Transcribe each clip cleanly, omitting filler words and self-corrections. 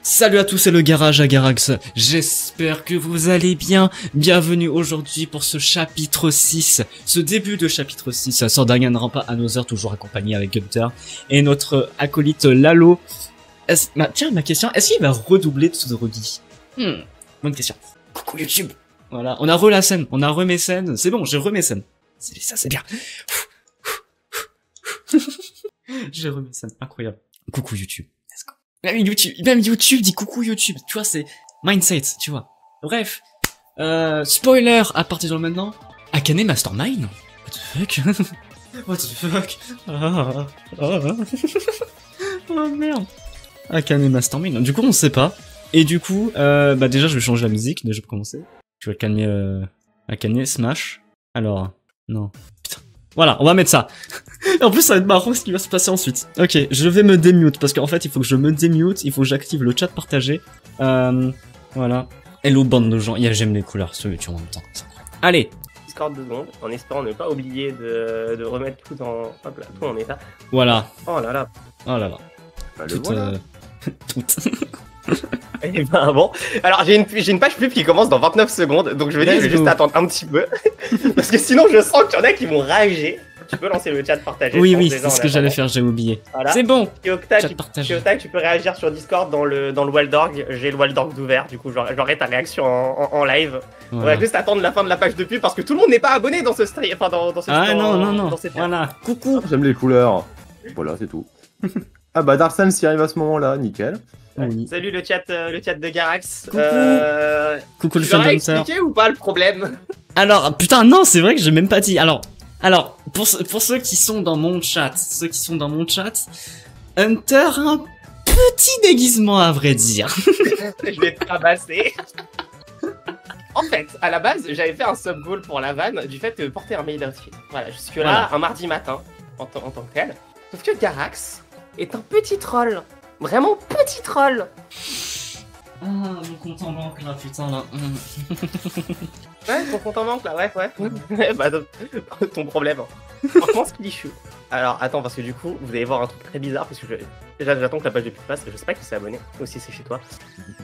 Salut à tous, c'est le garage à Garax. J'espère que vous allez bien. Bienvenue aujourd'hui pour ce chapitre 6. Ce début de chapitre 6. Sort Danganronpa Another, toujours accompagné avec Gunter. Et notre acolyte Lalo. Tiens, ma question, est-ce qu'il va redoubler de Todoroki? Bonne question. Coucou YouTube. Voilà, on a la scène. On a remis scène. C'est bon, j'ai remis scène. Ça, c'est bien. J'ai remis scène. Incroyable. Coucou YouTube. Même YouTube dit coucou YouTube, tu vois, c'est mindset, tu vois. Bref, spoiler à partir de maintenant, Akane Mastermind. What the fuck? What the fuck? Oh merde. Akane Mastermind. Du coup, on sait pas. Et du coup, déjà, je vais changer la musique, déjà pour commencer. Je vais calmer Akane Smash. Alors, non. Putain. Voilà, on va mettre ça. En plus, ça va être marrant ce qui va se passer ensuite. Ok, je vais me démute, parce qu'en fait, il faut que je me démute, il faut que j'active le chat partagé. Voilà. Hello, bande de gens. J'aime les couleurs sur YouTube en même temps. Allez. Discord 2 secondes, en espérant ne pas oublier de remettre tout en... Hop là, tout en état. Voilà. Oh là là. Oh là là. Bah, Tout, voilà. tout. Et ben bon, alors j'ai une page pub qui commence dans 29 secondes, donc je vais dire, je vais juste attendre un petit peu. Parce que sinon je sens qu'il y en a qui vont rager. Tu peux lancer le chat partagé. Oui, c'est ce que j'allais faire, j'ai oublié. Voilà. C'est bon. Kyokta, tu peux réagir sur Discord dans le Waldorg. J'ai le Waldorg d'ouvert, du coup j'aurai ta réaction en live. Voilà. On va juste attendre la fin de la page de pub parce que tout le monde n'est pas abonné dans ce stream. Enfin, dans ce Ah non. Voilà. Coucou. J'aime les couleurs. Voilà, c'est tout. Ah bah Darsan s'y arrive à ce moment-là, nickel. Oui. Salut le chat de Garax. Coucou le fan fan expliquer ou pas le problème? Alors, putain, non, c'est vrai que j'ai même pas dit. Alors, pour ceux qui sont dans mon chat, Hunter a un petit déguisement à vrai dire. Je vais te rabasser. En fait, à la base, j'avais fait un sub-goal pour la vanne du fait de porter un mail outfit. Voilà, jusque-là, un mardi matin, en tant que tel. Sauf que Garax est un petit troll. Vraiment petit troll. Ah, mon compte en banque là, putain là. Ouais, ton compte en banque là, ouais. Bah, ton problème. Franchement, c'est cliché. Alors, attends, parce que du coup, vous allez voir un truc très bizarre, parce que j'attends que la page de pub passe, je sais pas qui s'est abonné, ou si c'est chez toi.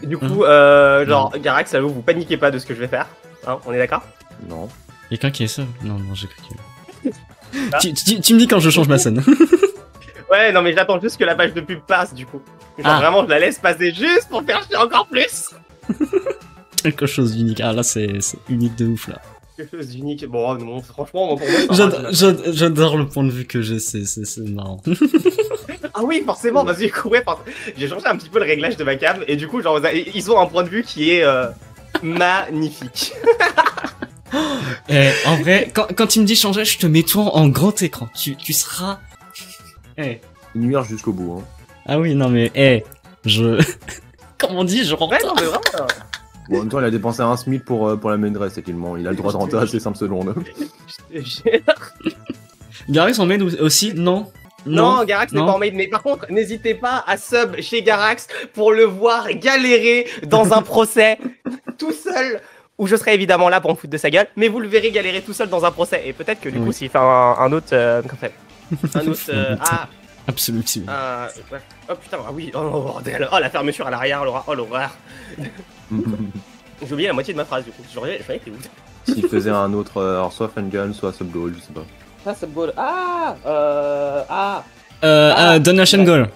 Du coup, genre, Garax, ça vous paniquez pas de ce que je vais faire, hein, on est d'accord? Non. Quelqu'un qui est seul? Non, j'ai cru que... tu me dis quand je change ma scène. Ouais, non mais j'attends juste que la page de pub passe, du coup. Genre, vraiment, je la laisse passer juste pour faire chier encore plus. Quelque chose d'unique. Ah là, c'est unique de ouf là. Quelque chose d'unique. Bon, non, franchement, pour moi, j'adore le point de vue que j'ai, c'est marrant. Ah oui, forcément, parce que du coup, ouais, j'ai changé un petit peu le réglage de ma cam, et du coup, genre, ils ont un point de vue qui est magnifique. En vrai, quand tu me dis changer, je te mets toi en grand écran. Tu seras... Nuire jusqu'au bout, hein. Ah oui, non mais, Comment on dit, je rentre. Ouais, non, mais vraiment. Bon, en même temps, il a dépensé un SMIC pour la main dress, effectivement. Il a le droit de rentrer assez simple secondes. Garax en main aussi? Non. Non, Garax n'est pas en maid, mais par contre, n'hésitez pas à sub chez Garax pour le voir galérer dans un procès tout seul, où je serai évidemment là pour me foutre de sa gueule, mais vous le verrez galérer tout seul dans un procès, et peut-être que du coup, s'il fait un autre... Absolument. Ouais. Oh putain, ah oui, oh bordel, oh la fermeture à l'arrière, oh l'horreur. J'ai oublié la moitié de ma phrase du coup, je croyais que t'es où. S'il faisait un autre, alors soit Fungal, soit Subgoal, je sais pas. Pas Subgoal, Donation Goal.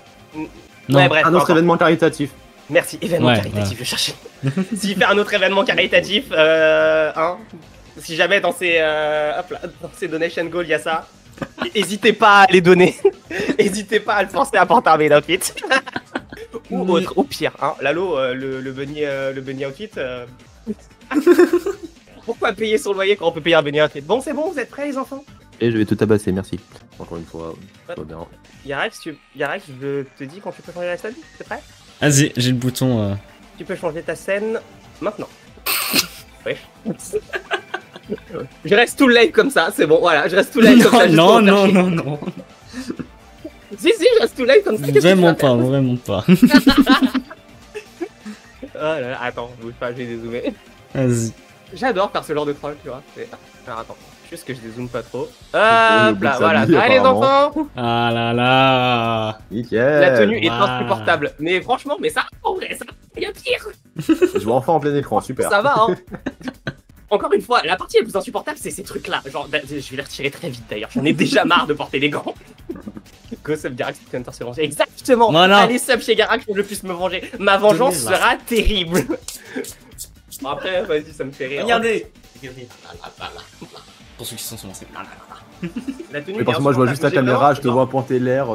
Ouais, bref. Un autre événement caritatif. Merci, événement caritatif, je cherchais. S'il fait un autre événement caritatif, si jamais dans ses donation goals il y a ça, n'hésitez pas à les donner. N'hésitez pas à le forcer à porter un mail outfit. Ou autre, ou pire, hein. Lalo, le bunny outfit. Pourquoi payer son loyer quand on peut payer un bunny outfit? Bon, c'est bon, vous êtes prêts les enfants? Et je vais te tabasser, merci. Encore une fois, pas bien. Yarax, je te dis quand tu peux changer la scène, t'es prêt? Vas-y, j'ai le bouton. Tu peux changer ta scène maintenant. Ouais. Je reste tout le live comme ça, c'est bon, voilà, je reste tout le live comme ça. Non. Si, je reste tout le live comme ça. Vraiment pas. Oh là là, attends, bouge pas, je vais dézoomer. Vas-y. J'adore faire ce genre de troll, tu vois. Alors attends, juste que je dézoome pas trop. Hop là, voilà. Allez les enfants. Ah là là. Nickel. La tenue est insupportable. Mais franchement, mais ça, en vrai, ça Je vois enfin en plein écran, super. Ça va, hein. Encore une fois, la partie la plus insupportable, c'est ces trucs-là. Genre, je vais les retirer très vite d'ailleurs. J'en ai déjà marre de porter les gants. Go sub Garax pour Counter se venger. Exactement. Voilà. Allez sub chez Garax pour que je puisse me venger. Ma vengeance Donnez-la. sera terrible. Bon, après, vas-y, ça me fait rire. Regardez. Pour ceux qui sont sur lancés. La tenue Mais parce que moi je vois juste la caméra, je te vois pointer l'air.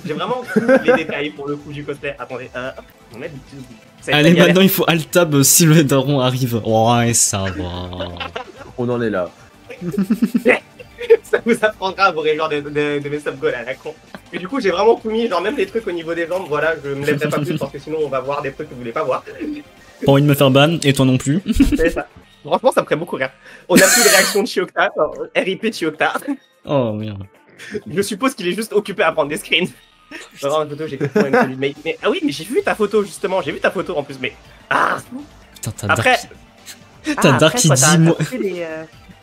J'ai vraiment tous les détails pour le coup du cosplay. Attendez, on met Allez, maintenant il faut alt-tab si le daron arrive. Ouais, ça va. On en est là. Ça vous apprendra à vos régeurs de mes sub-goals à la con. Et du coup, j'ai vraiment tout mis, genre même les trucs au niveau des jambes, voilà, je me lèverai pas plus parce que sinon on va voir des trucs que vous voulez pas voir. Pas envie de me faire ban, et toi non plus. C'est ça. Franchement, ça me ferait beaucoup rire. On a plus de réaction de Chiocta, RIP Chiocta. Oh merde. Je suppose qu'il est juste occupé à prendre des screens. Je vais voir une photo, j'ai complètement une celui de mais ah oui, mais j'ai vu ta photo justement, j'ai vu ta photo en plus, mais ah. Putain, t'as Après, Dark. T'as Dark qui dit moi.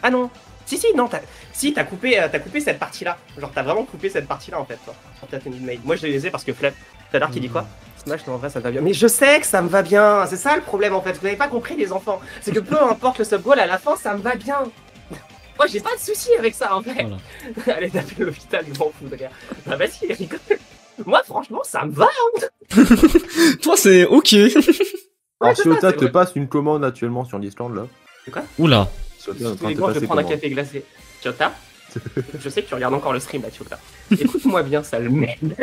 Ah non, si non, t'as coupé cette partie-là. Genre t'as vraiment coupé cette partie-là en fait, toi, sur ta tenue de maid. Moi je les ai parce que Flep, tout à l'heure qui dit quoi? Smash, non, en vrai, ça va bien. Mais je sais que ça me va bien. C'est ça le problème en fait. Vous n'avez pas compris, les enfants. C'est que peu importe le sub-goal, à la fin, ça me va bien. Moi, j'ai pas de soucis avec ça en fait. Voilà. Allez, taper l'hôpital, je m'en fous de rien. Bah, vas-y, rigole. Moi, franchement, ça me va. Hein. Toi, c'est ok. Alors, Ciota te passe une commande actuellement sur l'Islande là. C'est quoi? Oula. Ciota est en Tous train les de te jours, je passer vais prendre un commande. café glacé. Ciota, je sais que tu regardes encore le stream là, Ciota. Écoute-moi bien, sale merde.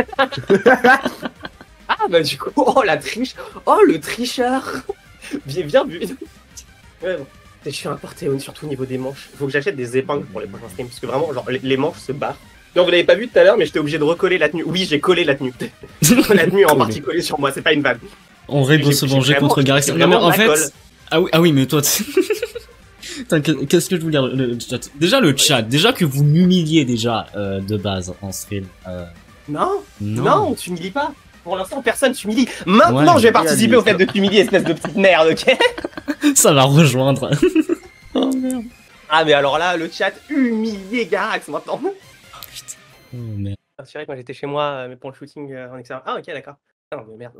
Ah bah du coup, oh la triche, oh le tricheur. Bien vu. Ouais, bon. Je suis un portéon surtout au niveau des manches. Faut que j'achète des épingles pour les prochains streams parce que vraiment, genre les manches se barrent. Non, vous l'avez pas vu tout à l'heure, mais j'étais obligé de recoller la tenue. Oui, j'ai collé la tenue. La tenue en partie collée sur moi, c'est pas une vanne. On règle se venger vraiment- contre Garax. j'ai Non, mais vraiment en de la fait. colle. Ah oui, mais toi. Putain, qu'est-ce que je voulais dire le chat. Déjà le chat, déjà que vous m'humiliez déjà de base en stream. Non, tu m'humilies pas. Pour l'instant, personne t'humilie. Maintenant, Ouais, je vais participer au fait de t'humilier, espèce de petite merde, ok? Ça va rejoindre. Oh merde. Ah, mais alors là, le chat humilié Garax maintenant. Oh merde. C'est vrai que moi j'étais chez moi mais pour le shooting en extérieur. Ah, ok, d'accord. Non, mais merde,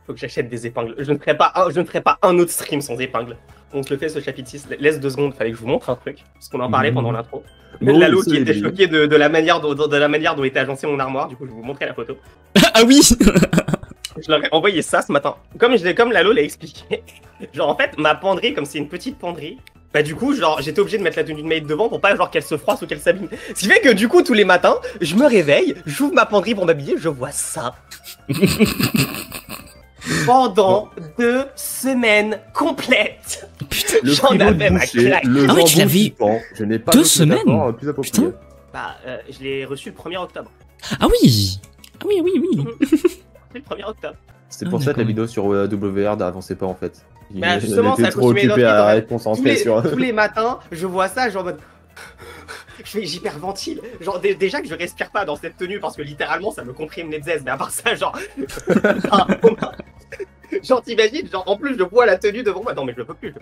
faut que j'achète des épingles. Je ne ferai pas un autre stream sans épingles. On te le fait ce chapitre 6. Laisse 2 secondes, fallait que je vous montre un truc. Parce qu'on en parlait pendant l'intro. Oui, Lalo c'est qui était lui. choqué de la manière dont était agencé mon armoire. Du coup, je vais vous montrer la photo. Ah oui. Je leur ai envoyé ça ce matin. Comme Lalo l'a expliqué. Genre, en fait, ma penderie, comme c'est une petite penderie, bah du coup, genre, j'étais obligé de mettre la tenue de maid devant pour pas genre qu'elle se froisse ou qu'elle s'abîme. Ce qui fait que du coup, tous les matins, je me réveille, j'ouvre ma penderie pour m'habiller, je vois ça. Pendant 2 semaines complètes. Putain. Le J'en frigo de avais ma boucher, claque. le Ah oui, tu jambon l'avais- suspend. Je n'ai pas 2 d'autre semaines métaphore plus appropriée. Putain. Bah, je l'ai reçu le 1er octobre. Ah oui. Ah oui, oui, oui. C'est le 1er octobre. C'est Ah, pour ça que d'accord. la vidéo sur WR n'avançait pas en fait. Bah, justement, il ça était trop continue occupé à d'être- être concentré sur. Tous les matins, je vois ça, genre en mode. J'hyperventile. Genre, déjà que je respire pas dans cette tenue parce que littéralement ça me comprime les zèzes, mais à part ça, genre. Genre, t'imagines, genre, en plus, je vois la tenue devant moi. Non, mais je peux plus.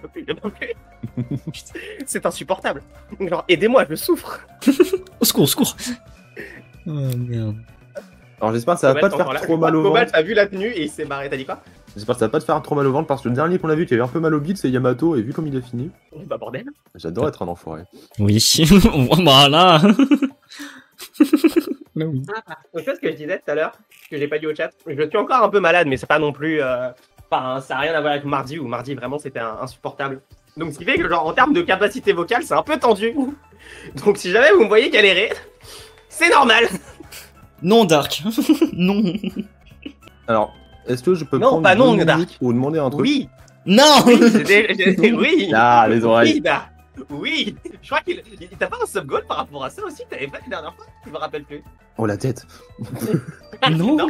C'est insupportable. Genre, aidez-moi, je souffre. Au secours, au secours. Oh merde. Alors j'espère que ça va pas te faire trop mal au Cobalt ventre. a vu la tenue et il s'est barré, t'as dit quoi? J'espère que ça va pas te faire trop mal au ventre parce que le dernier qu'on a vu qui avait un peu mal au bide c'est Yamato et vu comme il a fini, Bah, bordel. j'adore être un enfoiré. Oui. Voilà. Là oui. Donc, ça, ce que je disais tout à l'heure, que j'ai pas dit au chat, je suis encore un peu malade, mais c'est pas non plus. Enfin, ça a rien à voir avec mardi, où mardi vraiment c'était insupportable. Donc, ce qui fait que, genre, en termes de capacité vocale, c'est un peu tendu. Donc, si jamais vous me voyez galérer, c'est normal. Non, Dark. Non. Alors, est-ce que je peux Non, prendre pas non, 2 minutes Dark. pour demander un truc? Oui, Non. oui, oui. Ah, les oreilles. Oui, bah, oui. Je crois qu'il t'a pas un sub-goal par rapport à ça aussi, que t'avais pas la dernière fois. Je me rappelle plus. Oh la tête. Non.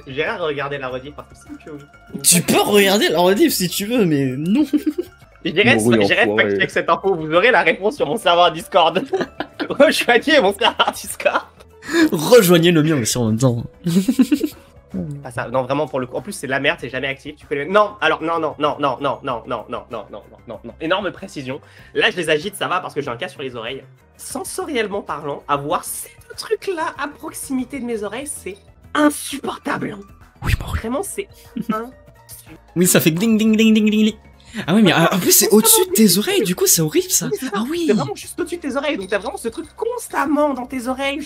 J'ai rien regardé la rediff parce que c'est que oui. Tu peux regarder la rediff si tu veux, mais non. J'irai Morue, fact enfoiré. check cette info, vous aurez la réponse sur mon serveur Discord. Rejoignez mon serveur Discord. Rejoignez le mien aussi en même temps. Pas ça, non vraiment pour le coup. En plus c'est de la merde, c'est jamais actif. Tu peux les... Non, alors non. Énorme précision. Là je les agite, ça va parce que j'ai un cas sur les oreilles. Sensoriellement parlant, avoir ces deux trucs là à proximité de mes oreilles, c'est insupportable. Oui, bon. Vraiment c'est Oui, ça fait gling ding ding ding ding. Ah oui, mais en plus c'est au-dessus de tes oreilles, du coup c'est horrible ça. Ah oui. C'est vraiment juste au-dessus de tes oreilles, donc t'as vraiment ce truc constamment dans tes oreilles.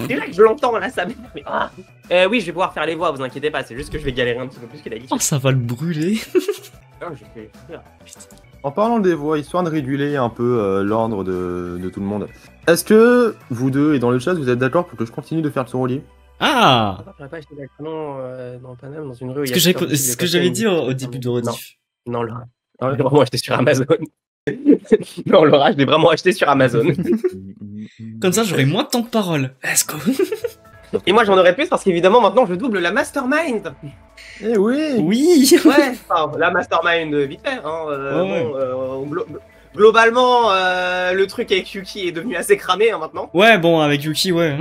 C'est là que je l'entends là, ça m'énerve. Mais, ah. Oui, je vais pouvoir faire les voix, vous inquiétez pas, c'est juste que je vais galérer un petit peu plus que d'habitude. Oh, ça va le brûler. Non, j'ai fait... En parlant des voix, histoire de réguler un peu l'ordre de tout le monde, est-ce que vous deux et dans le chat vous êtes d'accord pour que je continue de faire le Soroli? Ah. J'aurais pas acheté d'accident dans Paname, dans une rue. C'est ce que j'avais dit au début de rediff. Non, Laura. Non, je l'ai vraiment acheté sur Amazon. Non, Laura, je l'ai vraiment acheté sur Amazon. Comme ça, j'aurai moins de temps de parole. Let's go. Et moi, j'en aurais plus parce qu'évidemment, maintenant, je double la Mastermind. Eh oui. Oui. Ouais, enfin, la Mastermind vite fait. Hein, ouais. Bon, globalement, le truc avec Yuki est devenu assez cramé hein, maintenant. Ouais, bon, avec Yuki, ouais.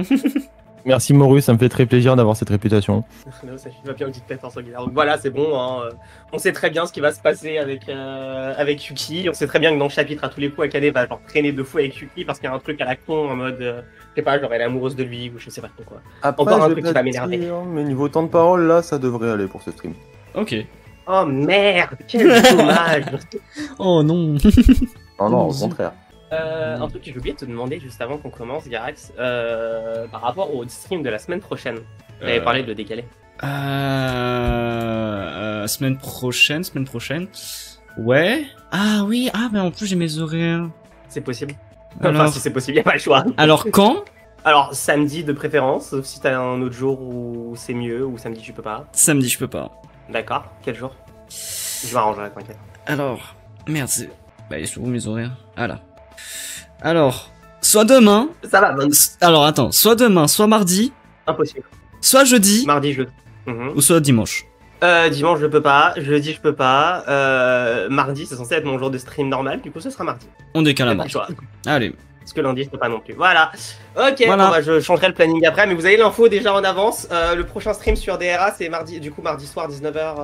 Merci Morus, ça me fait très plaisir d'avoir cette réputation. Ça va bien une petite tête en sanguinaire. Donc voilà, c'est bon. Hein. On sait très bien ce qui va se passer avec Yuki. On sait très bien que dans le chapitre, à tous les coups, Akane va genre traîner de fou avec Yuki parce qu'il y a un truc à la con en mode, je sais pas, genre elle est amoureuse de lui ou je sais pas trop quoi. Après, encore un je truc vais qui va pas m'énerver. dire, mais niveau temps de parole, là, ça devrait aller pour ce stream. Ok. Oh merde, quel dommage. Oh non. Non, non, au Vas-y. contraire. Un truc que j'ai oublié de te demander juste avant qu'on commence, Garax, par rapport au stream de la semaine prochaine. T'avais parlé de le décaler. Semaine prochaine. Ouais. Ah oui, mais en plus j'ai mes horaires. C'est possible. Alors- Enfin, si c'est possible, y a pas le choix. Alors quand? Alors, samedi de préférence, sauf si t'as un autre jour où c'est mieux, ou samedi tu peux pas. Samedi, je peux pas. D'accord, quel jour? Je m'arrangerai, t'inquiète. Alors, merde, c'est... Bah, il est sur où mes horaires? Ah là. Alors, soit demain... Ça va, bon, Alors, attends, soit demain, soit mardi, impossible. soit jeudi, Mardi, jeudi. Mhm. ou soit dimanche. Dimanche, je peux pas. Jeudi, je peux pas. Mardi, c'est censé être mon jour de stream normal, du coup, ce sera mardi. On décale Y à a pas le mardi. choix. Allez. Parce que lundi, je peux pas non plus. Voilà. Ok, Voilà. bon, bah, je changerai le planning après, mais vous avez l'info déjà en avance. Le prochain stream sur DRA, c'est mardi, du coup, mardi soir, 19h.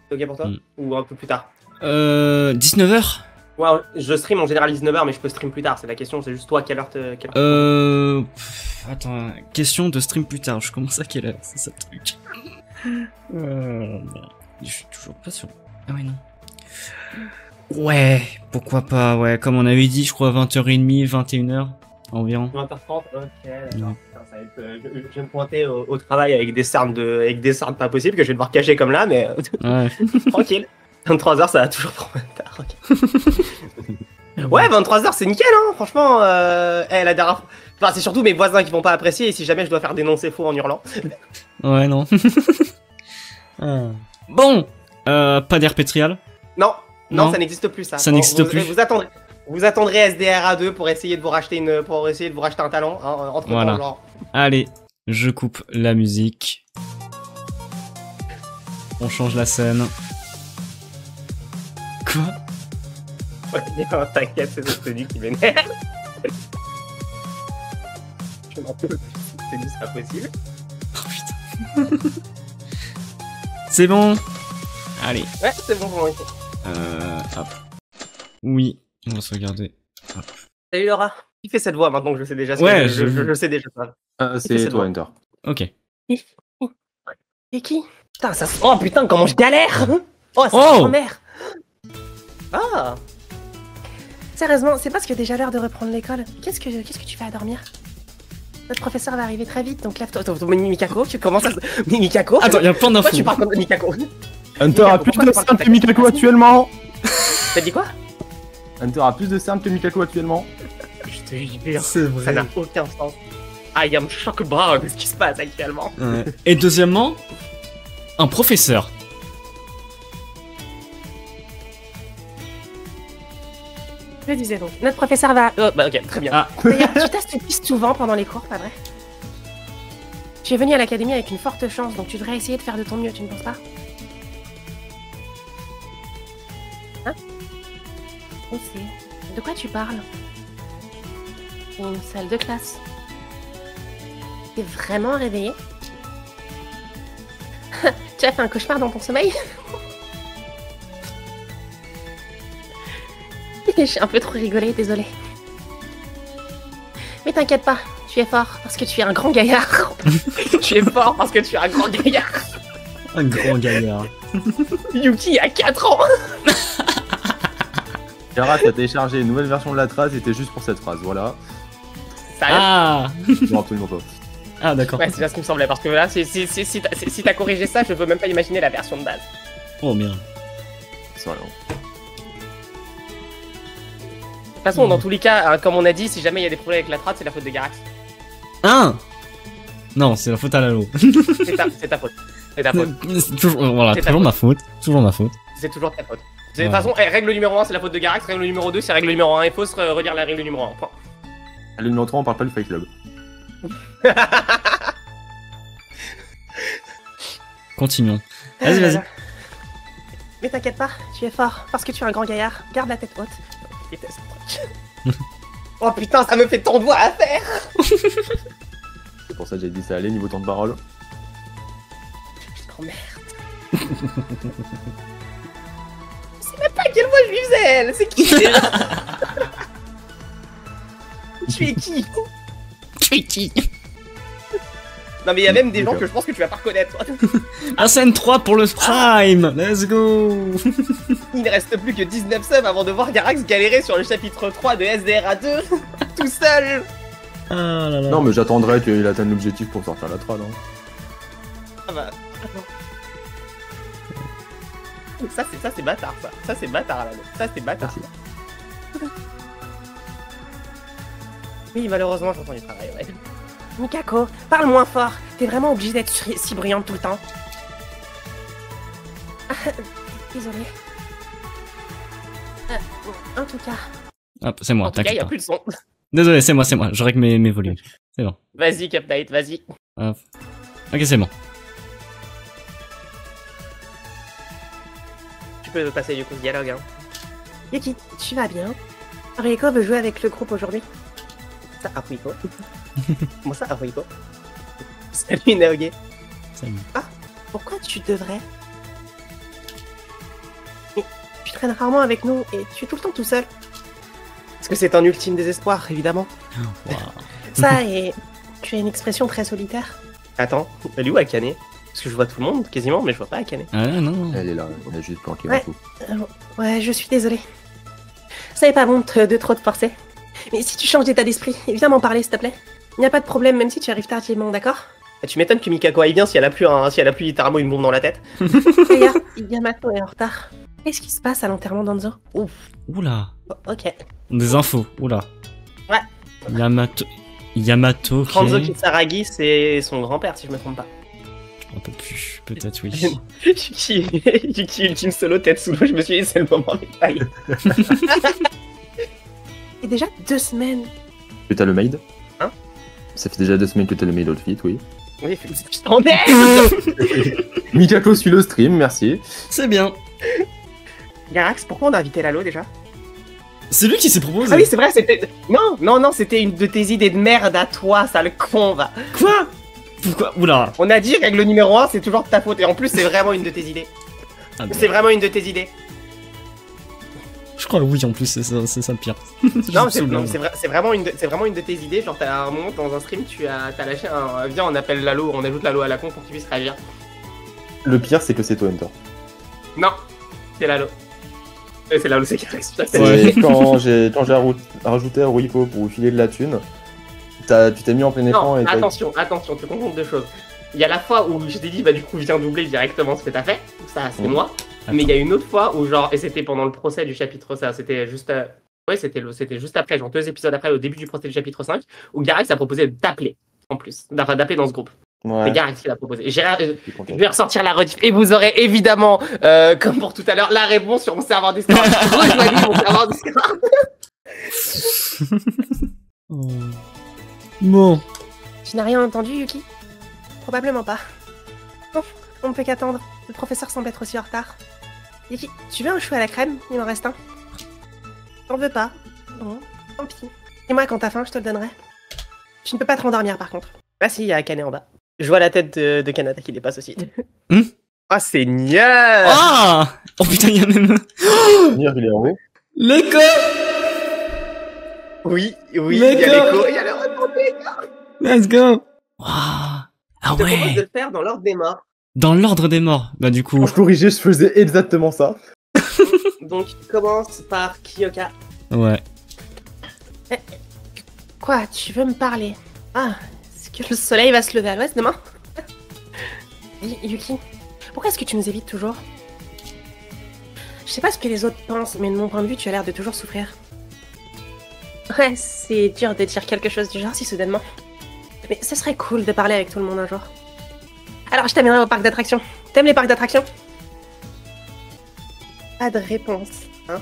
C'est ok pour toi? Ou un peu plus tard? 19h? Ouais, je stream en général 19h, mais je peux stream plus tard. C'est la question, c'est juste toi, quelle heure te. Attends, question de stream plus tard. Je commence à quelle heure? C'est ça le truc. Merde. Je suis toujours pas sûr. Ah ouais, non. Ouais, pourquoi pas, ouais. Comme on avait dit, je crois 20h30, 21h environ. 20h30, ok, d'accord. Ouais. Putain, ça va être, je vais me pointer au travail avec des cernes pas possibles que je vais devoir cacher comme là, mais Ouais. tranquille. 23h, ça va toujours trop tard. ok. Ouais, 23h, c'est nickel, hein. Franchement, la dernière fois. Enfin, c'est surtout mes voisins qui vont pas apprécier et si jamais je dois faire dénoncer faux en hurlant. Ouais, non. Ah. Bon, pas d'air pétrial. Non, non, Non. ça n'existe plus, ça. Ça n'existe plus. Vous attendrez SDRA 2 pour essayer de vous racheter un talent, hein, entre Voilà. temps, genre. Allez, je coupe la musique. On change la scène. Quoi? Ouais, non, t'inquiète, c'est celui qui m'énerve. Je m'en peux plus, c'est pas possible. Oh putain. C'est bon. Allez. Ouais, c'est bon, bon, ok. Hop. Oui, on va se regarder. Hop. Salut Laura. Qui fait cette voix maintenant que je sais déjà ce Ouais, que je sais déjà ça. C'est toi, Hunter. Ok. Et qui? Putain, ça. Oh putain, comment je galère! Oh, c'est Oh ma mère! Ah! Sérieusement, c'est parce que déjà l'heure de reprendre l'école. Qu'est-ce que tu fais à dormir? Notre professeur va arriver très vite, donc lève-toi. Attends, Mikako, tu commences à. Mikako? Attends, il y a plein Pourquoi d'infos. tu parles comme Mikako? Hunter a plus de cernes que Mikako actuellement. T'as dit quoi? Hunter a plus de cernes que Mikako actuellement. Je te jure, C'est ça n'a aucun sens. I am shocked by ce qui se passe actuellement. Ouais. Et deuxièmement, un professeur. Je disais donc. Notre professeur va. Oh, bah ok, très bien. Ah. D'ailleurs, tu testes pistes souvent pendant les cours, pas vrai? Tu es venu à l'académie avec une forte chance, donc tu devrais essayer de faire de ton mieux, tu ne penses pas? Hein? On sait. De quoi tu parles? Une salle de classe. T'es vraiment réveillé? Tu as fait un cauchemar dans ton sommeil? J'ai un peu trop rigolé, désolé. Mais t'inquiète pas, tu es fort parce que tu es un grand gaillard. Tu es fort parce que tu es un grand gaillard. Un grand gaillard. Yuki a 4 ans. Karat a téléchargé une nouvelle version de la trace, c'était juste pour cette phrase, voilà. Sérieux? Ah. Non, absolument pas. Ah d'accord. Ouais, c'est bien ce qui me semblait, parce que là, si t'as corrigé ça, je peux même pas imaginer la version de base. Oh merde. Voilà. De toute façon, dans tous les cas, comme on a dit, si jamais il y a des problèmes avec la trad, c'est la faute de Garax. Hein? Non, c'est la faute à Lalo. C'est ta faute. C'est ta faute. C'est toujours, voilà, C'est ta toujours faute. ma faute. Toujours ma faute. C'est toujours ta faute. De Ouais. toute façon, règle numéro 1, c'est la faute de Garax. Règle numéro 2, c'est règle numéro 1. Il faut se relire la règle numéro 1. Point. À le numéro 3, on parle pas du Fight Club. Continuons. Vas-y, vas-y. Mais t'inquiète pas, tu es fort, parce que tu es un grand gaillard. Garde la tête haute. Oh putain, ça me fait tant de voix à faire. C'est pour ça que j'ai dit ça allait niveau temps de parole. Oh merde. C'est même pas à quelle voix je lui faisais, elle. C'est qui déjà? Tu es qui? Tu es qui? Non mais il y a même des gens que je pense que tu vas pas reconnaître. Un scène 3 pour le Prime. Let's go. Il ne reste plus que 19 subs avant de voir Garax galérer sur le chapitre 3 de SDRA 2 tout seul. Ah là là. Non, mais j'attendrai qu'il atteigne l'objectif pour sortir la trad. Hein. Ah bah. Ça c'est bâtard ça. Ça c'est bâtard là. Ça c'est bâtard. Oui malheureusement j'entends du travail ouais. Mikako, parle moins fort. T'es vraiment obligée d'être si bruyante tout le temps. Ah, désolé. En tout cas. Hop, c'est moi, En tout cas, t'inquiète y a pas. plus de son. Désolé, c'est moi. Je règle mes volumes. C'est bon. Vas-y, Captain, vas-y. Hop. Ok, c'est bon. Tu peux passer du coup ce dialogue, hein. Yuki, tu vas bien? Aruiko veut jouer avec le groupe aujourd'hui. Ça, Aruiko. Comment ça, Aruiko? Salut, Naoge. Salut. Ah, pourquoi tu devrais? Mais tu traînes rarement avec nous et tu es tout le temps tout seul. Parce que c'est un ultime désespoir, évidemment. Wow. Ça, et tu as une expression très solitaire. Attends, elle est où Akane? Parce que je vois tout le monde quasiment, mais je vois pas Akane. Ah non. Elle est là, on a juste planqué Ouais. un coup. Ouais, je suis désolée. Ça n'est pas honte de trop te forcer. Mais si tu changes d'état d'esprit, viens m'en parler s'il te plaît. Il n'y a pas de problème même si tu arrives tardivement, d'accord? Tu m'étonnes que Mikako aille bien si elle a plus littéralement une bombe dans la tête. Regarde, Yamato est en retard. Qu'est-ce qui se passe à l'enterrement d'Anzo? Ouf. Oula. Oh, ok. Des infos. Oula. Ouais. Yamato. Ok. Hanzo Kisaragi, c'est son grand-père si je me trompe pas. Un peu plus. Peut-être oui. Yuki ultime solo tête sous l'eau, je me suis dit c'est le moment des failles. Et déjà 2 semaines. Que t'as le maid? Hein? Ça fait déjà 2 semaines que t'as le maid outfit, oui. Oui, je t'en ai. Mikako suit le stream, merci. C'est bien. Garax, pourquoi on a invité Lalo déjà? C'est lui qui s'est proposé. Ah oui, c'est vrai, c'était... Non, c'était une de tes idées de merde à toi, sale con, va. Quoi? Pourquoi? Oula. On a dit, règle numéro 1, c'est toujours de ta faute, et en plus, c'est vraiment une de tes idées. Ah, bon. C'est vraiment une de tes idées. Je crois oui en plus, c'est ça le pire. Non, c'est vraiment une de tes idées, genre t'as un moment dans un stream, t'as lâché un... Viens, on appelle Lalo, on ajoute Lalo à la con pour qu'il puisse réagir. Le pire, c'est que c'est toi, Hunter. Non, c'est Lalo. C'est Lalo, c'est Garax, putain. Et quand j'ai rajouté Aruiko pour vous filer de la thune, tu t'es mis en plein écran Non, et attention, tu confonds deux choses. Il y a la fois où je t'ai dit, bah du coup, viens doubler directement ce que t'as fait, ça c'est moi. Attends. Mais il y a une autre fois où genre, et c'était pendant le procès du chapitre, ça, c'était juste... Ouais, c'était juste après, genre 2 épisodes après, au début du procès du chapitre 5, où Garax a proposé d'appeler, en plus. Enfin, d'appeler dans ce groupe. Ouais. C'est Garax qui l'a proposé. Et Je suis je content. vais ressortir la rediff. Et vous aurez évidemment, comme pour tout à l'heure, la réponse sur mon serveur Discord. Rejoignez mon serveur Discord. Bon. Tu n'as rien entendu, Yuki? Probablement pas. Bon, on ne peut qu'attendre. Le professeur semble être aussi en retard. Yuki, tu veux un chou à la crème? Il en reste un. T'en veux pas? Bon, tant pis. Et moi, quand t'as faim, je te le donnerai. Tu ne peux pas te rendormir, par contre. Ah si, il y a Akane en bas. Je vois la tête de Kanata qui dépasse aussi. Ah, c'est gnal! Ah. Oh putain, il y a même... Venir, il est en haut. L'écho. Oui, il y a l'écho, il y a le retour de l'écho. Let's go. Wow. Ah Je te propose de ouais. le faire dans l'ordre des morts. Dans l'ordre des morts. Bah du coup... Quand je corrigeais, je faisais exactement ça. Donc, commence par Kyoka. Ouais. Quoi, tu veux me parler? Ah, est-ce que le soleil va se lever à l'ouest demain? Yuki, pourquoi est-ce que tu nous évites toujours? Je sais pas ce que les autres pensent, mais de mon point de vue, tu as l'air de toujours souffrir. Ouais, c'est dur de dire quelque chose du genre si soudainement. Mais ce serait cool de parler avec tout le monde un jour. Alors, je t'amènerai au parc d'attractions. T'aimes les parcs d'attractions? Pas de réponse, hein?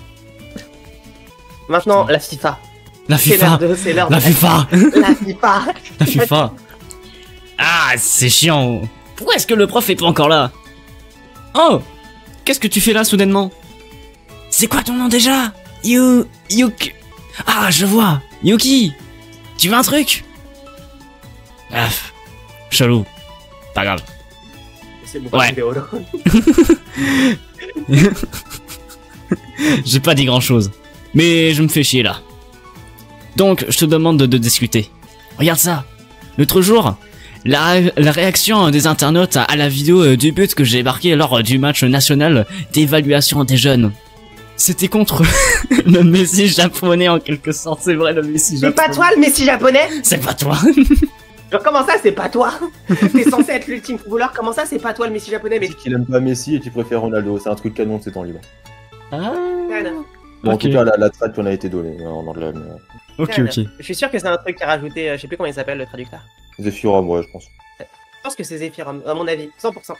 Maintenant, la FIFA. La FIFA. C'est l'heure La FIFA. La FIFA. La FIFA. Ah, c'est chiant. Pourquoi est-ce que le prof est pas encore là? Oh, qu'est-ce que tu fais là soudainement? C'est quoi ton nom déjà? Yuki. Ah, je vois. Yuki. Tu veux un truc? Ah, chelou. Pas grave. C'est mon Ouais. vidéo là. J'ai pas dit grand chose. Mais je me fais chier là. Donc, je te demande de discuter. Regarde ça. L'autre jour, la réaction des internautes à la vidéo du but que j'ai marqué lors du match national d'évaluation des jeunes. C'était contre le Messi japonais en quelque sorte. C'est vrai, le Messi C'est japonais. pas toi le Messi japonais? C'est pas toi. Genre, comment ça, c'est pas toi? T'es censé être l'ultime footballeur, comment ça, c'est pas toi le Messi japonais? Mais Qu'il aime pas Messi et qu'il préfère Ronaldo. C'est un truc canon de ses temps libres. Ah. Bon, En Ok. tout cas, la traite qu'on a été donnée en anglais. Ok, ok. Je suis sûr que c'est un truc qui a rajouté, je sais plus comment il s'appelle le traducteur. Zephyrum, ouais, je pense. Je pense que c'est Zephyrum, à mon avis, 100%.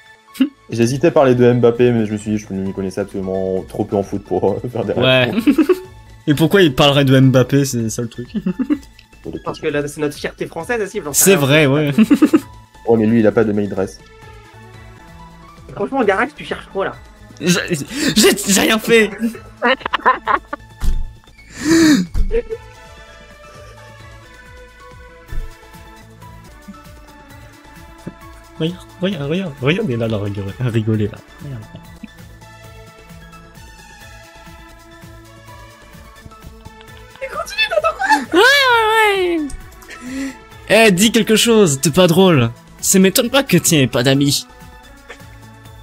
J'hésitais à parler de Mbappé, mais je me suis dit, je ne m'y connaissais absolument trop peu en foot pour faire des Ouais. réponses. Et pourquoi il parlerait de Mbappé? C'est ça le truc. Parce que là, c'est notre fierté française aussi. j'en sais C'est rien. vrai, ouais. Ouais, mais lui, il a pas de mail dress. Franchement, Garax, tu cherches trop là. J'ai rien fait. Regarde, il est là, à rigoler là. Regarde. Eh, dis quelque chose, t'es pas drôle. Ça m'étonne pas que tu n'aies pas d'amis.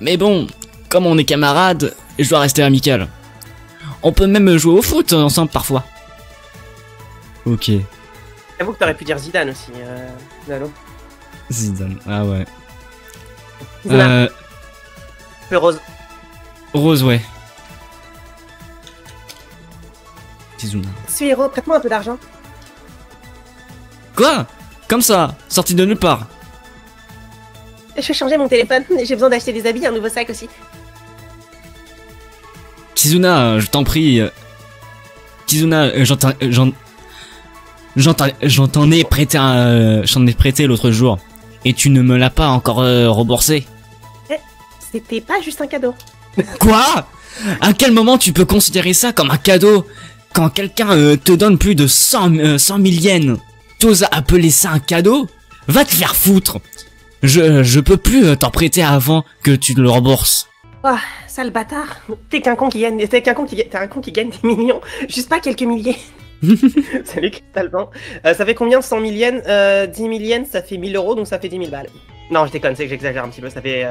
Mais bon, comme on est camarades, je dois rester amical. On peut même jouer au foot ensemble parfois. Ok. J'avoue que t'aurais pu dire Zidane aussi, Nalo. Zidane, ah ouais. Zidane, peu rose. Rose, ouais. Tizuna. Suiro, prête-moi un peu d'argent. Quoi? Comme ça, sorti de nulle part. Je vais changer mon téléphone, j'ai besoin d'acheter des habits, un nouveau sac aussi. Tizuna, je t'en prie. Tizuna, j'en t'en ai prêté j'en ai prêté l'autre jour. Et tu ne me l'as pas encore remboursé. C'était pas juste un cadeau. Quoi? À quel moment tu peux considérer ça comme un cadeau? Quand quelqu'un te donne plus de 100 000 yens, t'oses appeler ça un cadeau? Va te faire foutre. Je peux plus t'en prêter avant que tu le rembourses. Oh, sale bâtard. T'es un con qui gagne des millions, juste pas quelques milliers. Salut Crystal Blanc. Ça fait combien 100 000 yens 10 000 yens, ça fait 1000 euros, donc ça fait 10 000 balles. Non, je déconne, c'est que j'exagère un petit peu. Ça fait.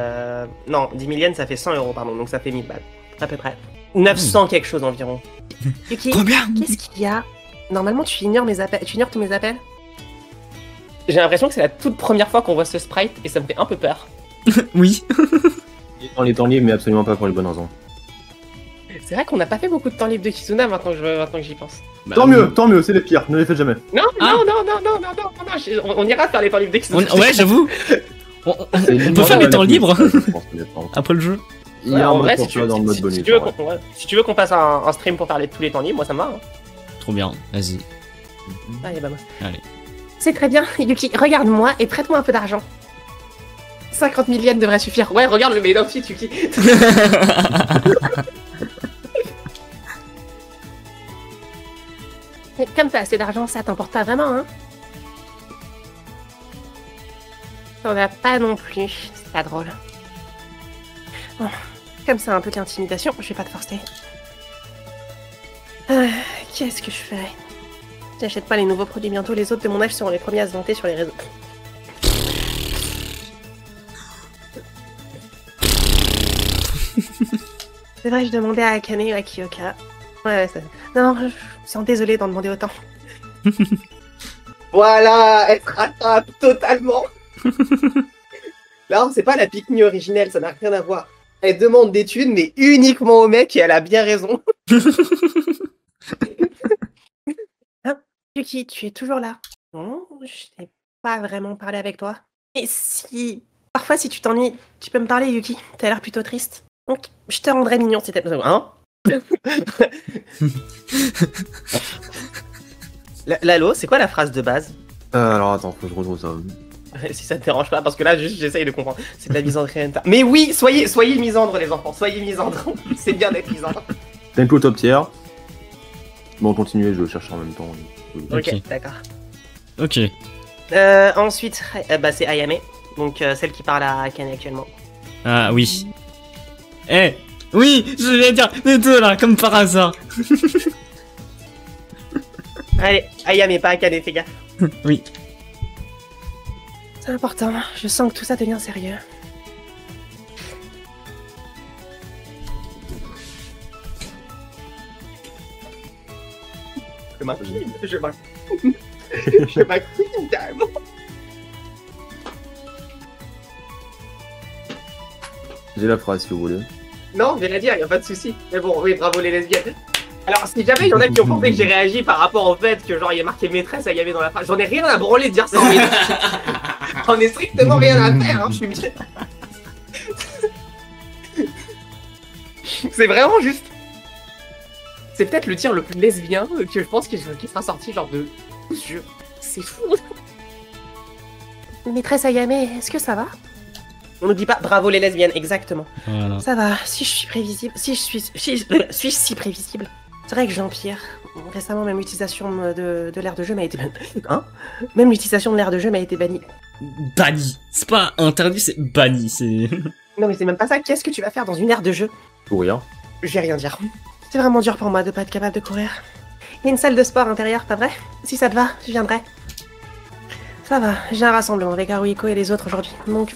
Non, 10 000 yens, ça fait 100 euros, pardon, donc ça fait 1000 balles. À peu près. 900 quelque chose environ. Yuki, Combien? qu'est-ce qu'il y a? Normalement, tu ignores mes appels. Tu ignores tous mes appels? J'ai l'impression que c'est la toute première fois qu'on voit ce sprite et ça me fait un peu peur. Oui. Dans les temps libres, mais absolument pas pour les bonnes raisons. C'est vrai qu'on n'a pas fait beaucoup de temps libre de Kizuna maintenant que j'y pense. Bah, Tant mieux, c'est les pires, ne les faites jamais. Non, Ah. on ira faire les temps libres de Kizuna. Ouais, j'avoue. On peut faire les temps libres après le jeu. Il y a un en mode vrai, pour toi dans le mode bonus. si tu veux qu'on fasse un stream pour parler de tous les temps libres, moi ça me va. Hein. Trop bien, vas-y. Allez, bah moi. Allez. C'est très bien, Yuki, regarde-moi et prête-moi un peu d'argent. 50 000 yens devrait suffire. Ouais, regarde le made of fit, Yuki. Comme t'as assez d'argent, ça t'importe pas vraiment, hein? T'en as pas non plus, c'est pas drôle. Bon, comme c'est un peu d'intimidation, je vais pas te forcer. Qu'est-ce que je fais? J'achète pas les nouveaux produits bientôt, les autres de mon âge seront les premiers à se vanter sur les réseaux. C'est vrai, je demandais à Akane ou à Kyoka. Ouais, ça... Non, je me sens désolée d'en demander autant. Voilà, elle se rattrape totalement. Là, c'est pas la pique-nuit originelle, ça n'a rien à voir. Elle demande des thunes, mais uniquement au mec, et elle a bien raison. Hein, Yuki, tu es toujours là? Non, je n'ai pas vraiment parlé avec toi. Et si... Parfois, si tu t'ennuies, tu peux me parler, Yuki. T'as l'air plutôt triste. Donc, je te rendrai mignon si t'as besoin. Hein? Lalo, c'est quoi la phrase de base? Alors attends, faut que je retrouve ça. Si ça te dérange pas, parce que là, juste, j'essaye de comprendre. C'est de la misandre. Mais oui, soyez misandres, les enfants. Soyez misandres. C'est bien d'être misandre. Tempo top tier. Bon, continuez, je cherche en même temps. Ok, d'accord. Ok. Ensuite, c'est Ayame. Donc, celle qui parle à Akane actuellement. Ah oui. Eh oui, je vais dire les deux là, comme par hasard. Allez, Ayame, pas Akane, fais gaffe. Oui. C'est important, je sens que tout ça devient sérieux. Je m'incline, je m'incline carrément. J'ai la phrase si vous voulez. Non, je vais la dire, y a pas de souci. Mais bon, oui, bravo les lesbiennes. Alors, si jamais il y en a qui ont pensé que j'ai réagi par rapport au fait que genre il y a marqué maîtresse Ayame dans la phrase, j'en ai rien à branler de dire ça. J'en ai strictement rien à faire, hein, je suis bien. C'est vraiment juste. C'est peut-être le tir le plus lesbien que je pense qui sera sorti genre de tous les yeux. C'est fou. Maîtresse Ayame, est-ce que ça va? On ne dit pas bravo les lesbiennes, exactement. Voilà. Ça va, si je suis prévisible, suis-je si prévisible? C'est vrai que j'empire. Récemment, même l'utilisation de l'aire de jeu m'a été hein? Même l'utilisation de l'aire de jeu m'a été bannie. Banni. C'est pas interdit, c'est banni. C'est. Non mais c'est même pas ça. Qu'est-ce que tu vas faire dans une aire de jeu? Courir. Je vais rien dire. C'est vraiment dur pour moi de pas être capable de courir. Il y a une salle de sport intérieure, pas vrai? Si ça te va, je viendrai. Ça va, j'ai un rassemblement avec Haruhiko et les autres aujourd'hui. Donc,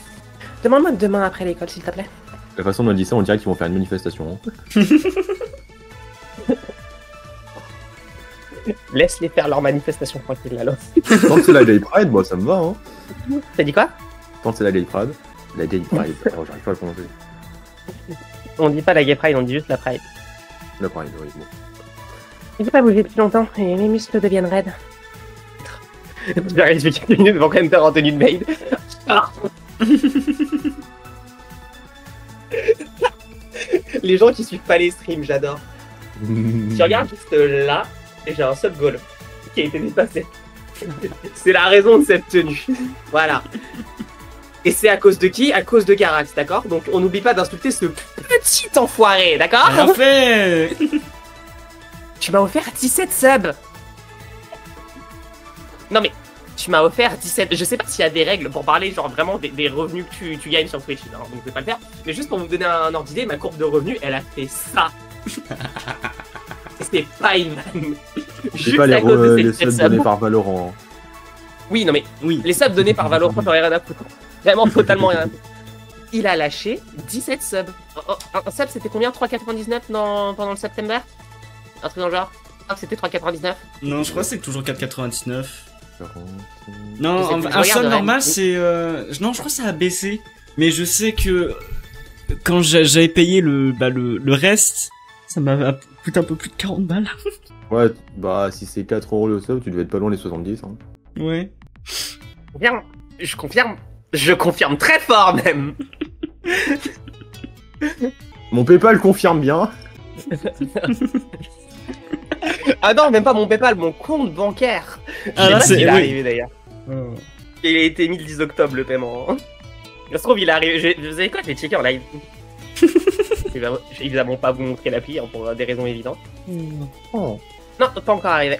demande-moi demain après l'école, s'il te plaît. La façon dont on dit ça, on dirait qu'ils vont faire une manifestation. Hein. Laisse-les faire leur manifestation tranquille, là. Tant que c'est la Gay Pride, moi ça me va. Hein. T'as dit quoi? Tant que c'est la Gay Pride. La Gay Pride. Oh, j'arrive pas à le prononcer. On dit pas la Gay Pride, on dit juste la Pride. La Pride, oui. Bon. J'ai pas bougé depuis longtemps et mes muscles deviennent raides. J'arrive 4 minutes devant quand même faire en tenue de maid. Ah. Les gens qui suivent pas les streams, j'adore. Tu regardes juste là, et j'ai un sub-goal qui a été dépassé. C'est la raison de cette tenue. Voilà. Et c'est à cause de qui? À cause de Garax, d'accord? Donc on n'oublie pas d'insulter ce petit enfoiré, d'accord? Parfait. Tu m'as offert 17 subs. Non mais, tu m'as offert 17... Je sais pas s'il y a des règles pour parler genre vraiment des revenus que tu gagnes sur Twitch, non, donc je vais pas le faire. Mais juste pour vous donner un ordre d'idée, ma courbe de revenus, elle a fait ça. C'est pas une vanne. C'est pas les subs donnés par Valorant. Oui, non mais, Oui. les subs donnés par Valorant, j'aurais rien à foutre. Vraiment totalement rien à foutre. Il a lâché 17 subs. Un sub, c'était combien? 3,99 pendant le septembre? Un truc dans le genre? Je crois que c'était 3,99. Non, je crois que c'est toujours 4,99. Je Non, sais plus, je un sub regarderai. normal, c'est. Non, je crois que ça a baissé. Mais je sais que quand j'avais payé le reste, ça m'a coûté un peu plus de 40 balles. Ouais, bah si c'est 4 € le sub, tu devais être pas loin les 70. Hein. Ouais. Confirme. Je confirme. Je confirme très fort même. Mon PayPal confirme bien. Ah non, même pas mon PayPal, mon compte bancaire. Ah, Là, c'est- il est oui. arrivé d'ailleurs. Il a été mis le 10 octobre le paiement. Ça se trouve, il est arrivé. Vous savez quoi? Je l'ai checké en live. Je vais évidemment pas vous montrer l'appli hein, pour des raisons évidentes. Oh. Non, pas encore arrivé.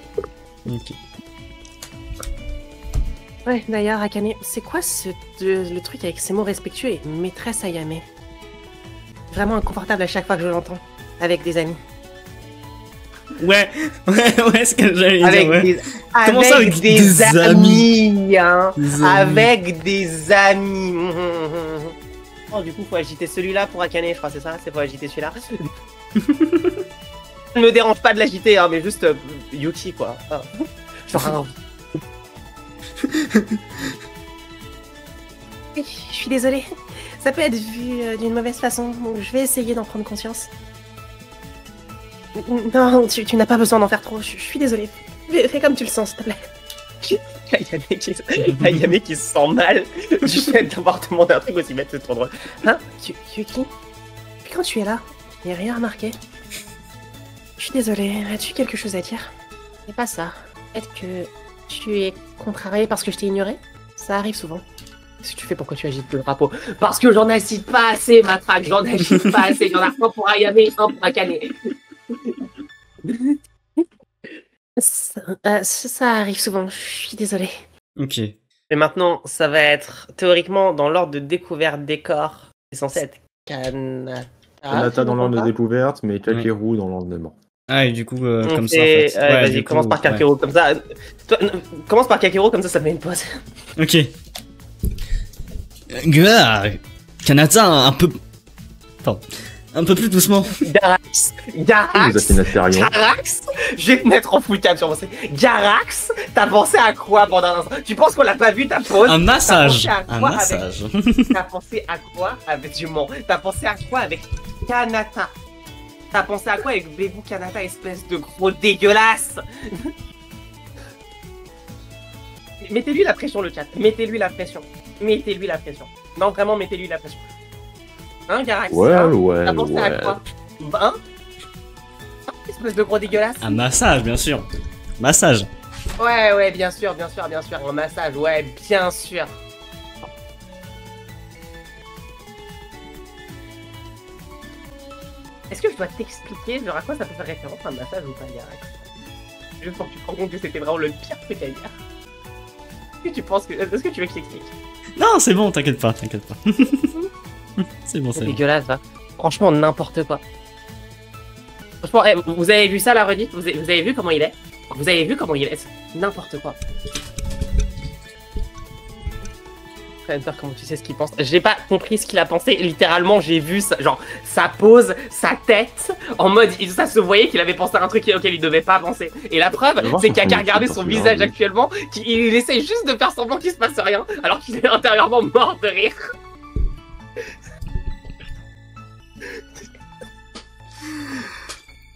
Ok. Ouais, d'ailleurs, Akane, c'est quoi le truc avec ces mots respectueux et maîtresse Ayame? Vraiment inconfortable à chaque fois que je l'entends. Avec des amis. Ouais, ouais, ce que j'allais dire, Avec ouais. des, Comment ça, avec des amis, hein. Des amis. Avec des amis. Oh, du coup, faut agiter celui-là pour Akane, je crois, c'est ça? C'est pour agiter celui-là. Ne me dérange pas de l'agiter, hein, mais juste Yuki, quoi. Ah. Genre, je suis désolée. Ça peut être vu d'une mauvaise façon, donc je vais essayer d'en prendre conscience. Non, tu n'as pas besoin d'en faire trop, je suis désolée. Fais comme tu le sens, s'il te plaît. Ayame qui se sent mal du fait d'avoir demandé un truc aussi bête, c'est trop drôle. Hein, Yuki? Depuis quand tu es là? Il n'y a rien remarqué. Je suis désolée, as-tu quelque chose à dire? C'est pas ça. Peut-être que tu es contrarié parce que je t'ai ignoré? Ça arrive souvent. Qu'est-ce que tu fais? Pourquoi tu agites le drapeau? Parce que j'en agite pas assez, Matraque, j'en agite pas assez. Il y en a un pour Ayame, un pour Akane. Ça arrive souvent, je suis désolée. Ok. Et maintenant, ça va être théoriquement dans l'ordre de découverte des corps. C'est censé être Kanata. Kanata dans l'ordre de découverte, mais Kakeru dans l'ordre de mort. Ah, et du coup, comme ça, en fait. Vas-y, commence par Kakeru, comme ça. Toi, commence par Kakeru, comme ça met une pause. Ok. Kanata, un peu... Pardon. Un peu plus doucement. Garax, je vais te mettre en full cam sur mon site. Garax, t'as pensé à quoi pendant un instant? Tu penses qu'on l'a pas vu ta pause? Un massage. Un massage. T'as pensé à quoi avec du monde? T'as pensé à quoi avec Kanata? T'as pensé à quoi avec Bebu Kanata, espèce de gros dégueulasse? Mettez-lui la pression, le chat. Mettez-lui la pression. Mettez-lui la pression. Non, vraiment, mettez-lui la pression. Hein, Garax? Ouais. T'as pensé à quoi? Hein? Espèce de gros dégueulasse. Un massage, bien sûr. Massage. Ouais, bien sûr. Un massage, ouais, bien sûr. Est-ce que je dois t'expliquer genre à quoi ça peut faire référence un massage ou pas, Garax? Juste pour que tu te rends compte que c'était vraiment le pire truc à dire. Est-ce que tu penses que... Est-ce que tu veux que je t'explique? Non, c'est bon, t'inquiète pas. C'est bon, c'est bon. Dégueulasse, ça. Franchement, n'importe quoi. Franchement, vous avez vu ça, la redite? Vous avez vu comment il est? Vous avez vu comment il est? N'importe quoi. Hunter, comment tu sais ce qu'il pense? J'ai pas compris ce qu'il a pensé. Littéralement, j'ai vu ça, genre sa pose, sa tête, en mode ça se voyait qu'il avait pensé à un truc auquel il devait pas penser. Et la preuve, c'est qu'il a qu'à regarder son visage actuellement, qu'il essaie juste de faire semblant qu'il se passe rien, alors qu'il est intérieurement mort de rire.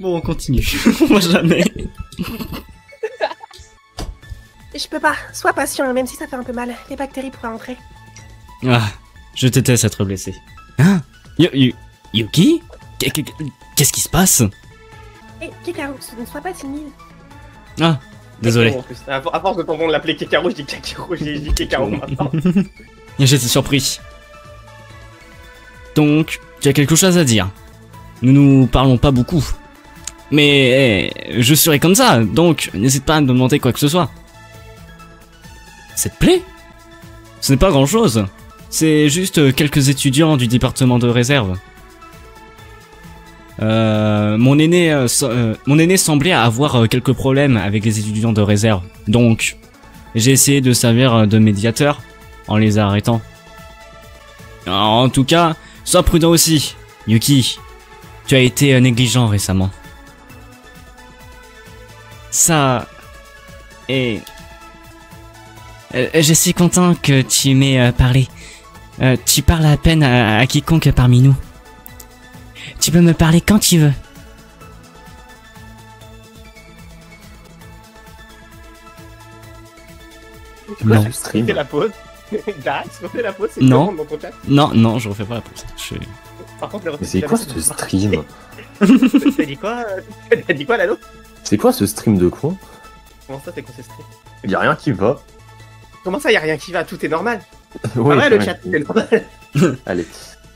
Bon, on continue. On va jamais. Je peux pas. Sois patient, même si ça fait un peu mal. Les bactéries pourraient entrer. Ah, je déteste être blessé. Hein? Yuki? Qu'est-ce qui se passe? Hé, Kekaru, ne sois pas timide. Ah, désolé. À force de t'entendre l'appeler Kekaru, je dis Kekaru, je dis Kekaru maintenant. J'étais surpris. Donc, tu as quelque chose à dire. Nous parlons pas beaucoup. Mais je serai comme ça, donc n'hésite pas à me demander quoi que ce soit. Cette plaie? Ce n'est pas grand chose. C'est juste quelques étudiants du département de réserve. Mon aîné semblait avoir quelques problèmes avec les étudiants de réserve. Donc, j'ai essayé de servir de médiateur en les arrêtant. En tout cas, sois prudent aussi, Yuki. Tu as été négligent récemment. Ça... Et... je suis content que tu m'aies parlé. Tu parles à peine à quiconque parmi nous. Tu peux me parler quand tu veux. Non. Refais la pause. Dax, refais la pause, c'est non. Dans ton chat. Non, je refais pas la pause. Par contre, mais c'est quoi ce stream? T'as dit quoi? T'as dit quoi, Lalo? C'est quoi ce stream de con? Comment ça, c'est quoi ce stream? Y'a rien qui va. Comment ça, y'a rien qui va? Tout est normal. Ouais, le chat, tout est normal. Allez.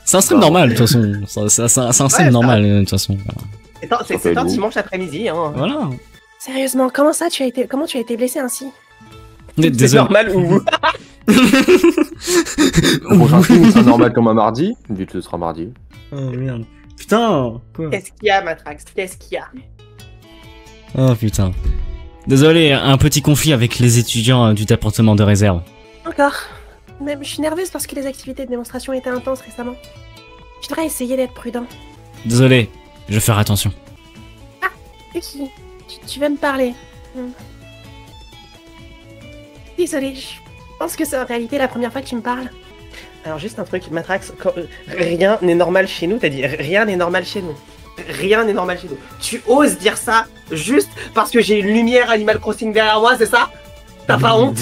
C'est un stream normal, de toute façon. C'est un stream normal, de toute façon. C'est un dimanche après-midi, hein. Voilà. Sérieusement, comment tu as été blessé ainsi? C'est normal ou... Le prochain stream sera normal comme un mardi, vu que ce sera mardi. Oh merde. Putain, quoi? Qu'est-ce qu'il y a, Matrax? Qu'est-ce qu'il y a? Oh putain. Désolé, un petit conflit avec les étudiants du département de réserve. Encore? Même, je suis nerveuse parce que les activités de démonstration étaient intenses récemment. Je devrais essayer d'être prudent. Désolé, je vais faire attention. Yuki, tu veux me parler? Désolée, je pense que c'est en réalité la première fois que tu me parles. Alors juste un truc, Matrax, rien n'est normal chez nous, t'as dit rien n'est normal chez nous. Rien n'est normal chez nous. Tu oses dire ça juste parce que j'ai une lumière Animal Crossing derrière moi, c'est ça? T'as pas honte?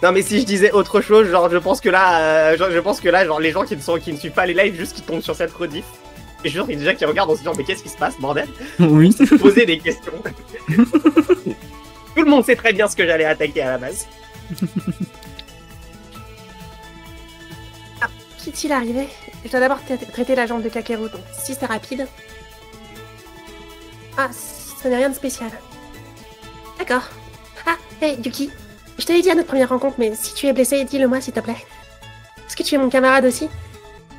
Non mais si je disais autre chose, genre je pense que là, genre les gens qui ne suivent pas les lives, juste qui tombent sur cette rediff, et je déjà qui regardent en se disant mais qu'est-ce qui se passe, bordel? Oui. Poser des questions. Tout le monde sait très bien ce que j'allais attaquer à la base. Qu'est-il arrivé? Je dois d'abord traiter la jambe de Kakeru, donc si c'est rapide... Ah, ce n'est rien de spécial. D'accord. Ah, hey Yuki, je te l'ai dit à notre première rencontre, mais si tu es blessé, dis-le-moi s'il te plaît. Est-ce que tu es mon camarade aussi?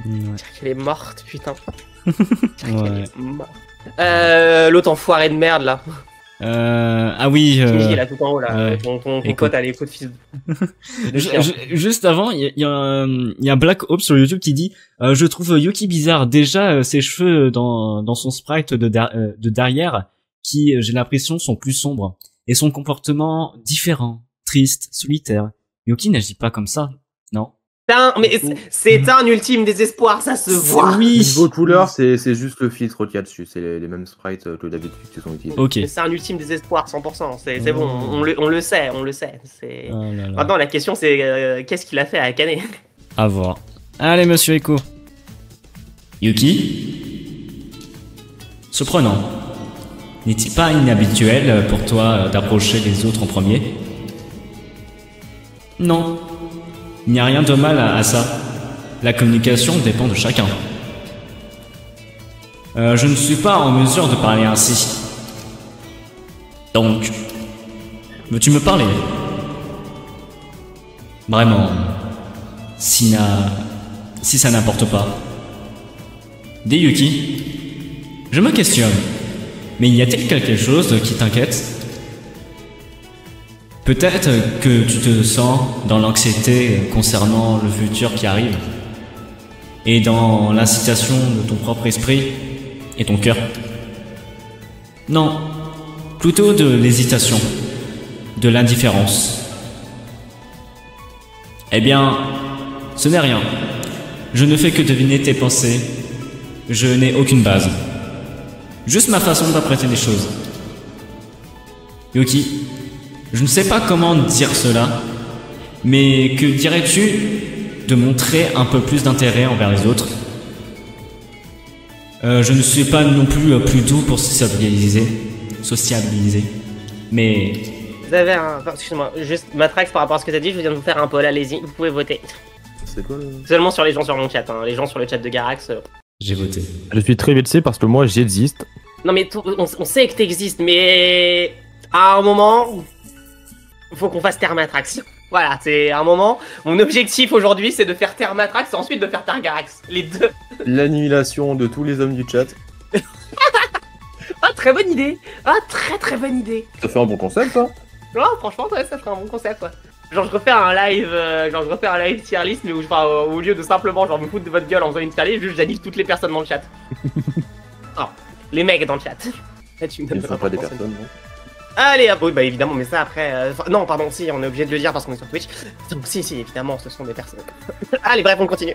Ouais. Elle est morte, putain. Ouais. L'autre enfoiré de merde là. Ah oui. Qui est là tout en haut là. ouais. Ton Écoute. pote à l'écoute fils de chien. Juste avant, il y a Black Hope sur YouTube qui dit je trouve Yuki bizarre. Déjà, ses cheveux dans son sprite de derrière, qui j'ai l'impression sont plus sombres, et son comportement différent, triste, solitaire. Yuki n'agit pas comme ça, non? Mais c'est un ultime désespoir, ça se voit. Oui. Niveau couleur, c'est juste le filtre qu'il y a dessus. C'est les mêmes sprites que d'habitude qui sont utilisés. Ok. C'est un ultime désespoir, 100%. C'est bon, on le sait, on le sait. C'est... Oh là là. Maintenant, la question c'est qu'est-ce qu'il a fait à Akane? À voir. Allez, monsieur Echo. Yuki? Surprenant. N'est-il pas inhabituel pour toi d'approcher les autres en premier? Non. Il n'y a rien de mal à ça. La communication dépend de chacun. Je ne suis pas en mesure de parler ainsi. Donc, veux-tu me parler? Vraiment, si ça n'importe pas. Dis Yuki, je me questionne, mais y a-t-il quelque chose qui t'inquiète? Peut-être que tu te sens dans l'anxiété concernant le futur qui arrive, et dans l'incitation de ton propre esprit et ton cœur. Non, plutôt de l'hésitation, de l'indifférence. Eh bien, ce n'est rien. Je ne fais que deviner tes pensées. Je n'ai aucune base. Juste ma façon d'interpréter les choses. Yuki, je ne sais pas comment dire cela, mais que dirais-tu de montrer un peu plus d'intérêt envers les autres? Je ne suis pas non plus doux pour sociabiliser, mais... Vous avez un... Excuse-moi, juste Matrax par rapport à ce que t'as dit, je viens de vous faire un poll, allez-y, vous pouvez voter. C'est quoi le... Seulement sur les gens sur mon chat, hein. Les gens sur le chat de Garax. J'ai voté. Je suis très vexé parce que moi j'existe. Non mais on sait que t'existes, mais à un moment, faut qu'on fasse taire Matrax. Voilà, c'est un moment. Mon objectif aujourd'hui, c'est de faire taire Matrax et ensuite de faire taire Garax. Les deux. L'annihilation de tous les hommes du chat. Ah, très bonne idée. Ah, très bonne idée. Ça fait un bon concept, ça. Oh, franchement, ouais, ça ferait un bon concept, quoi. Genre, je refais un live tier list, mais où au lieu de simplement genre me foutre de votre gueule en faisant une tier list, juste j'annule toutes les personnes dans le chat. Oh, les mecs dans le chat. Là, tu me donnes Ils sont pas des personnes, non. Allez, hop, oui, bah évidemment, mais ça après. Non, pardon, si, on est obligé de le dire parce qu'on est sur Twitch. Donc, si, évidemment, ce sont des personnes. Allez, bref, on continue.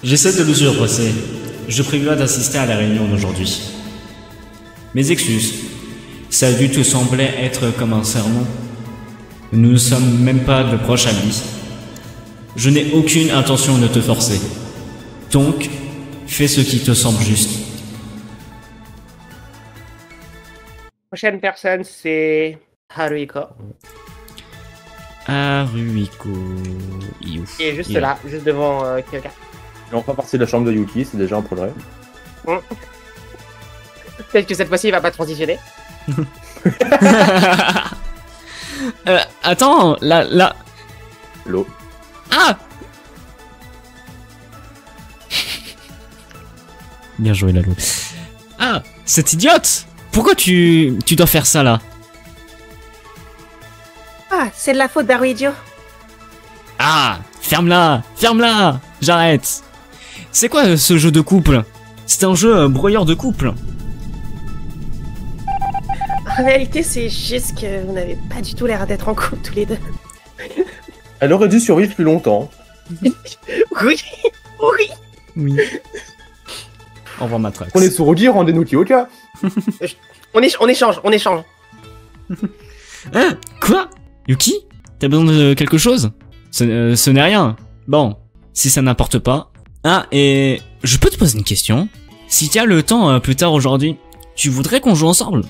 J'essaie de le surpasser. Je prévois d'assister à la réunion d'aujourd'hui. Mes excuses. Ça a dû te sembler être comme un sermon. Nous ne sommes même pas de proches amis. Je n'ai aucune intention de te forcer. Donc, fais ce qui te semble juste. Prochaine personne, c'est Haruiko. Haruiko. Iouf. Qui est juste là, juste devant quelqu'un. Et on va passer de la chambre de Yuki, c'est déjà un progrès. Peut-être que cette fois-ci, il va pas transitionner. Attends, là... L'eau. Ah! Bien joué, Lalo. Ah! Cette idiote! Pourquoi tu dois faire ça là? Ah, c'est de la faute d'Aruidio. Ah! Ferme-la! Ferme-la! J'arrête! C'est quoi ce jeu de couple? C'est un jeu broyeur de couple. En réalité, c'est juste que vous n'avez pas du tout l'air d'être en couple tous les deux. Elle aurait dû survivre plus longtemps. Oui, oui. Oui. Au revoir Matrax. On est Tsurugi, rendez-nous Kyoka. On échange. Hein? Quoi? Yuki? T'as besoin de quelque chose? Ce n'est rien. Bon, si ça n'importe pas. Ah, et je peux te poser une question? Si tu as le temps plus tard aujourd'hui, tu voudrais qu'on joue ensemble?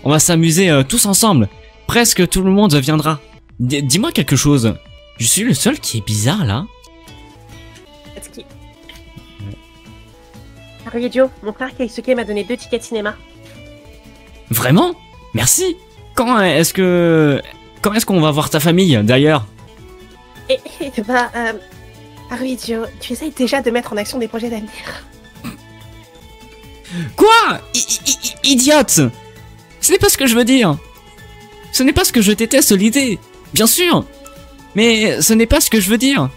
On va s'amuser tous ensemble. Presque tout le monde viendra. Dis-moi quelque chose. Je suis le seul qui est bizarre là? Satsuki. Aruidio, mon frère Keisuke m'a donné 2 tickets de cinéma. Vraiment? Merci. Quand est-ce qu'on va voir ta famille d'ailleurs? Et bah, Aruidio, tu essayes déjà de mettre en action des projets d'avenir. Quoi? Idiote! Ce n'est pas ce que je veux dire. Ce n'est pas ce que je déteste l'idée. Bien sûr. Mais ce n'est pas ce que je veux dire.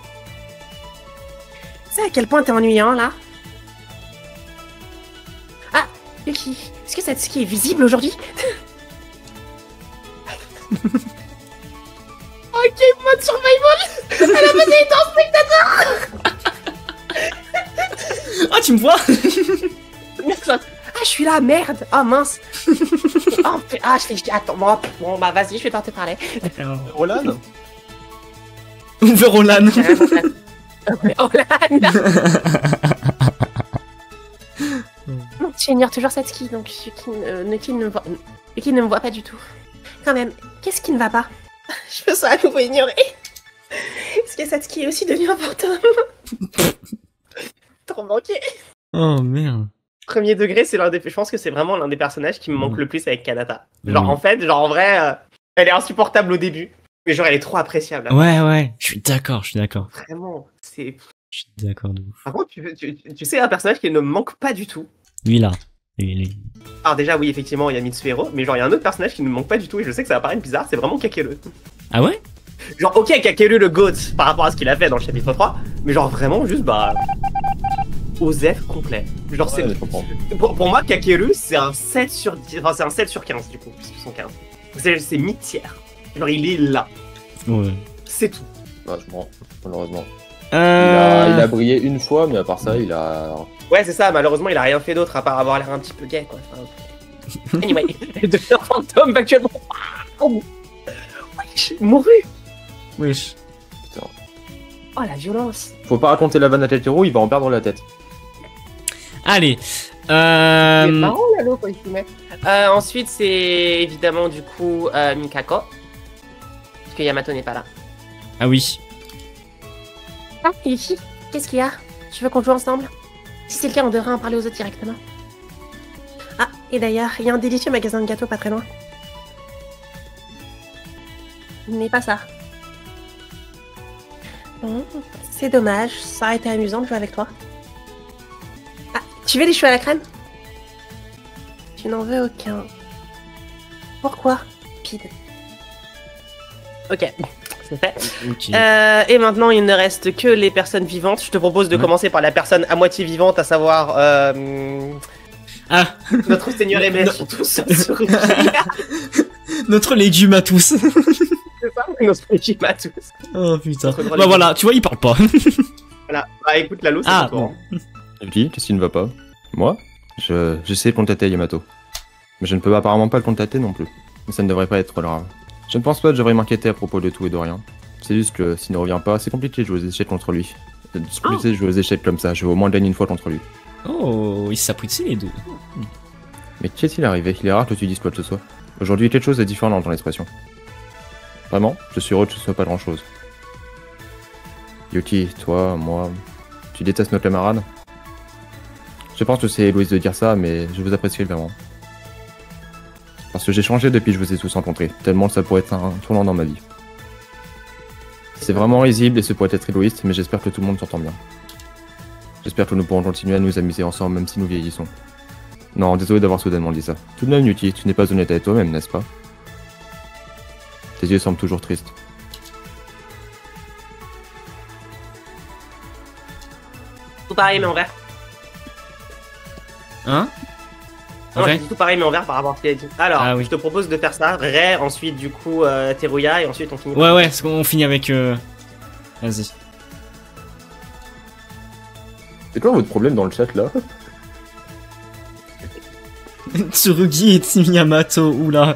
Tu sais à quel point t'es ennuyant là? Ah, Yuki, est-ce que Satsuki est visible aujourd'hui? Ok, mode survival. Elle a mené dans spectateur. Ah, tu me vois? Ah, je suis là, merde. Ah, mince. Oh, ah, attends, bon, bah vas-y, je vais pas te parler. Roland. Verolan. Tu ignores toujours Satsuki, donc Yuki ne me voit pas du tout. Quand même, qu'est-ce qui ne va pas? Je me sens à nouveau ignorée. Est-ce que Satsuki est aussi devenu un fantôme? Trop manqué. Oh merde. Premier degré, je pense que c'est vraiment l'un des personnages qui me manque le plus avec Kanata. Genre, en fait, en vrai, elle est insupportable au début, mais genre, elle est trop appréciable. Ouais, je suis d'accord. Vraiment, c'est... Je suis d'accord de ouf. Par contre, tu sais, un personnage qui ne me manque pas du tout. Lui là. Alors déjà, oui, effectivement, il y a Mitsuhiro, mais genre, il y a un autre personnage qui ne me manque pas du tout, et je sais que ça va paraître bizarre, c'est vraiment Kakeru. Ah ouais? Genre, ok, Kakeru le GOAT, par rapport à ce qu'il a fait dans le chapitre 3, mais genre, vraiment, juste, bah... Osef complet. Genre, Ouais, je c'est... comprends. Pour moi, Kakeru, c'est un 7 sur 10, enfin, c'est un 7 sur 15, du coup, puisqu'ils sont 15. C'est mi-tiers. Genre, il est là. Ouais. C'est tout. Ouais, je comprends, malheureusement. Il a brillé une fois, mais à part ça, il a... Ouais, c'est ça, malheureusement, il a rien fait d'autre à part avoir l'air un petit peu gay, quoi. Enfin... Anyway, devenir fantôme actuellement. Oh, wesh, mouru. Wesh. Oh, la violence. Faut pas raconter la vanne à Tetero, il va en perdre la tête. Allez. C'est marrant, Lalo, quand il filmait. Ensuite, c'est évidemment, du coup, Mikako. Parce que Yamato n'est pas là. Ah oui. Ah, Yuki, qu'est-ce qu'il y a? Tu veux qu'on joue ensemble? Si c'est le cas, on devrait en parler aux autres directement. Ah, et d'ailleurs, il y a un délicieux magasin de gâteaux pas très loin. Mais pas ça. C'est dommage, ça aurait été amusant de jouer avec toi. Ah, tu veux des cheveux à la crème? Tu n'en veux aucun. Pourquoi, Pide? Ok, c'est fait. Ok. Et maintenant, il ne reste que les personnes vivantes. Je te propose de commencer par la personne à moitié vivante, à savoir Ah. notre Seigneur et Maître, tous sur une Notre légume à tous. C'est ça, notre légume à tous. Oh putain. Notre Bah légume. voilà, tu vois, il parle pas. Voilà. Bah écoute, Lalo, c'est Ah, ton tour. Yuki, qu'est-ce qui ne va pas? Moi? Je sais contacter Yamato. Mais je ne peux apparemment pas le contacter non plus. Mais ça ne devrait pas être grave. Je ne pense pas que je devrais m'inquiéter à propos de tout et de rien. C'est juste que s'il ne revient pas, c'est compliqué de jouer aux échecs contre lui. C'est compliqué de jouer aux échecs comme ça, je vais au moins gagner une fois contre lui. Oh, ils s'appuient les deux. Mais qu'est-il arrivé? Il est rare que tu dises quoi que ce soit. Aujourd'hui, quelque chose est différent dans ton expression. Vraiment, je suis heureux que ce soit pas grand chose. Yuki, toi, moi, tu détestes nos camarades? Je pense que c'est égoïste de dire ça, mais je vous apprécie vraiment. Parce que j'ai changé depuis que je vous ai tous rencontrés, tellement ça pourrait être un tournant dans ma vie. C'est vraiment risible et ce pourrait être égoïste, mais j'espère que tout le monde s'entend bien. J'espère que nous pourrons continuer à nous amuser ensemble même si nous vieillissons. Non, désolé d'avoir soudainement dit ça. Tout de même, Yuki, tu n'es pas honnête avec toi-même, n'est-ce pas? Tes yeux semblent toujours tristes. Tout pareil, mais en vert. Hein? Non, Ok. j'ai dit tout pareil, mais en vert par rapport à ce qu'il a dit. Alors, Ah oui. je te propose de faire ça. Ray, ensuite, du coup, Teruya, et ensuite on finit. Ouais, ouais, est-ce qu'on finit avec... Vas-y. C'est quoi votre problème dans le chat là? Tsurugi et Team Yamato, oula.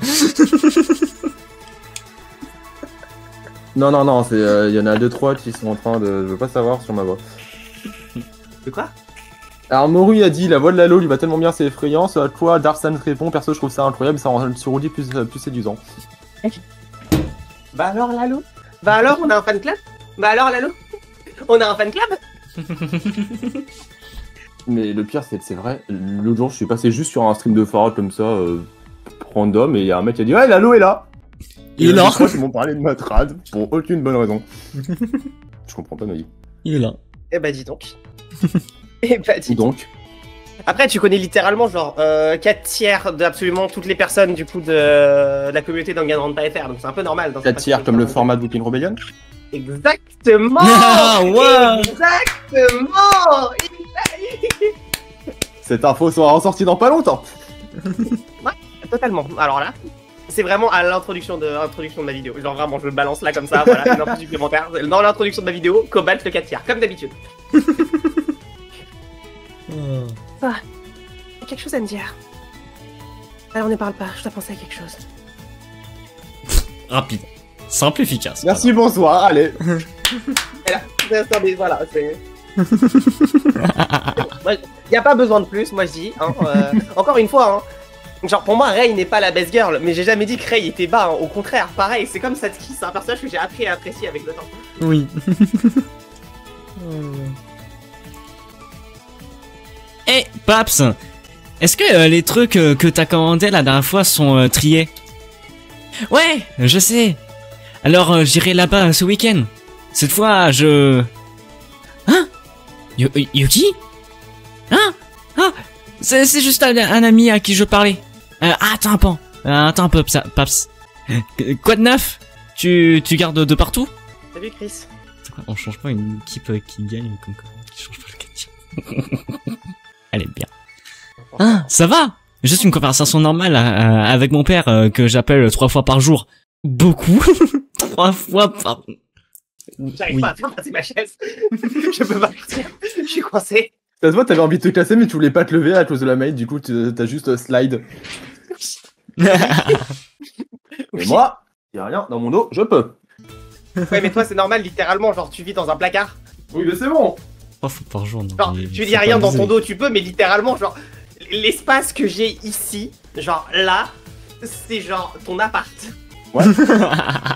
Non, non, non, c'est y en a 2-3 qui sont en train de. Je veux pas savoir sur ma voix. De quoi? Alors Moru a dit la voix de Lalo lui va tellement bien, c'est effrayant. Ce à quoi Darsan répond perso, je trouve ça incroyable, ça rend Tsurugi plus séduisant. Bah alors, Lalo? Bah alors, on a un fan club? Bah alors, Lalo? On a un fan club? Mais le pire, c'est vrai, l'autre jour je suis passé juste sur un stream de Farah comme ça, random, et il y a un mec qui a dit ouais, Lalo est là. Il est là. Je crois qu'ils m'ont parlé de ma trad pour aucune bonne raison. Je comprends pas ma vie. Il est là. Eh bah dis donc. Eh bah dis Ou donc Après, tu connais littéralement genre 4 tiers d'absolument toutes les personnes du coup de la communauté d'Anganrand.fr, donc c'est un peu normal. Dans 4 tiers comme le format de Booking Rebellion. Exactement. Ah, ouais. Exactement. Cette info sera ressortie dans pas longtemps. Totalement. Alors là, c'est vraiment à l'introduction de ma vidéo. Genre vraiment, je le balance là comme ça, voilà, une info supplémentaire. Dans l'introduction de ma vidéo, Cobalt le 4 tiers, comme d'habitude. T'as quelque chose à me dire. Alors ne parle pas, je dois penser à quelque chose. Rapide. Simple, efficace. Merci, bonsoir, allez. Et là, attendez, voilà, c'est... Y a pas besoin de plus, moi je dis. Hein, encore une fois, hein, genre pour moi, Rei n'est pas la best girl, mais j'ai jamais dit que Rei était bas. Hein, au contraire, pareil, c'est comme Satsuki, c'est un personnage que j'ai appris à apprécier avec le temps. Oui. Eh, Paps, est-ce que les trucs que t'as commandés la dernière fois sont triés? Ouais, je sais. Alors j'irai là-bas ce week-end. Cette fois, je... Hein? Yuki? Hein? Ah, c'est juste un ami à qui je parlais. Attends un peu, Paps. Quoi de neuf? Tu gardes de partout? Salut Chris. C'est quoi, on change pas une équipe qui gagne comme quoi? Qui change pas le gagnant. Elle est bien. Ah, ça va? Juste une conversation normale avec mon père que j'appelle 3 fois par jour. Beaucoup. 3 fois par... J'arrive pas à faire passer ma chaise. Je peux pas partir. Je suis coincé. Ça se voit, t'avais envie de te classer, mais tu voulais pas te lever à cause de la mail, du coup t'as juste slide. Et moi, y a rien dans mon dos, je peux. Ouais, mais toi, c'est normal, littéralement. Genre, tu vis dans un placard. Oui, mais c'est bon. 3 fois par jour, non. Genre, mais tu faut dis pas rien dans abuser. ton dos, tu peux, mais littéralement, genre, l'espace que j'ai ici, genre là, c'est genre ton appart. Ouais.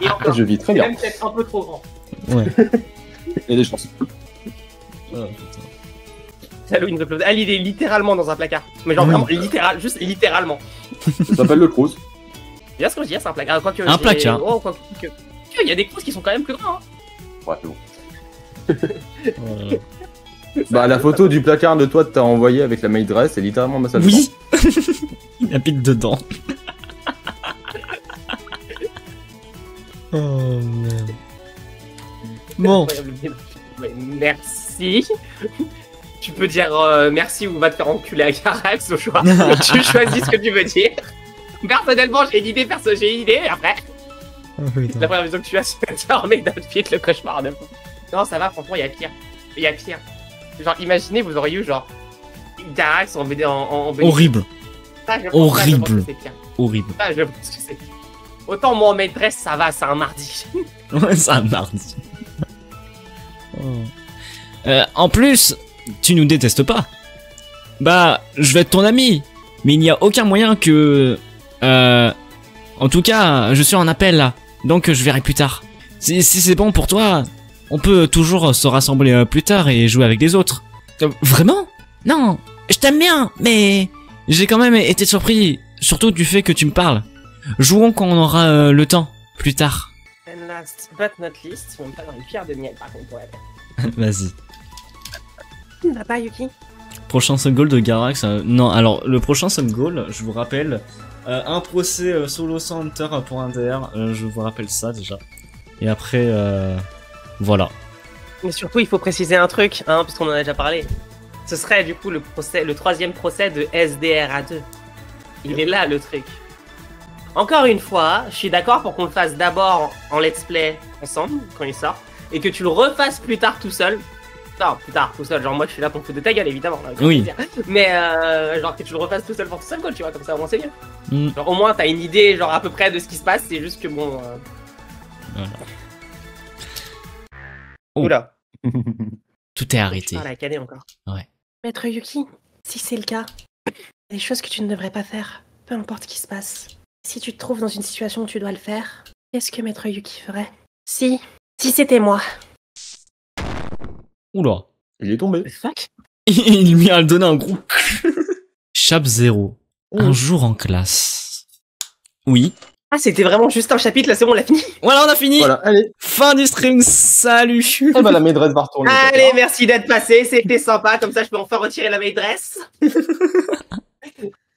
Et encore, Je vis très c'est bien. même peut-être un peu trop grand. Ouais. Il y a des chances. Oh, putain. Halloween the Cloud. Elle, il est littéralement dans un placard. Mais genre Oui. vraiment, juste littéralement. Ça s'appelle le Cruz. Et là, ce que je dis, c'est un placard. Quoique, Un j'ai- placard. Oh, quoique. Il y a des crues qui sont quand même plus grands. Hein. Ouais, c'est bon. Voilà. Bah, la photo du placard de toi que t'as envoyé avec la mail dress, c'est littéralement ma salle de Oui. Il habite dedans. Oh merde. Bon. Incroyable. Ouais, merci. Tu peux dire merci ou va te faire enculer à Carax au choix. Tu choisis ce que tu veux dire. Personnellement, j'ai une idée, et après, Oh, putain. la première maison que tu as, c'est dormir d'outfit, le cauchemar de fou. Non, ça va, franchement, il y a pire. Il y a pire. Genre, imaginez, vous auriez eu genre Carax en BD en BD. Horrible. Ça, je pense Horrible. que c'est pire. Horrible. Ça, je pense que c'est pire. Autant moi en maîtresse, ça va, c'est un mardi. Ouais, c'est un mardi. Oh. En plus, tu nous détestes pas. Bah, je vais être ton ami. Mais il n'y a aucun moyen que... En tout cas, je suis en appel là. Donc je verrai plus tard. Si c'est bon pour toi, on peut toujours se rassembler plus tard et jouer avec des autres. Vraiment? Non, je t'aime bien, mais... J'ai quand même été surpris, surtout du fait que tu me parles. Jouons quand on aura le temps, plus tard. And last but not least, on me pas dans une pierre de miel par contre pour elle. Vas-y. Tu ne vas pas, Yuki? Prochain sub goal de Garax. Non, alors le prochain sub goal, je vous rappelle, un procès solo sans Hunter pour un DR. Je vous rappelle ça déjà. Et après, voilà. Mais surtout, il faut préciser un truc, hein, puisqu'on en a déjà parlé. Ce serait du coup le troisième procès de SDRA2. Il est là le truc. Encore une fois, je suis d'accord pour qu'on le fasse d'abord en let's play ensemble quand il sort, et que tu le refasses plus tard tout seul. Non, plus tard tout seul. Genre moi, je suis là pour me foutre de ta gueule évidemment. Là, Oui. Mais genre que tu le refasses tout seul pour tout seul, quoi, tu vois, comme ça au moins c'est mieux. Mm. Genre au moins t'as une idée, genre à peu près de ce qui se passe. C'est juste que bon. Voilà. Oh. Oula. Tout est arrêté. Ah la canée encore. Ouais. Maître Yuki, si c'est le cas, il y a des choses que tu ne devrais pas faire, peu importe ce qui se passe. Si tu te trouves dans une situation où tu dois le faire, qu'est-ce que Maître Yuki ferait? Si c'était moi. Oula. Il est tombé. The fuck? Il lui a donné un gros. Chap 0. Un jour en classe. Oui. Ah, c'était vraiment juste un chapitre, là c'est bon, on l'a fini. Voilà, on a fini. Voilà, allez. Fin du stream. Salut. Eh ben, la maîtresse va retourner. Allez, merci d'être passé, c'était sympa, comme ça je peux enfin retirer la maîtresse.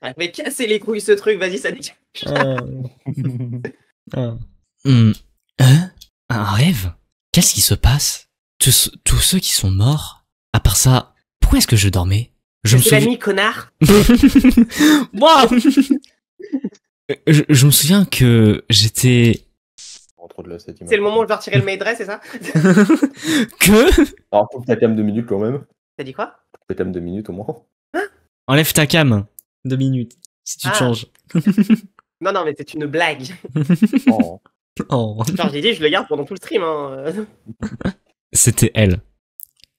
Ouais, mais casser les couilles ce truc, vas-y, ça dégage. Hein? Un rêve? Qu'est-ce qui se passe? Tous ceux qui sont morts? À part ça, pourquoi est-ce que je dormais? Je me C'est la souviens... nuit, connard. Moi je me souviens que j'étais... Entre de la 7e. C'est le moment où je vais retirer le maîtresse, c'est ça? Que? Alors, faut que ta cam 2 minutes quand même. T'as dit quoi? Faut que ta cam 2 minutes au moins. Enlève ta cam. 2 minutes. Si tu te Ah. changes. Non, non, mais c'est une blague. Oh. Oh. Genre, j'ai dit, je le garde pendant tout le stream, hein. C'était elle.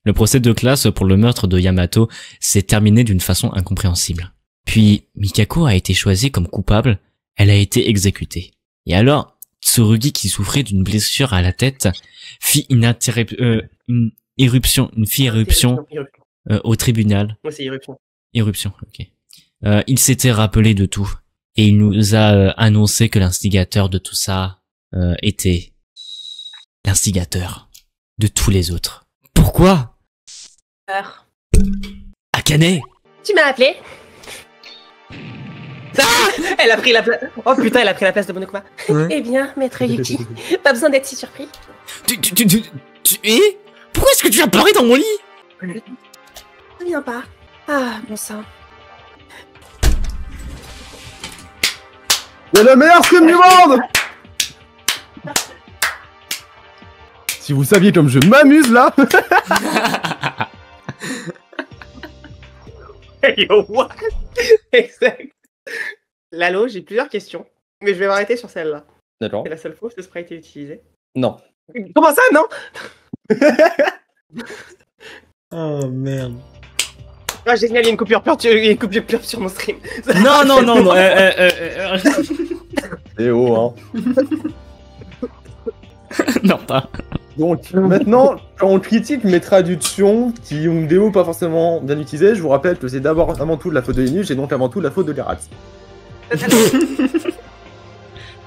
Le procès de classe pour le meurtre de Yamato s'est terminé d'une façon incompréhensible. Puis, Mikako a été choisie comme coupable, elle a été exécutée. Et alors, Tsurugi, qui souffrait d'une blessure à la tête, fit une éruption au tribunal. Moi, c'est Irruption. Éruption, ok. Il s'était rappelé de tout, et il nous a annoncé que l'instigateur de tout ça était l'instigateur de tous les autres. Pourquoi? Peur. Akane? Tu m'as appelé? Ah, elle a pris la place. Oh putain, elle a pris la place de Monokuma. Eh bien, Maître Yuki, pas besoin d'être si surpris. Tu pourquoi est-ce que tu as pleuré dans mon lit? Ne viens pas. Ah, bon sang. C'est le meilleur stream du monde. Si vous saviez comme je m'amuse là. Yo, what? Exact. Lalo, j'ai plusieurs questions, mais je vais m'arrêter sur celle-là. D'accord. C'est la seule fois où ce spray a été utilisé. Non. Comment ça, non? Oh merde. Ah, génial, il y a une coupure pure sur mon stream. Non, non, non, non. Eh oh, hein. Non, pas. Donc, maintenant, quand on critique mes traductions qui ont des mots pas forcément bien utilisés, je vous rappelle que c'est d'abord avant tout de la faute de Linus et donc avant tout de la faute de Lerax.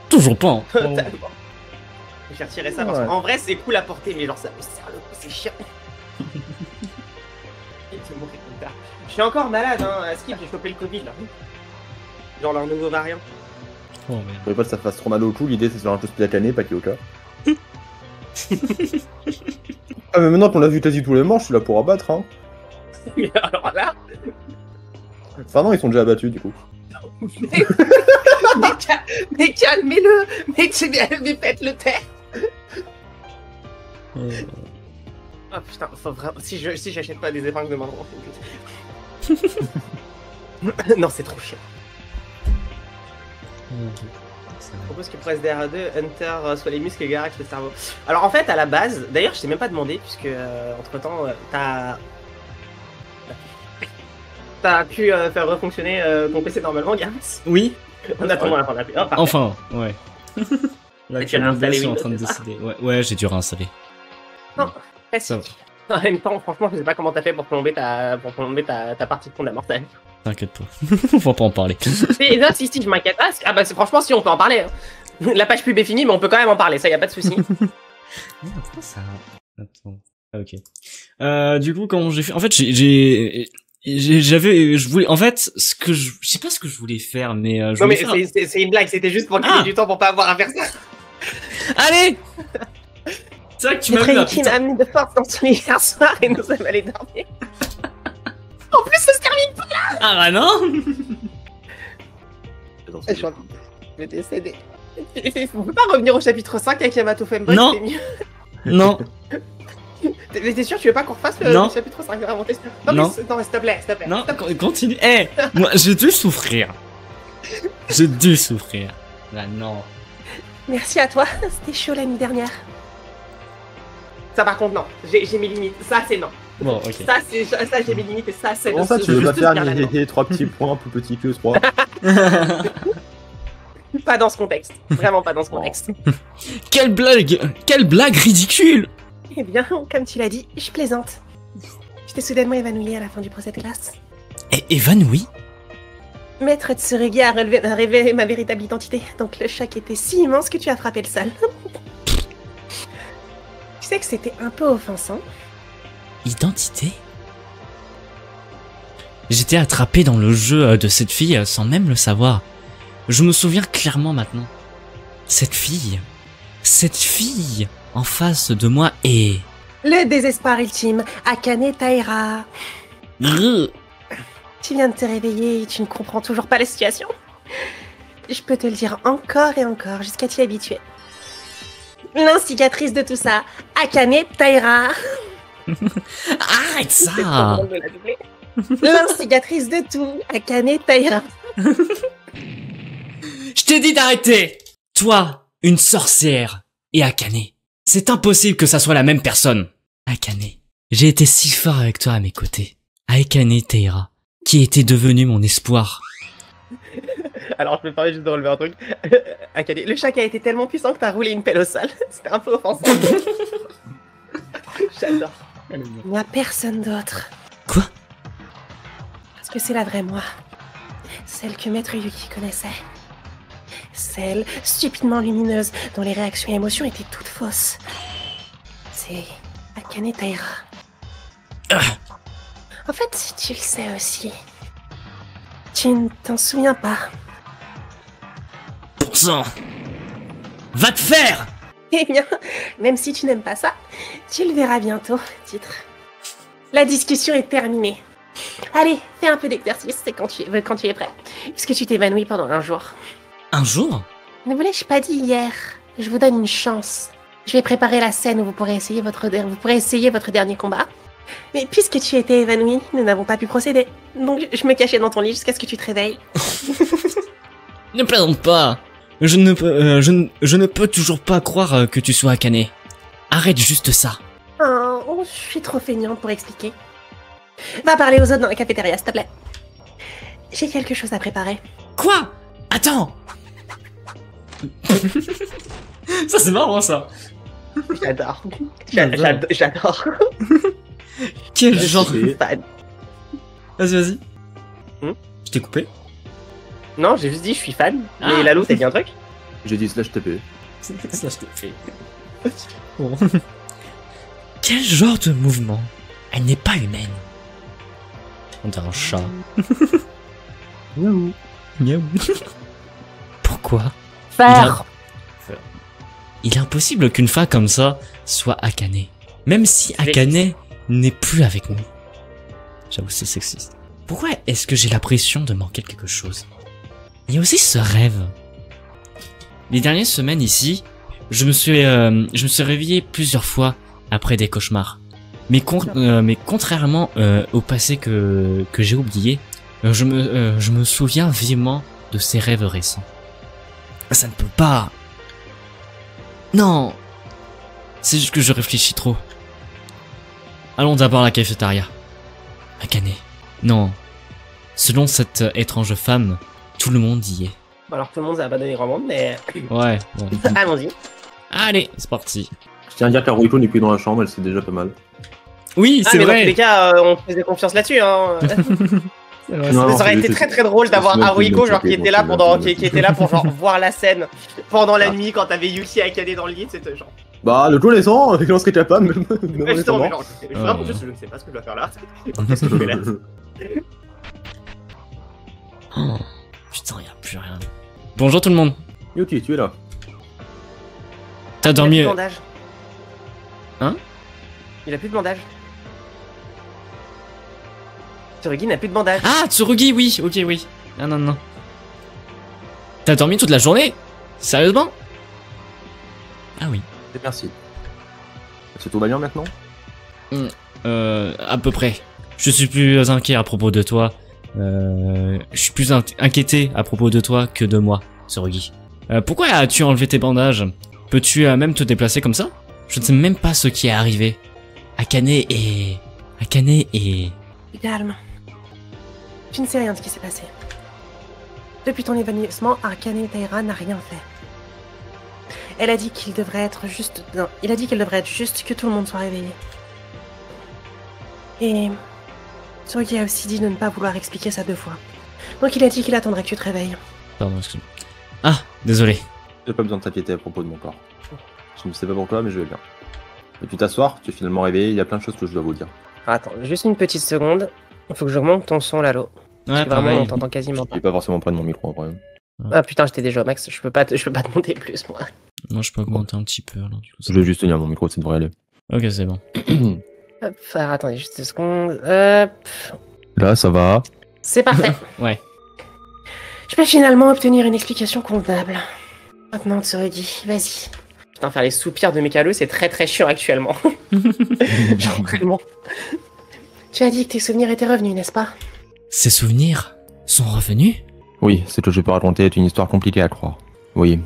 Toujours pas. Hein. Totalement. Je vais retirer ça parce Ouais. qu'en vrai, c'est cool à porter, mais genre, ça me sert le coup, c'est chiant. Je suis encore malade, hein. À Skip, j'ai chopé le Covid là. Genre leur nouveau variant. Oh merde. Je voudrais pas que ça fasse trop mal au cou, l'idée c'est de faire un peu Spilakane, pas Kyoka. Ah mais maintenant qu'on a vu quasi tous les morts, je suis là pour abattre hein. Mais alors là, Enfin non, ils sont déjà abattus du coup. mais calmez-le, mais faites-le taire. Ah putain, faut vraiment. Si j'achète pas des épingles de main droite, non, c'est trop chiant. Je propose que pour SDR2, Hunter soit les muscles et Garax le cerveau. Alors en fait, à la base, d'ailleurs, je t'ai même pas demandé, puisque entre temps, t'as pu faire refonctionner ton PC normalement, Garax. Oui. En attendant la fin de la pluie. Oh, parfait. Enfin, ouais. Là, Et tu as réinstallé je suis en train de Windows, c'est ça? décider. Ouais, ouais, j'ai dû réinstaller. Ça va. En même temps, franchement, je sais pas comment t'as fait pour plomber ta partie de fondamentale. T'inquiète pas. On va pas en parler. Et là, si, je m'inquiète pas. Ah bah, franchement, si, on peut en parler. Hein. La page pub est finie, mais on peut quand même en parler, ça y a pas de souci. Pourquoi ça? Attends. Ah, ok. Du coup, comment j'ai fait? En fait, j'ai je voulais, en fait, je sais pas ce que je voulais faire, mais je Non mais voulais faire... c'est une blague, c'était juste pour gagner du temps pour pas avoir à faire ça. Allez! C'est vrai que tu m'as Notre vu là, Yuki putain. m'a amené de force dans son lit hier soir et nous sommes allés dormir. En plus, ça se termine pas. Ah bah non! Je vais décéder. On peut pas revenir au chapitre 5 avec Yamato Femboy, Non. c'est mieux. Non. T'es sûr, tu veux pas qu'on refasse le Non. chapitre 5 vraiment, t'es sûr? Non. Non, mais s'il te plaît, s'il te plaît. Non, s'il te plaît. continue. Eh, moi, j'ai dû souffrir. J'ai dû souffrir. Bah non. Merci à toi, c'était chaud la nuit dernière. Ça par contre non, j'ai mes limites. Ça c'est non. Bon, ok. Ça j'ai mes limites et ça c'est. Comment ça, tu veux pas faire les 3 petits points plus petits que 3? Pas dans ce contexte. Vraiment pas dans ce contexte. Quelle blague ridicule! Eh bien, comme tu l'as dit, je plaisante. J'étais soudainement évanouie à la fin du procès de classe. Évanoui? Maître Tsurugi a révélé ma véritable identité, donc le choc était si immense que tu as frappé le sol. Tu sais que c'était un peu offensant. Identité? J'étais attrapé dans le jeu de cette fille sans même le savoir. Je me souviens clairement maintenant. Cette fille en face de moi est... Le désespoir ultime, Akane Taira. Grrr. Tu viens de te réveiller et tu ne comprends toujours pas la situation. Je peux te le dire encore et encore jusqu'à t'y habituer. L'instigatrice de tout ça, Akane Taira. Arrête C'est trop ça! drôle de la doubler. L'instigatrice de tout, Akane Taira. Je t'ai dit d'arrêter! Toi, une sorcière, et Akane. C'est impossible que ça soit la même personne. Akane, j'ai été si fort avec toi à mes côtés. Akane Taira, qui était devenu mon espoir. Alors je me permets juste de relever un truc. Akane, le chat qui a été tellement puissant que t'as roulé une pelle au sol. C'était un peu offensant. J'adore. Il n'y a personne d'autre. Quoi? Parce que c'est la vraie moi. Celle que Maître Yuki connaissait. Celle stupidement lumineuse dont les réactions et émotions étaient toutes fausses. C'est Akane Taira. En fait, tu le sais aussi. Tu ne t'en souviens pas. Bon sang! Va te faire! Eh bien, même si tu n'aimes pas ça, tu le verras bientôt, titre. La discussion est terminée. Allez, fais un peu d'exercice, c'est quand tu es prêt. Puisque tu t'évanouis pendant un jour. Un jour? Ne vous l'ai-je pas dit hier? Je vous donne une chance. Je vais préparer la scène où vous pourrez essayer votre dernier combat. Mais puisque tu étais évanoui, nous n'avons pas pu procéder. Donc je me cachais dans ton lit jusqu'à ce que tu te réveilles. Ne plaisante pas! Je ne peux toujours pas croire que tu sois Akane. Arrête juste ça. Oh, je suis trop feignante pour expliquer. Va parler aux autres dans la cafétéria, s'il te plaît. J'ai quelque chose à préparer. Quoi? Attends! Ça c'est marrant ça. J'adore. J'adore. J'adore. Quel genre? Je suis fan. Vas-y. Hmm? Je t'ai coupé? Non, j'ai juste dit je suis fan. Ah. Mais Lalo, t'as dit un truc? J'ai dit slash TP. Ça je t'ai fait. Bon. Quel genre de mouvement? Elle n'est pas humaine. On dirait un chat. Miaou. Miaou. Pourquoi? Faire. Il est impossible qu'une femme comme ça soit Akane. Même si Akane n'est plus avec nous. J'avoue, c'est sexiste. Pourquoi est-ce que j'ai l'impression de manquer quelque chose? Il y a aussi ce rêve. Les dernières semaines ici, je me suis réveillé plusieurs fois après des cauchemars. Mais contrairement au passé que j'ai oublié, je me souviens vivement de ces rêves récents. Ça ne peut pas... Non. C'est juste que je réfléchis trop. Allons d'abord à la cafétéria. Akane. Non. Selon cette étrange femme, tout le monde y est. Alors tout le monde a abandonné grand monde, mais Ouais, bon. allons-y. Allez, c'est parti. Je tiens à dire qu'Haruhiko n'est plus dans la chambre, elle c'est déjà pas mal. Oui, Ah c'est mais dans tous les vrai. cas, on faisait confiance là-dessus. Hein. Non, Ça aurait été c'est- très très drôle d'avoir c'est- Haruhiko genre qui c'est- était là c'est- pendant c'est- qui était là pour genre voir la scène pendant la nuit quand t'avais Yuki et Akane dans le lit, c'était genre. Bah, le connaissant, il en serait capable, même en Justement, étant mais mort. genre, vraiment, je ne sais pas ce que je dois faire là. Qu'est-ce que je fais là Oh, putain, y a plus rien. Bonjour tout le monde. Yuki, tu es là. T'as Il a dormi... plus de bandage. Hein? Il a plus de bandage. Tsurugi n'a plus de bandage. Ah, Tsurugi, oui, ok, oui. Ah non, non. T'as dormi toute la journée? Sérieusement? Ah oui. Merci. C'est tout va bien maintenant? À peu près. Je suis plus inquiet à propos de toi. Je suis plus inquiété à propos de toi que de moi, Tsurugi. Pourquoi as-tu enlevé tes bandages? Peux-tu même te déplacer comme ça? Je ne sais même pas ce qui est arrivé. Akane et... Calme. Tu ne sais rien de ce qui s'est passé. Depuis ton évanouissement, Akane Taira n'a rien fait. Elle a dit qu'il devrait être juste... Non, il a dit qu'il devrait être juste que tout le monde soit réveillé. Et... Tsurugi a aussi dit de ne pas vouloir expliquer ça 2 fois. Donc il a dit qu'il attendrait que tu te réveilles. Pardon, excuse-moi. Ah, désolé. J'ai pas besoin de t'inquiéter à propos de mon corps. Je ne sais pas pour toi, mais je vais bien. Et puis t'asseoir, tu es finalement réveillé, il y a plein de choses que je dois vous dire. Attends, juste une petite seconde. Il faut que je remonte ton son, Lalo. Ouais, Vraiment, pareil. on t'entend quasiment Je pas. suis pas forcément près de mon micro, quand même. Ah putain, j'étais déjà au max, je peux pas te monter plus, moi. Moi, je peux augmenter un petit peu, là, du coup. Je vais juste tenir mon micro, ça devrait aller. Ok, c'est bon. Hop, alors, attendez juste 2 secondes. Hop. Là, ça va. C'est parfait. Ouais. Je peux finalement obtenir une explication convenable. Maintenant, Tsurugi, vas-y. Putain, faire les soupirs de Mekalu, c'est très très chiant actuellement. Genre vraiment. Tu as dit que tes souvenirs étaient revenus, n'est-ce pas? Ces souvenirs sont revenus? Oui, ce que je peux raconter est une histoire compliquée à croire. Oui.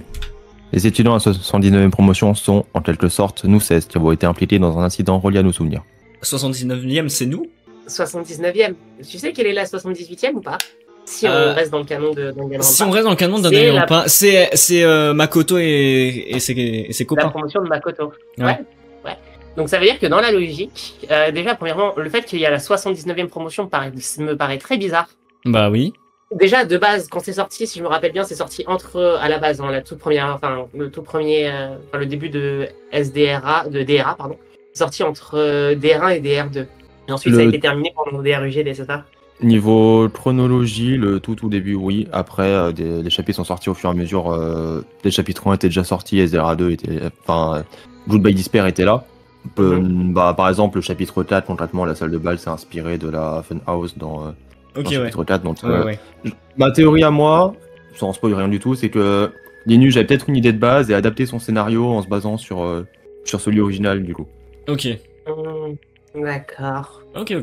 Les étudiants à 79e promotion sont, en quelque sorte, nous 16 qui avons été impliqués dans un incident relié à nos souvenirs. 79ème, c'est nous? 79ème. Tu sais quelle est la 78ème ou pas? Si on reste dans le canon de Danganronpa. Si on reste dans le canon d'un C'est la- pas, c'est Makoto et ses La copains. promotion de Makoto. Ouais. Ouais. Donc ça veut dire que dans la logique, déjà premièrement, le fait qu'il y a la 79e promotion me paraît très bizarre. Bah oui. Déjà de base, quand c'est sorti, si je me rappelle bien, c'est sorti à la base, dans la toute première, le début de DRA, pardon. C'est sorti entre DR1 et DR2. Et ensuite ça a été terminé pendant DRUGD, c'est ça? Niveau chronologie, le tout début, oui. Après, les chapitres sont sortis au fur et à mesure. Les chapitres 1 étaient déjà sortis, SDRA2 était... Enfin, Goodbye Despair était là. Bah, par exemple, le chapitre 4, concrètement, la salle de bal s'est inspirée de la Funhouse dans Ok, le ouais. chapitre 4. Donc, Ouais. ma théorie à moi, sans spoiler rien du tout, c'est que Linus avait peut-être une idée de base et adapté son scénario en se basant sur celui original, du coup. Ok. D'accord. Ok.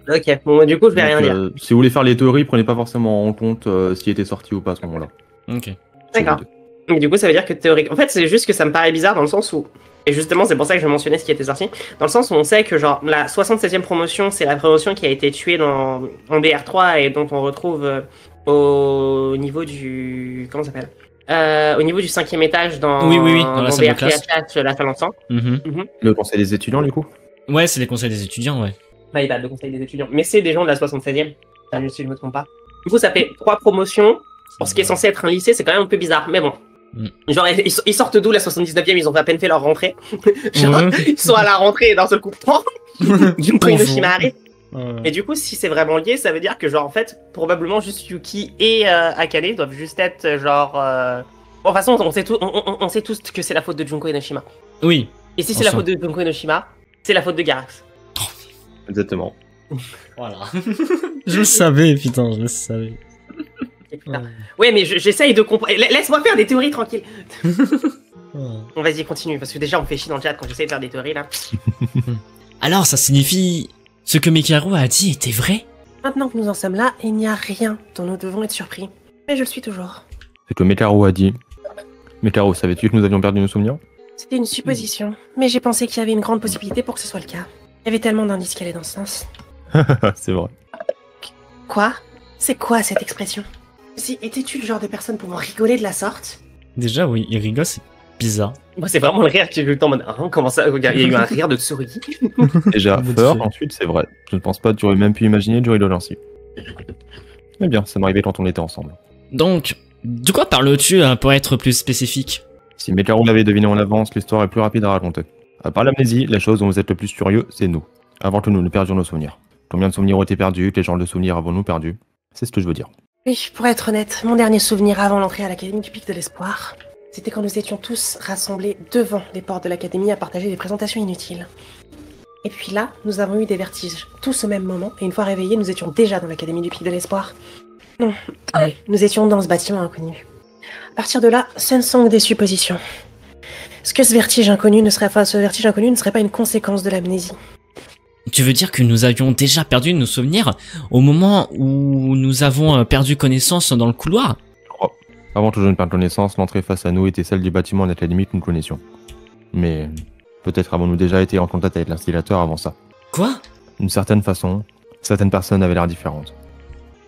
Ok, bon, du coup, je vais rien Donc, dire. si vous voulez faire les théories, prenez pas forcément en compte s'il était sorti ou pas à ce moment-là. Ok. D'accord. Donc, du coup, ça veut dire que théoriquement. En fait, c'est juste que ça me paraît bizarre dans le sens où. Et justement, c'est pour ça que je mentionnais ce qui était sorti. Dans le sens où on sait que, genre, la 67e promotion, c'est la promotion qui a été tuée en DR3 et dont on retrouve au niveau du. Comment ça s'appelle? Au niveau du 5e étage dans. Oui, dans la salle de classe. La salle ensemble. Le conseil des étudiants, du coup. Ouais, c'est les conseils des étudiants, ouais. My bad, le conseil des étudiants. Mais c'est des gens de la 76e. Si je me trompe pas. Du coup, ça fait 3 promotions. Pour ce qui est censé être un lycée, c'est quand même un peu bizarre. Mais bon. Genre, ils sortent d'où la 79e? Ils ont à peine fait leur rentrée. Genre, ils sont à la rentrée et d'un seul coup, Junko Inoshima arrive. Et du coup, si c'est vraiment lié, ça veut dire que, genre, en fait, probablement juste Yuki et Akane doivent juste être, genre. Bon, de toute façon, on sait tous que c'est la faute de Junko Inoshima. Oui. Et si c'est la faute de Junko Inoshima, c'est la faute de Garax. Exactement. Voilà. Je le savais, putain, je le savais. Ouais, mais j'essaye de comprendre. Laisse-moi faire des théories tranquilles. On vas-y, continue, parce que déjà, on me fait chier dans le chat quand j'essaie de faire des théories, là. Alors, ça signifie... Ce que Mekaru a dit était vrai? Maintenant que nous en sommes là, il n'y a rien dont nous devons être surpris. Mais je le suis toujours. C'est que Mekaru a dit. Mekaru, savais-tu que nous avions perdu nos souvenirs? C'était une supposition, mais j'ai pensé qu'il y avait une grande possibilité pour que ce soit le cas. Il y avait tellement d'indices qui allaient dans ce sens. C'est vrai. Quoi? C'est quoi cette expression? Si étais-tu le genre de personne pour rigoler de la sorte? Déjà, oui, il rigole, c'est bizarre. Moi, c'est vraiment le rire que j'ai vu le temps en mode. Comment ça? Il y a eu un rire de Tsurugi. Déjà, peur, ensuite, c'est vrai. Je ne pense pas que tu aurais même pu imaginer de rigoler ainsi. Mais bien, ça m'arrivait quand on était ensemble. Donc, de quoi parles-tu pour être plus spécifique? Si Mekaru l'avait deviné en avance, l'histoire est plus rapide à raconter. À part l'amnésie, la chose dont vous êtes le plus curieux, c'est nous. Avant que nous ne perdions nos souvenirs. Combien de souvenirs ont été perdus, quel genre de souvenirs avons-nous perdus? C'est ce que je veux dire. Oui, pour être honnête, mon dernier souvenir avant l'entrée à l'Académie du Pic de l'Espoir, c'était quand nous étions tous rassemblés devant les portes de l'Académie à partager des présentations inutiles. Et puis là, nous avons eu des vertiges, tous au même moment, et une fois réveillés, nous étions déjà dans l'Académie du Pic de l'Espoir. Non, nous étions dans ce bâtiment inconnu. À partir de là, ce ne sont que des suppositions. Ce vertige inconnu ne serait pas une conséquence de l'amnésie. Tu veux dire que nous avions déjà perdu nos souvenirs au moment où nous avons perdu connaissance dans le couloir? Avant que je ne perde connaissance, l'entrée face à nous était celle du bâtiment d'académie que nous connaissions. Mais peut-être avons-nous déjà été en contact avec l'instillateur avant ça. Quoi? D'une certaine façon, certaines personnes avaient l'air différentes.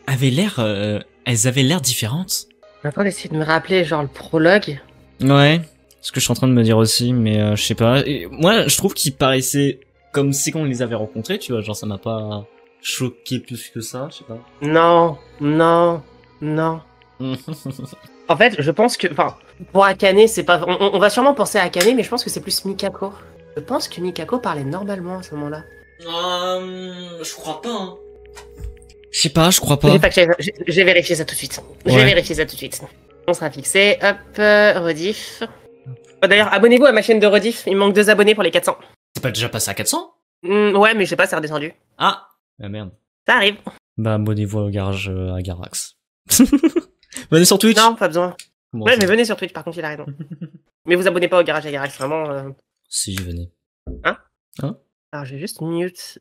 Elles avaient l'air différentes? Attends, d'essayer de me rappeler, genre le prologue. Ouais, ce que je suis en train de me dire aussi, mais je sais pas. Et moi, je trouve qu'ils paraissaient comme si on les avait rencontrés, tu vois, genre ça m'a pas choqué plus que ça, je sais pas. Non. En fait, je pense que... Enfin, pour Akane, c'est pas... On va sûrement penser à Akane, mais je pense que c'est plus Mikako. Je pense que Mikako parlait normalement à ce moment-là. Je crois pas, hein. Je sais pas, je crois pas. Je vais vérifier ça tout de suite. Je vais vérifier ça tout de suite. On sera fixé. Hop, rediff. Oh, d'ailleurs, abonnez-vous à ma chaîne de rediff. Il me manque 2 abonnés pour les 400. C'est pas déjà passé à 400? Ouais, mais je sais pas, c'est redescendu. Ah merde. Ça arrive. Bah abonnez-vous au garage à Garax. Venez sur Twitch. Non, pas besoin. Bon, ouais, ça mais va. venez sur Twitch, par contre, il a raison. Mais vous abonnez pas au garage à Garax, vraiment. Si, venez. Alors, je vais juste mute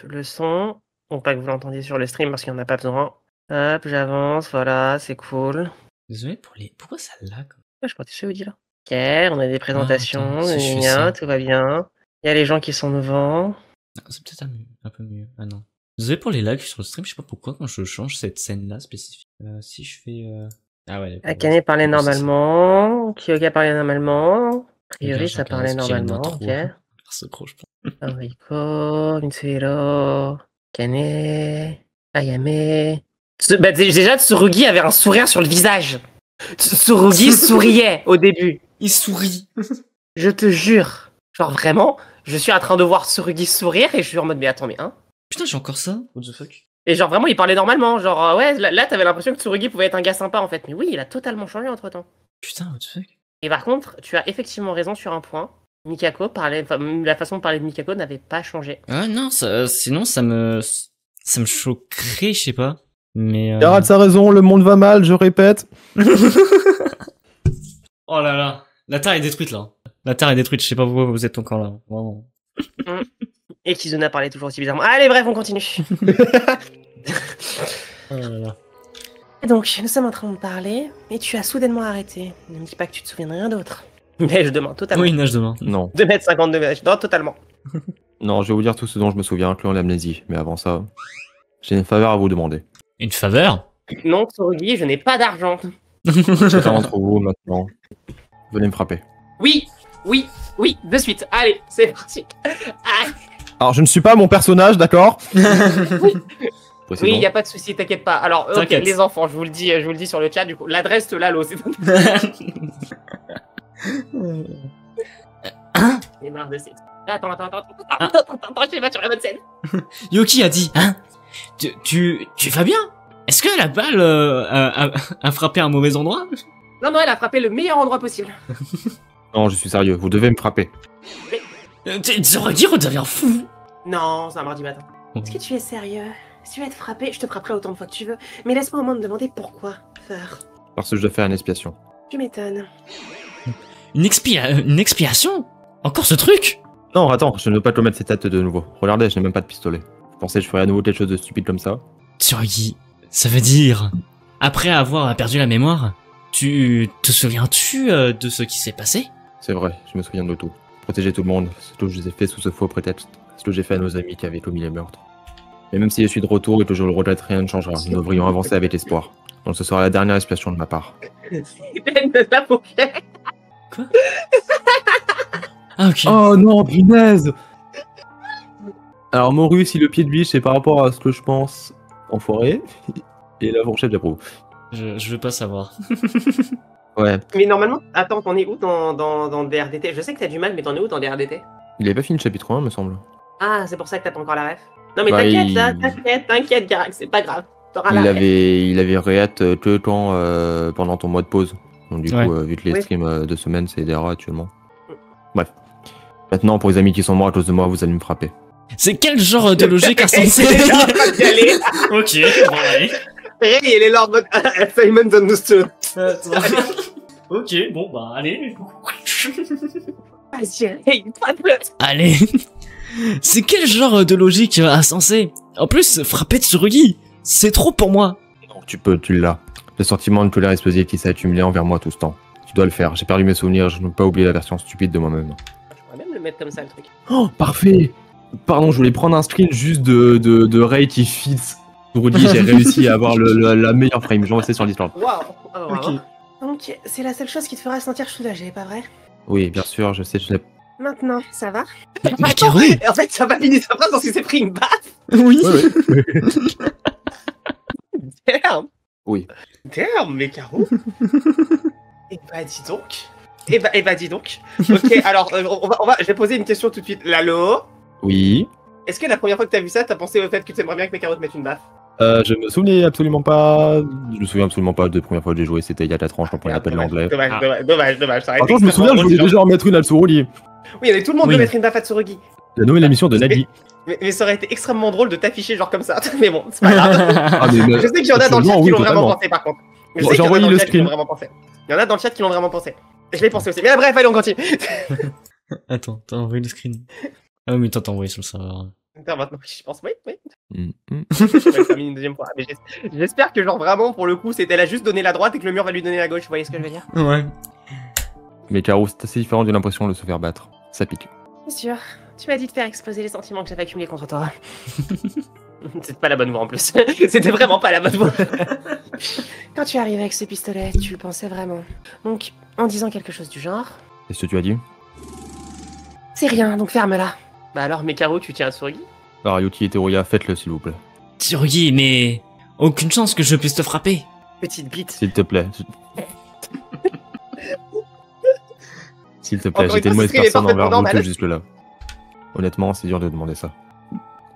le son. Pour pas que vous l'entendiez sur le stream parce qu'il n'y en a pas besoin. Hop, j'avance, voilà, c'est cool. Désolé pour les... Pourquoi ça lag? Je sais pas ce que je vous dis là. Ok, on a des présentations, attends, si je fais ça. tout va bien. Il y a les gens qui sont devant. Ah, c'est peut-être un peu mieux. Ah non. Désolé pour les lags sur le stream, je sais pas pourquoi quand je change cette scène-là spécifique. Si je fais... Ah ouais, d'accord. Akane parlait normalement. Kyoga parlait normalement. A priori, ça parlait normalement. Ok. C'est gros, je pense. Enrico, Mitsuhiro, Kane, Ayame. Bah, déjà, Tsurugi avait un sourire sur le visage. Tsurugi souriait au début. Il sourit. Je te jure. Genre vraiment, je suis en train de voir Tsurugi sourire et je suis en mode mais attends, mais hein. Putain, j'ai encore ça? What the fuck? Et genre vraiment, il parlait normalement. Genre ouais, là t'avais l'impression que Tsurugi pouvait être un gars sympa en fait. Mais oui, il a totalement changé entre temps. Putain, what the fuck? Et par contre, tu as effectivement raison sur un point. Mikako parlait, enfin, la façon de parler de Mikako n'avait pas changé. Ah non, sinon ça me choquerait, je sais pas. Mais Garad sa raison, le monde va mal, je répète. Oh là là, la Terre est détruite là. La Terre est détruite, je sais pas pourquoi vous êtes encore là. Vraiment. Et Kizuna parlait toujours aussi bizarrement. Allez, bref, on continue. Oh là là. Et donc, nous sommes en train de parler, et tu as soudainement arrêté. Ne me dis pas que tu te souviens de rien d'autre. Mais je demande totalement. Oui, nage demain. Non. 2,52 m. Non, totalement. Non, je vais vous dire tout ce dont je me souviens, incluant l'amnésie. Mais avant ça, j'ai une faveur à vous demander. Une faveur? Non, Tsurugi, je n'ai pas d'argent. Chacun d'entre vous, maintenant, venez me frapper. Oui, de suite. Allez, c'est parti. Ah, Alors, je ne suis pas mon personnage, d'accord? oui, Précédent. il n'y a pas de souci, t'inquiète pas. Alors, ok, T'inquiète. les enfants, je vous le dis sur le chat, du coup, l'adresse de Lalo, c'est... J'ai marre de cette... Attends, je vais pas sur la bonne scène. Yoki a dit, hein? Tu vas bien? Est-ce que la balle a frappé un mauvais endroit? Non, elle a frappé le meilleur endroit possible. Non, je suis sérieux, vous devez me frapper. Tsurugi redevient fou. Non, c'est un mardi matin. Est-ce que tu es sérieux? Si tu veux être frappé, je te frapperai autant de fois que tu veux. Mais laisse-moi au moins me demander pourquoi faire. Parce que je dois faire une expiation. Tu m'étonnes. Une expiation? Encore ce truc? Non, attends, je ne veux pas commettre cette tête de nouveau. Regardez, je n'ai même pas de pistolet. Vous pensez que je ferais à nouveau quelque chose de stupide comme ça? Tsurugi, ça veut dire... Après avoir perdu la mémoire, te souviens-tu de ce qui s'est passé? C'est vrai, je me souviens de tout. Protéger tout le monde, ce que je vous ai fait sous ce faux prétexte, ce que j'ai fait à nos amis qui avaient commis les meurtres. Mais même si je suis de retour et que je le regrette, rien ne changera. Nous devrions avancer avec espoir. Donc ce sera la dernière expiation de ma part. Peine de la paupière. Ah ok. Oh non, punaise! Alors Morus, si le pied de biche, c'est par rapport à ce que je pense en forêt. Et la fourchette, j'approuve. Je veux pas savoir. Ouais. Mais normalement, attends, t'en es où dans DRDT? Je sais que t'as du mal, mais t'en es où dans DRDT? Il avait pas fini le chapitre 1, me semble. Ah, c'est pour ça que t'as pas encore la ref? Non mais Bah, t'inquiète, il- là, t'inquiète, Garak, c'est pas grave. T'auras la haine. Il avait react que le temps pendant ton mois de pause. Donc du coup, Ouais. vu que les Oui. streams de semaine, c'est des rats actuellement. Bref. Maintenant, pour les amis qui sont morts à cause de moi, vous allez me frapper. C'est quel genre de logique insensée? Il est en train d'y aller. Ok, bon, allez. Ray, il est là en mode Assignment understood. Ok, bon, bah, allez. Vas-y, Ray, pas de pleurer. Allez. C'est quel genre de logique insensée? En plus, frapper Tsurugi, c'est trop pour moi. Donc tu l'as. Le sentiment de colère explosive qui s'est accumulé envers moi tout ce temps. Tu dois le faire. J'ai perdu mes souvenirs, je ne peux pas oublier la version stupide de moi-même. Je pourrais même le mettre comme ça, le truc. Oh, parfait. Pardon, je voulais prendre un screen juste de Ray qui fit Tsurugi. J'ai réussi à avoir la meilleure frame. Je vais rester sur le Discord. Waouh. Ok. Donc, c'est la seule chose qui te fera sentir soulagé, pas vrai? Oui, bien sûr, je sais, je n'ai... Maintenant, ça va? Macaron? En fait, ça va finir sa phrase parce qu'il s'est pris une baffe. Oui. Damn. Oui. Damn, mais Caro. Eh bah, dis donc. Eh bah, dis donc. Ok, alors, je vais poser une question tout de suite. Lalo, Oui. est-ce que la première fois que t'as vu ça, t'as pensé au fait que tu aimerais bien que Mekaro te mette une baffe? Je me souvenais absolument pas. Je me souviens absolument pas de la première fois que j'ai joué, c'était il y a 4 ans, je comprends l'appel l'anglais. Dommage. Ça aurait Par été contre, je me souviens, je voulais déjà en mettre une à Tsurugi. Oui, tout le monde Oui. veut mettre une baffe à Tsurugi. La nouvelle émission de Nadi. Mais ça aurait été extrêmement drôle de t'afficher genre comme ça. Mais bon, c'est pas grave. Ah, mais, Je sais qu'il y en a dans le chat absolument, qui oui, l'ont vraiment totalement. pensé par contre. Je Bon, sais j'ai qu'il y en a envoyé dans le chat qui l'ont screen. vraiment pensé. Il y en a dans le chat qui l'ont vraiment pensé. Je l'ai pensé aussi. Mais bref, allez, on continue. Attends, t'as envoyé le screen. Ah oui, mais t'as envoyé sur le serveur. Attends, maintenant, je pense, oui. Mm, mm. Je vais le terminer une deuxième fois. Mais j'espère que genre vraiment, pour le coup, elle a juste donné la droite et que le mur va lui donner la gauche. Vous voyez ce que je veux dire? Ouais. Mais Caro, c'est assez différent d'une impression de se faire battre. Ça pique. C'est sûr. Tu m'as dit de faire exploser les sentiments que j'avais accumulés contre toi. C'est pas la bonne voie en plus. C'était vraiment pas la bonne voie. Quand tu es arrivé avec ce pistolet, tu le pensais vraiment. Donc, en disant quelque chose du genre, Qu'est-ce que tu as dit? c'est rien, donc ferme-la. Bah alors, Mekaro, tu tiens à Tsurugi? Alors, Yuki et Teruya, faites-le s'il vous plaît. Tsurugi, mais aucune chance que je puisse te frapper. Petite bite. S'il te plaît. S'il te plaît, Encore j'étais une une fois, mauvaise ce stream est personne parfaitement envers vous normal. que jusque-là. Honnêtement, c'est dur de demander ça.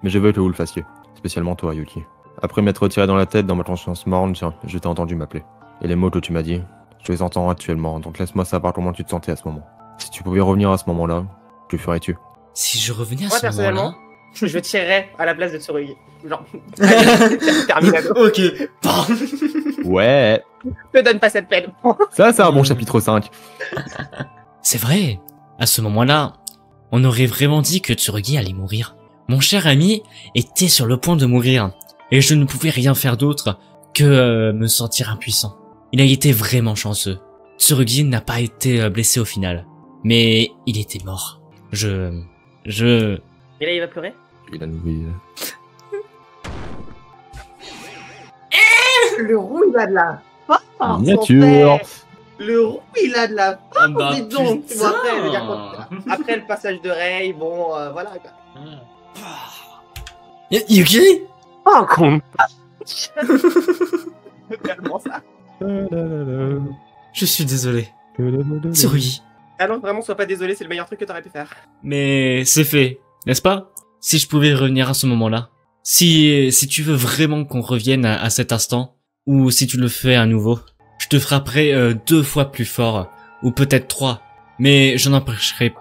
Mais je veux que vous le fassiez. Spécialement toi, Yuki. Après m'être tiré dans la tête dans ma conscience morne, tiens, je t'ai entendu m'appeler. Et les mots que tu m'as dit, je les entends actuellement, donc laisse-moi savoir comment tu te sentais à ce moment. Si tu pouvais revenir à ce moment-là, que ferais-tu? Si je revenais à Moi, ce personnellement, moment-là... je tirerais à la place de Tsurugi. Genre, allez, terminado. Ok. Ouais. Ne donne pas cette peine. Ça, c'est un bon chapitre 5. C'est vrai. À ce moment-là, on aurait vraiment dit que Tsurugi allait mourir. Mon cher ami était sur le point de mourir, et je ne pouvais rien faire d'autre que me sentir impuissant. Il a été vraiment chanceux. Tsurugi n'a pas été blessé au final, mais il était mort. Et là, il va pleurer? Il a noué. Le roux, il a de la force. Miniature. Le roux, il a de la force. Ah bah, Dis donc. putain. Bon, après, je veux dire, après le passage de Ray, bon, voilà. quoi. Yuki? Oh, con. Tellement ça. Je suis désolé. Tsurugi. Ah non, vraiment, sois pas désolé, c'est le meilleur truc que t'aurais pu faire. Mais c'est fait, n'est-ce pas? Si je pouvais revenir à ce moment-là. Si tu veux vraiment qu'on revienne à cet instant, ou si tu le fais à nouveau, je te frapperai 2 fois plus fort, ou peut-être 3. Mais je t'empêcherai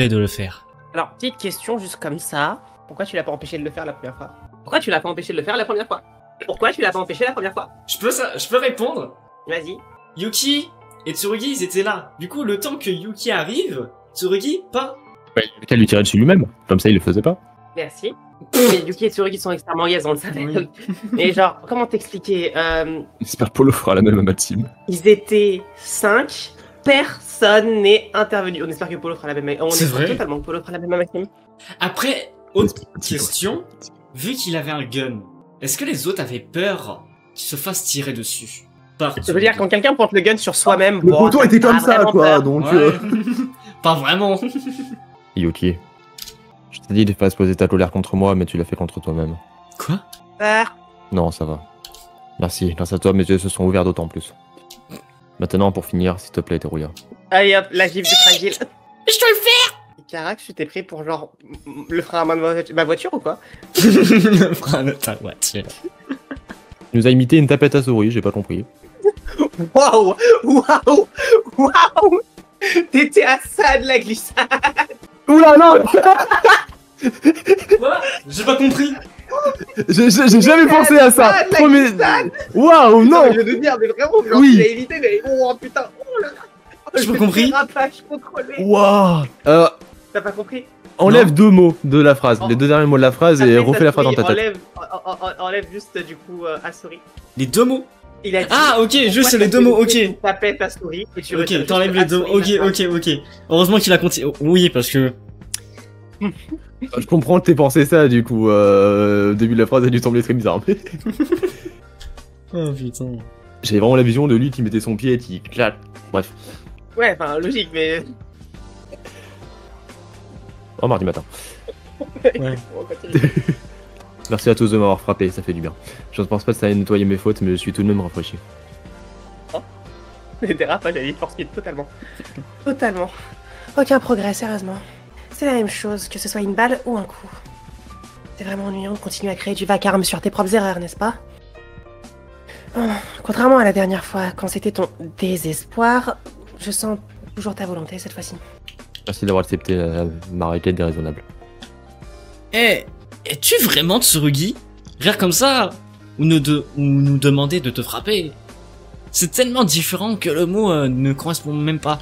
de le faire. Alors, petite question juste comme ça. Pourquoi tu l'as pas empêché de le faire la première fois? Pourquoi tu l'as pas empêché de le faire la première fois? Pourquoi tu l'as pas empêché la première fois? Je peux répondre? Vas-y. Yuki et Tsurugi, ils étaient là. Du coup, le temps que Yuki arrive, Tsurugi, pas. Ouais, il avait qu'à lui tirer dessus lui-même. Comme ça, il le faisait pas. Merci. Mais Yuki et Tsurugi sont extrêmement gays, on le savait. Oui. Mais genre, comment t'expliquer J'espère que Polo fera la même à Maxime. Ils étaient 5, personne n'est intervenu. On espère que Polo fera la même. On C'est espère vrai. totalement que Polo fera la même Maxime. Après, autre question, vu qu'il avait un gun, est-ce que les autres avaient peur qu'il se fasse tirer dessus par Je veux dire, quand quelqu'un porte le gun sur soi-même, Le poteau était comme ça, quoi, donc... Ouais. Pas vraiment. Yuki, je t'ai dit de pas se poser ta colère contre moi, mais tu l'as fait contre toi-même. Quoi? Non, ça va. Merci, grâce à toi, mes yeux se sont ouverts d'autant plus. Maintenant, pour finir, s'il te plaît, Teruya. Allez hop, la gifle de fragile. Je te le fais. Carax, tu t'es pris pour genre le frein à main de ma voiture ou quoi? Le frein de ta voiture. Il nous a imité une tapette à souris, j'ai pas compris. Waouh! Waouh! Waouh! T'étais à ça de la glissade! Oula, non! J'ai pas compris. J'ai jamais pensé à ça! Ah, la Premier... glissade. Waouh, non! Je veux te dire, mais vraiment, genre, Oui. tu l'as évité, mais oh putain! Oh là là! J'ai pas compris. Dérapage contrôlé! Waouh! T'as pas compris? Enlève Non. 2 mots de la phrase, Oh. les 2 derniers mots de la phrase et refais la phrase dans ta tête. Enlève juste du coup à souris. Les deux mots. Il a dit. Ah, ok, juste pourquoi les t'as deux mots, ok. fait une tapette à souris et tu retires Ok, juste t'enlèves les à deux. souris, Ok, machin. ok. Heureusement qu'il a continué. Oui, parce que. Je comprends que t'aies pensé ça du coup, au début de la phrase a dû sembler très bizarre. Mais... Oh putain. J'avais vraiment la vision de lui qui mettait son pied et qui claque. Bref, Ouais, enfin logique, mais. oh mardi matin. Ouais. On continue. Merci à tous de m'avoir frappé, ça fait du bien. Je ne pense pas que ça ait nettoyé mes fautes, mais je suis tout de même rafraîchi. Les dérapages à force speed totalement. Totalement. Aucun progrès, sérieusement. C'est la même chose, que ce soit une balle ou un coup. C'est vraiment ennuyant de continuer à créer du vacarme sur tes propres erreurs, n'est-ce pas? Oh, contrairement à la dernière fois, quand c'était ton désespoir, je sens toujours ta volonté cette fois-ci. Merci d'avoir accepté ma requête déraisonnable. Eh, es-tu vraiment Tsurugi? Rire comme ça ou nous demander de te frapper? C'est tellement différent que le mot ne correspond même pas.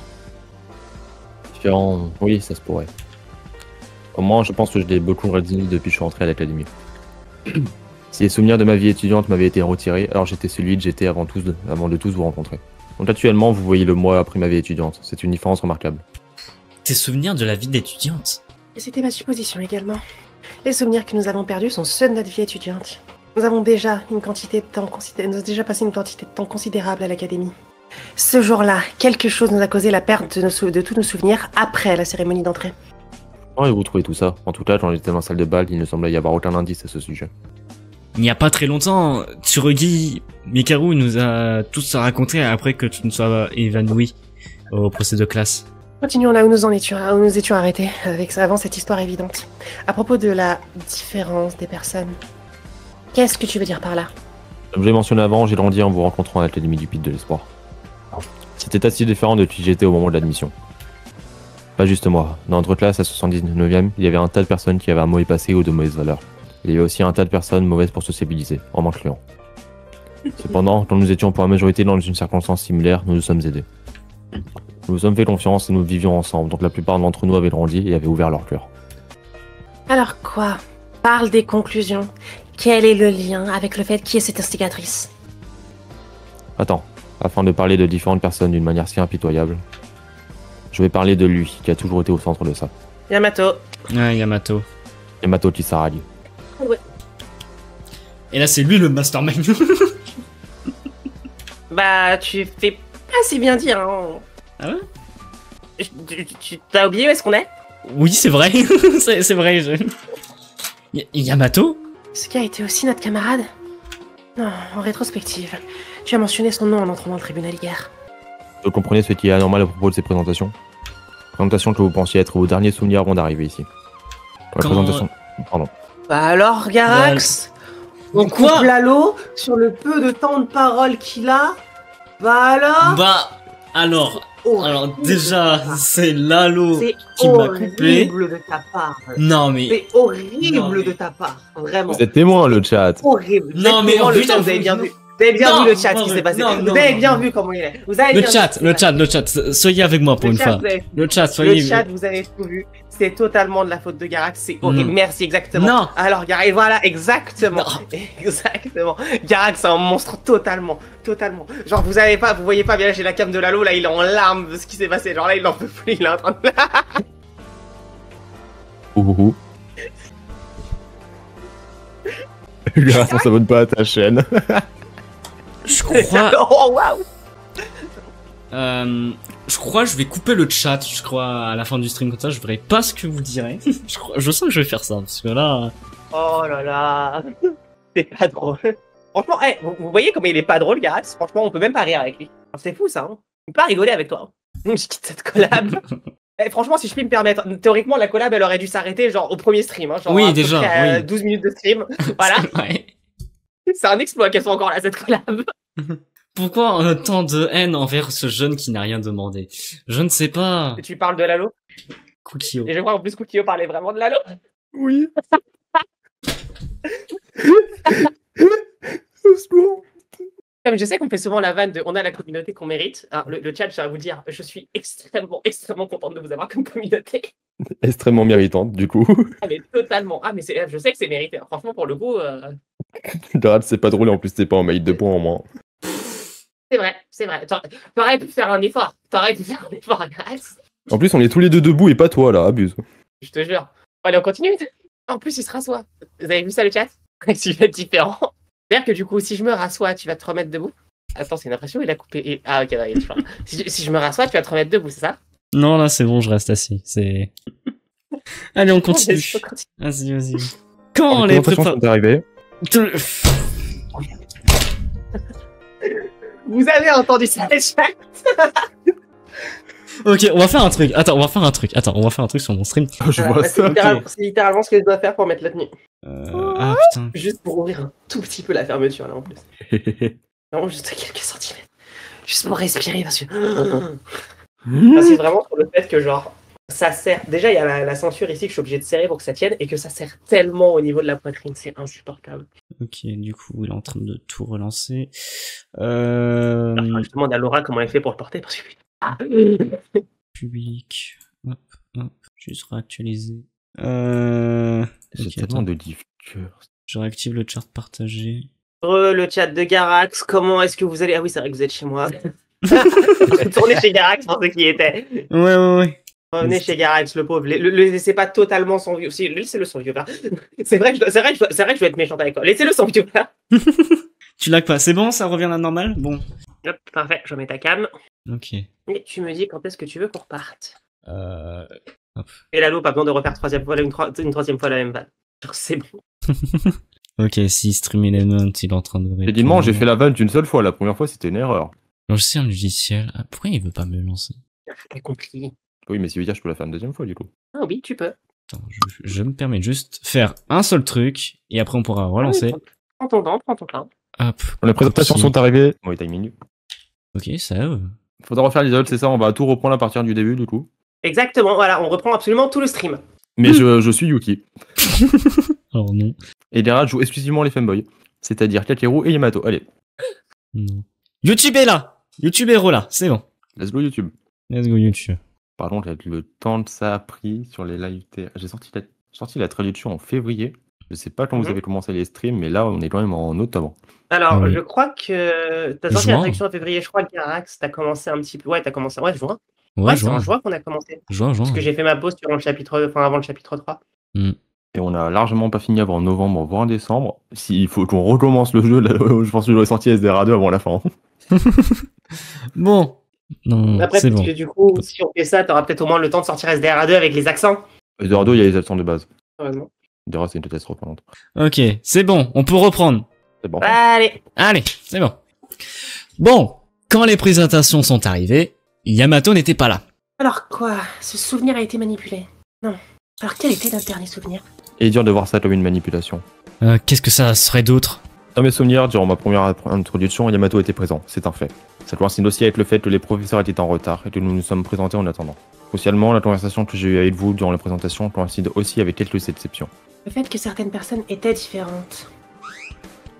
Différent, oui, ça se pourrait. Au moins, je pense que je l'ai beaucoup redit depuis que je suis rentré à l'académie. Si les souvenirs de ma vie étudiante m'avaient été retirés, alors j'étais celui que j'étais avant de tous vous rencontrer. Donc actuellement, vous voyez le moi après ma vie étudiante. C'est une différence remarquable. Tes souvenirs de la vie d'étudiante. Et c'était ma supposition également. Les souvenirs que nous avons perdus sont ceux de notre vie étudiante. Nous avons déjà passé une quantité de temps considérable à l'académie. Ce jour-là, quelque chose nous a causé la perte de tous nos souvenirs après la cérémonie d'entrée. Comment avez-vous trouvé tout ça? En tout cas, quand j'étais dans la salle de bal, il ne semblait y avoir aucun indice à ce sujet. Il n'y a pas très longtemps, Tsurugi Mikaru nous a tous raconté après que tu ne sois évanoui au procès de classe. Continuons là où nous étions arrêtés, avant cette histoire évidente. À propos de la différence des personnes. Qu'est-ce que tu veux dire par là? Comme je l'ai mentionné avant, j'ai grandi en vous rencontrant à l'académie du Pit de l'Espoir. C'était assez différent de qui j'étais au moment de l'admission. Pas juste moi. Dans notre classe à 79e, il y avait un tas de personnes qui avaient un mauvais passé ou de mauvaises valeurs. Il y avait aussi un tas de personnes mauvaises pour sociabiliser, en m'incluant. Cependant, quand nous étions pour la majorité dans une circonstance similaire, nous nous sommes aidés. Nous nous sommes fait confiance et nous vivions ensemble, donc la plupart d'entre nous avaient grandi et avaient ouvert leur cœur. Alors quoi? Parle des conclusions. Quel est le lien avec le fait qui est cette instigatrice? Attends, afin de parler de différentes personnes d'une manière si impitoyable, je vais parler de lui, qui a toujours été au centre de ça. Yamato. Ah, Yamato. Yamato Kisaragi. Et là, c'est lui le mastermind. Bah, tu fais pas si bien dire, hein. Ah ouais? Tu t'as oublié où est-ce qu'on est? Oui, c'est vrai. c'est vrai. Yamato? Ce qui a été aussi notre camarade? Non, en rétrospective, tu as mentionné son nom en entrant dans le tribunal hier. Vous comprenez ce qui est anormal à propos de ces présentations? Présentations que vous pensiez être vos derniers souvenirs avant d'arriver ici. La Quand- présentation... Pardon. Bah alors, Garax, on Quoi? coupe Lalo sur le peu de temps de parole qu'il a. Bah alors? Bah, alors déjà, c'est Lalo C'est qui m'a coupé. horrible de ta part. Non, mais. C'est horrible Non, mais- de ta part, vraiment. Vous êtes témoin, le chat. Horrible. Non, mais Exactement, oh, le putain, chat, vous avez bien non. vu. Vous avez bien Non, vu le chat non, qui s'est passé. non, non, Vous avez bien non. vu comment il est. Vous avez Le bien chat, vu ce qui s'est le chat, soyez avec moi pour passé. une fois. Vous avez- Le chat, soyez. Le chat, vous avez tout vu. C'est totalement de la faute de Garax. C'est horrible. Non. Merci, exactement. Non. Alors, Garax, voilà, exactement. Non. Exactement. Garax, c'est un monstre totalement. Totalement. Genre, vous voyez pas bien, là, j'ai la cam de Lalo, là, il est en larmes de ce qui s'est passé. Genre, là, il en peut plus, il est en train de. Ouhouhou. Grâce, on s'abonne pas à ta chaîne. Je crois. Oh, waouh! Je crois que je vais couper le chat, je crois, à la fin du stream, comme ça, je verrai pas ce que vous direz. Je sens que je vais faire ça, parce que là... Oh là là. C'est pas drôle. Franchement, vous voyez comment il est pas drôle, Garax? Franchement, on peut même pas rire avec lui. C'est fou, ça, hein. On peut pas rigoler avec toi. Je quitte cette collab. Eh, franchement, si je puis me permettre, théoriquement, la collab, elle aurait dû s'arrêter genre au premier stream. Hein, genre, Oui, à peu déjà, près à oui. 12 minutes de stream. Voilà. Ouais. C'est un exploit qu'elle soit encore là, cette collab. Pourquoi tant de haine envers ce jeune qui n'a rien demandé? Je ne sais pas. Tu parles de Lalo. Kukio. Et je crois en plus Kukio parlait vraiment de Lalo. Oui. Je sais qu'on fait souvent la vanne de on a la communauté qu'on mérite. Alors, le chat, je vais vous dire, je suis extrêmement contente de vous avoir comme communauté. Extrêmement méritante, du coup. Ah, mais totalement. Ah, mais je sais que c'est mérité. Franchement, pour le coup, Geralt, c'est pas drôle, et en plus, t'es pas en mérite de points en moins. c'est vrai, c'est vrai. T'aurais pu faire un effort. Grâce. En plus, on est tous les deux debout et pas toi, là, abuse. Je te jure. Allez, on continue. En plus, il se rassoit. Vous avez vu ça, le chat? Tu vas être différent. C'est-à-dire que du coup, si je me rassois, tu vas te remettre debout. Attends, c'est une impression, il a coupé. Ah, ok, il est toujours là. Si je me rassois, tu vas te remettre debout, c'est ça? Non, là, c'est bon, je reste assis. C'est. Allez, on continue. Je continue. Vas-y, vas-y. Quand les présentations sont arrivées. Vous avez entendu ça, les chats? Ok, on va faire un truc. Attends, on va faire un truc sur mon stream. Je vois ça. C'est littéralement ce que je dois faire pour mettre la tenue. Ah putain. Juste pour ouvrir un tout petit peu la fermeture, là, en plus. Vraiment, juste à quelques centimètres. Juste pour respirer, parce que... C'est vraiment sur le fait que, genre, ça serre... Déjà, il y a la ceinture ici que je suis obligé de serrer pour que ça tienne, et que ça serre tellement au niveau de la poitrine, c'est insupportable. Ok, du coup, il est en train de tout relancer. Alors, je demande à Laura comment elle fait pour le porter, parce que... Public. Hop, hop. Juste réactualiser. J'ai Ok, tellement attends. de diffuseurs. Je réactive le chart partagé. Le chat de Garax, comment est-ce que vous allez... Ah oui, c'est vrai que vous êtes chez moi. Retournez chez Garax pour ceux qui y étaient. Ouais. Revenez chez Garax, le pauvre. Le laissez pas totalement son vieux. Si, laissez-le son vieux là. C'est vrai que je dois être méchante avec toi. Laissez-le son vieux là. Tu lags pas. C'est bon, ça revient à la normale? Bon. Hop, parfait, je remets ta cam. Ok. Et tu me dis quand est-ce que tu veux qu'on reparte. Hop. Et Lalo, pas besoin de refaire une troisième fois la même vanne. Genre, c'est bon. Ok, si Stream Element, il est en train de... J'ai dit non, j'ai fait la vanne une seule fois. La première fois, c'était une erreur. Logiciel logiciel. Ah, pourquoi il veut pas me le lancer? T'as compris. Oui, mais si veut dire, je peux la faire une deuxième fois, du coup. Ah oui, tu peux. Attends, je me permets de juste faire un seul truc, et après on pourra relancer. Prends ton temps, prends ton temps. Hop. Les présentations Ok. sont arrivées. Oui, timing. Ok, ça va. Faudra refaire l'isole, c'est ça, on va tout reprendre à partir du début, du coup. Exactement, voilà, on reprend absolument tout le stream. Mais je suis Yuki. Alors non. Et les rats jouent exclusivement les femboys. C'est-à-dire Kakeru et Yamato. Allez, Non. YouTube est là! YouTube est là, c'est bon. let's go YouTube. Let's go YouTube. Pardon, le temps que ça a pris sur les live TR. J'ai sorti la traduction en février. Je sais pas quand vous avez commencé les streams, mais là, on est quand même en octobre. Alors, Ah oui. je crois que t'as sorti la Juin. traduction en février, je crois que Garax, t'as commencé un petit peu. Ouais, t'as commencé. Ouais, juin. Ouais, C'est en juin. juin qu'on a commencé. Juin. Parce que j'ai fait ma pause sur le chapitre, enfin avant le chapitre 3. Et on a largement pas fini avant novembre, voire décembre. S'il faut qu'on recommence le jeu, là, je pense que j'aurais sorti SDR2 avant la fin. Bon. Non, Après, c'est parce bon. que du coup, si on fait ça, t'auras peut-être au moins le temps de sortir SDR2 avec les accents. SDR2, il y a les accents de base. Heureusement. SDR, c'est une catastrophe. Par contre. Ok, c'est bon, on peut reprendre. C'est bon. Allez. Allez, c'est bon. Bon, quand les présentations sont arrivées, Yamato n'était pas là. Alors quoi? Ce souvenir a été manipulé? Non. Alors quel était notre dernier souvenir? Et dur de voir ça comme une manipulation. Qu'est-ce que ça serait d'autre? Dans mes souvenirs, durant ma première introduction, Yamato était présent, c'est un fait. Ça coïncide aussi avec le fait que les professeurs étaient en retard et que nous nous sommes présentés en attendant. Crucialement, la conversation que j'ai eue avec vous durant la présentation coïncide aussi avec quelques exceptions. Le fait que certaines personnes étaient différentes.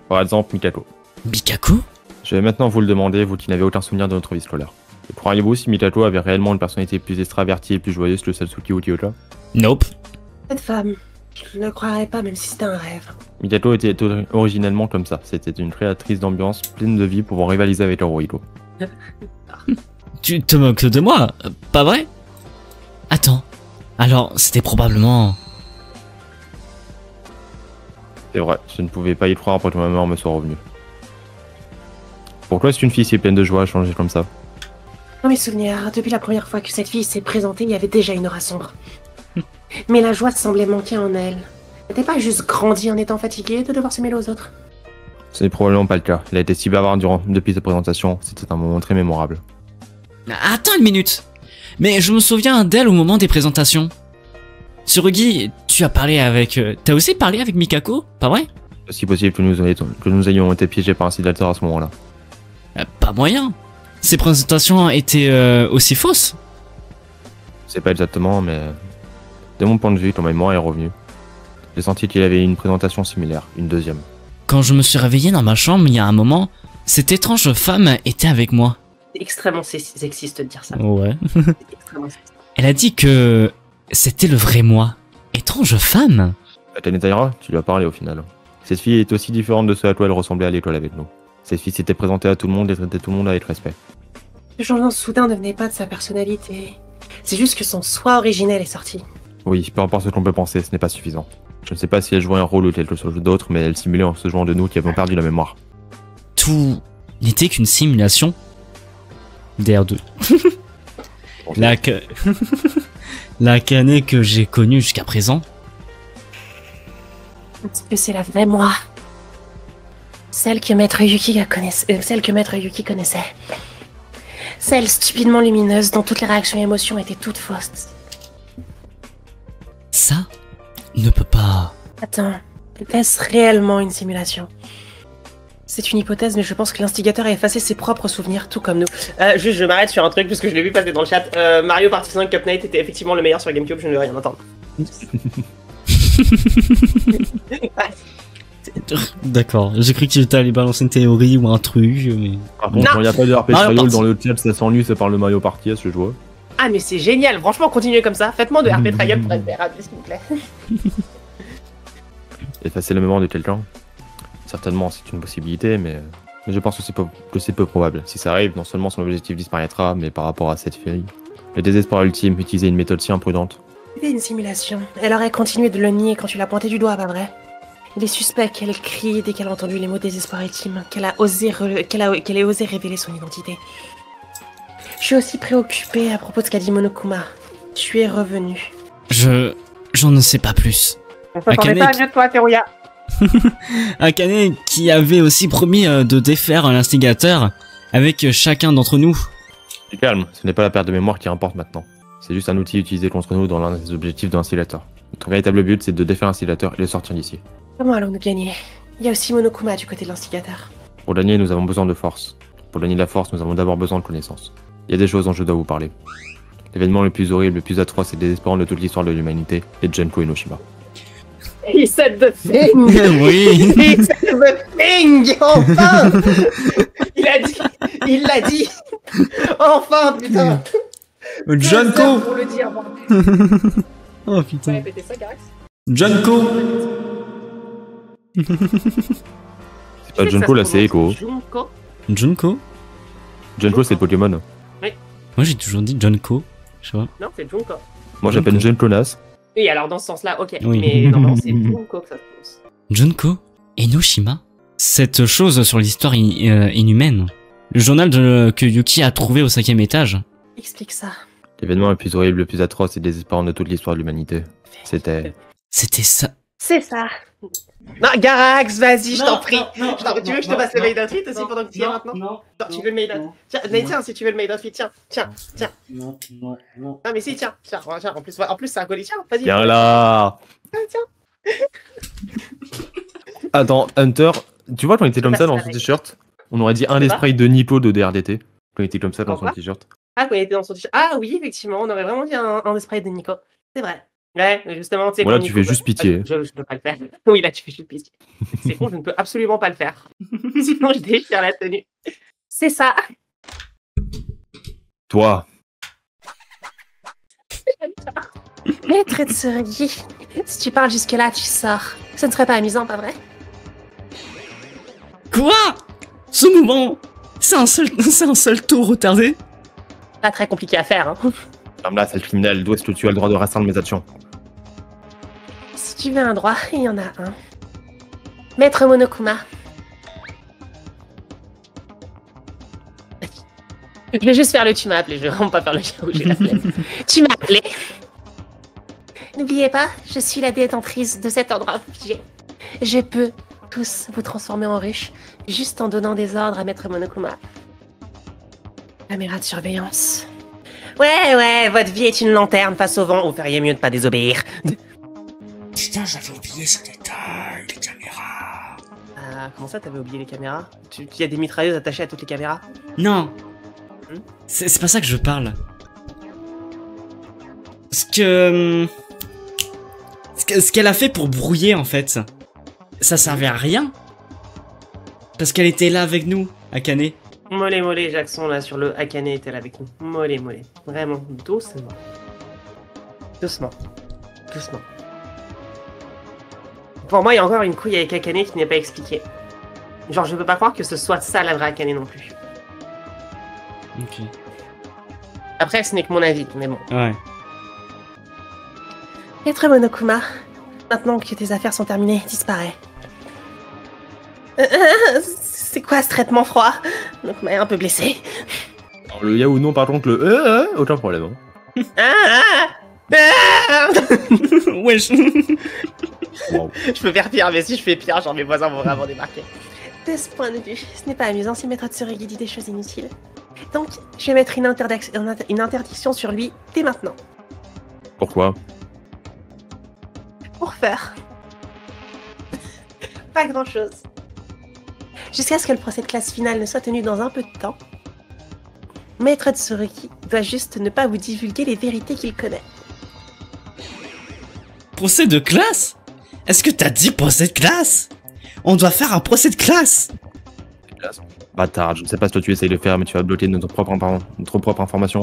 Par exemple, Mikako. Bikaku? Je vais maintenant vous le demander, vous qui n'avez aucun souvenir de notre vie scolaire. Et croyez-vous si Mikako avait réellement une personnalité plus extravertie et plus joyeuse que Satsuki Uchiota? Nope. Cette femme, je ne le croirais pas même si c'était un rêve. Mikako était originellement comme ça, c'était une créatrice d'ambiance pleine de vie pouvant rivaliser avec Haruhiko. Tu te moques de moi? Pas vrai? Attends. Alors, c'était probablement... C'est vrai, je ne pouvais pas y croire après que ma mère me soit revenue. Pourquoi est-ce qu'une fille si pleine de joie a changé comme ça? Dans mes souvenirs, depuis la première fois que cette fille s'est présentée, il y avait déjà une aura sombre. Mais la joie semblait manquer en elle. Elle n'était pas juste grandie en étant fatiguée de devoir se mêler aux autres. Ce n'est probablement pas le cas. Elle a été si bavarde depuis sa présentation, c'était un moment très mémorable. Attends une minute. Mais je me souviens d'elle au moment des présentations. Tsurugi, tu as parlé avec... T'as aussi parlé avec Mikako, pas vrai? C'est aussi possible que nous ayons été piégés par un simulateur à ce moment-là. Pas moyen. Ces présentations étaient aussi fausses. C'est pas exactement, mais... De mon point de vue, ton mémoire est revenu. J'ai senti qu'il y avait une présentation similaire, une deuxième. Quand je me suis réveillé dans ma chambre il y a un moment, cette étrange femme était avec moi. C'est extrêmement sexiste de dire ça. Ouais. C'est extrêmement sexiste. Elle a dit que c'était le vrai moi. Étrange femme. Akane Taira, tu lui as parlé au final. Cette fille est aussi différente de ce à quoi elle ressemblait à l'école avec nous. Cette fille s'était présentée à tout le monde et traitait tout le monde avec respect. Le changement soudain ne venait pas de sa personnalité. C'est juste que son soi originel est sorti. Oui, peu importe ce qu'on peut penser, ce n'est pas suffisant. Je ne sais pas si elle jouait un rôle ou quelque chose d'autre, mais elle simulait en se jouant de nous qui avions perdu la mémoire. Tout n'était qu'une simulation d'R2. La Akane que j'ai connue jusqu'à présent. Est-ce que c'est la vraie moi? Celle que Maître Yuki connaissait. Celle stupidement lumineuse dont toutes les réactions et émotions étaient toutes fausses. Ça ne peut pas... Attends, est-ce réellement une simulation? C'est une hypothèse, mais je pense que l'instigateur a effacé ses propres souvenirs, tout comme nous. Juste, je m'arrête sur un truc parce que je l'ai vu passer dans le chat. Mario Party 5 Cup Night était effectivement le meilleur sur GameCube, je ne veux rien entendre. D'accord, j'ai cru que tu étais allé balancer une théorie ou un truc, mais... Par contre, quand il n'y a pas de RP Mario Trial Party. dans le chat, ça s'ennuie, ça parle de Mario Party à ce que je vois. Ah, mais c'est génial, franchement, continuez comme ça. Faites-moi de RP Trial pour SBR, s'il vous plaît. Effacer la mémoire de quelqu'un, certainement c'est une possibilité, mais je pense que c'est peu probable. Si ça arrive, non seulement son objectif disparaîtra, mais par rapport à cette fille, le désespoir ultime, utiliser une méthode si imprudente. C'était une simulation. Elle aurait continué de le nier quand tu l'as pointé du doigt, pas vrai? Il est suspect qu'elle crie dès qu'elle a entendu les mots désespoir ultime, qu'elle ait osé révéler son identité. Je suis aussi préoccupée à propos de ce qu'a dit Monokuma. Tu es revenu. J'en ne sais pas plus. On s'attendait pas à mieux de toi, Teruya. Akane qui avait aussi promis de défaire l'instigateur avec chacun d'entre nous. Du calme, ce n'est pas la perte de mémoire qui importe maintenant. C'est juste un outil utilisé contre nous dans l'un des objectifs de l'instigateur. Notre véritable but, c'est de défaire l'instigateur et de sortir d'ici. Comment allons-nous gagner? Il y a aussi Monokuma du côté de l'instigateur. Pour gagner, nous avons besoin de force. Pour gagner de la force, nous avons d'abord besoin de connaissances. Il y a des choses dont je dois vous parler. L'événement le plus horrible, le plus atroce et désespérant de toute l'histoire de l'humanité est Genko Enoshima. He said the thing. Oui. He said the thing. Enfin. Il l'a dit. Enfin, putain. Junko. Pour le dire, bon. Oh putain. Répétez ça, Garax. Junko. C'est pas Junko là, c'est Echo. Junko. Junko. Junko c'est le Pokémon. Moi j'ai toujours dit Junko. Je sais pas. Non, c'est Junko. Moi j'appelle Junkonas. Oui, alors dans ce sens-là, ok. Oui. Mais normalement, c'est Junko que ça se pose. Junko Enoshima. Cette chose sur l'histoire inhumaine. Le journal que Yuki a trouvé au 5e étage. Explique ça. L'événement le plus horrible, le plus atroce et désespérant de toute l'histoire de l'humanité. C'était ça. C'est ça. Non, Garax, vas-y, je Non, t'en prie. non, Tu veux que je te passe le made outfit aussi pendant que tu y es maintenant? Non, Tu veux le made outfit? Tiens, mais tiens, si tu veux le made outfit, tiens. non. Non, mais si, tiens. En plus, c'est un colis. Tiens, vas-y. Viens là. Tiens. Attends, Hunter, tu vois quand il était comme ça dans son Pareil. t-shirt, on aurait dit un Je sais des pas. sprays de Nippo de DRDT. Quand il était comme ça dans son Quoi t-shirt. Ah, quand il était dans son t-shirt. Ah oui, effectivement, on aurait vraiment dit un des sprays de Nico. C'est vrai. Ouais, justement, tu sais. Voilà, quand tu Nico- fais juste pitié. Je peux pas le faire. Oui, là, tu fais juste pitié. C'est con, je ne peux absolument pas le faire. Sinon, je déchire la tenue. C'est ça. Toi, Maître Tsurugi, si tu parles jusque-là, tu sors. Ce ne serait pas amusant, pas vrai? Quoi? Ce mouvement, c'est un seul tour retardé. Pas très compliqué à faire, hein. ferme là, sale criminel, d'où est-ce que tu as le droit de restreindre mes actions? Si tu veux un droit, il y en a un. Maître Monokuma. Je vais juste faire le tu m'as appelé, je vais vraiment pas faire le chien où j'ai la flemme. Tu m'as appelé. N'oubliez pas, je suis la détentrice de cet endroit figé. Je peux tous vous transformer en ruche juste en donnant des ordres à Maître Monokuma. Caméra de surveillance. Ouais, votre vie est une lanterne face au vent, vous feriez mieux de pas désobéir. Putain, j'avais oublié ce détail, les caméras. Comment ça, t'avais oublié les caméras? Il y a des mitrailleuses attachées à toutes les caméras? Non. C'est pas ça que je parle. Ce qu'elle a fait pour brouiller, en fait, ça servait à rien. Parce qu'elle était là avec nous, Akane. Mollet, Jackson, là, sur le Akane était là avec nous. Mollet. Vraiment, doucement. Doucement. Pour moi, il y a encore une couille avec Akane qui n'est pas expliquée. Genre, je peux pas croire que ce soit ça la vraie Akane non plus. Ok. Après, ce n'est que mon avis, mais bon. Ouais. Maître Monokuma, maintenant que tes affaires sont terminées, disparais. C'est quoi ce traitement froid? Monokuma est un peu blessé. Alors, le ya ou non, par contre, le aucun problème. Hein. Wesh. Wow. Je peux faire pire, mais si je fais pire, genre mes voisins vont vraiment débarquer. De ce point de vue, ce n'est pas amusant si Maître Tsuragi dit des choses inutiles. Donc, je vais mettre une interdiction sur lui dès maintenant. Pourquoi? Pour faire. Pas grand chose. Jusqu'à ce que le procès de classe finale ne soit tenu dans un peu de temps, Maître Tsuragi doit juste ne pas vous divulguer les vérités qu'il connaît. Procès de classe? Est-ce que t'as dit procès de classe? On doit faire un procès de classe. Bâtard, je ne sais pas ce que tu essayes de faire, mais tu vas bloquer notre propre information.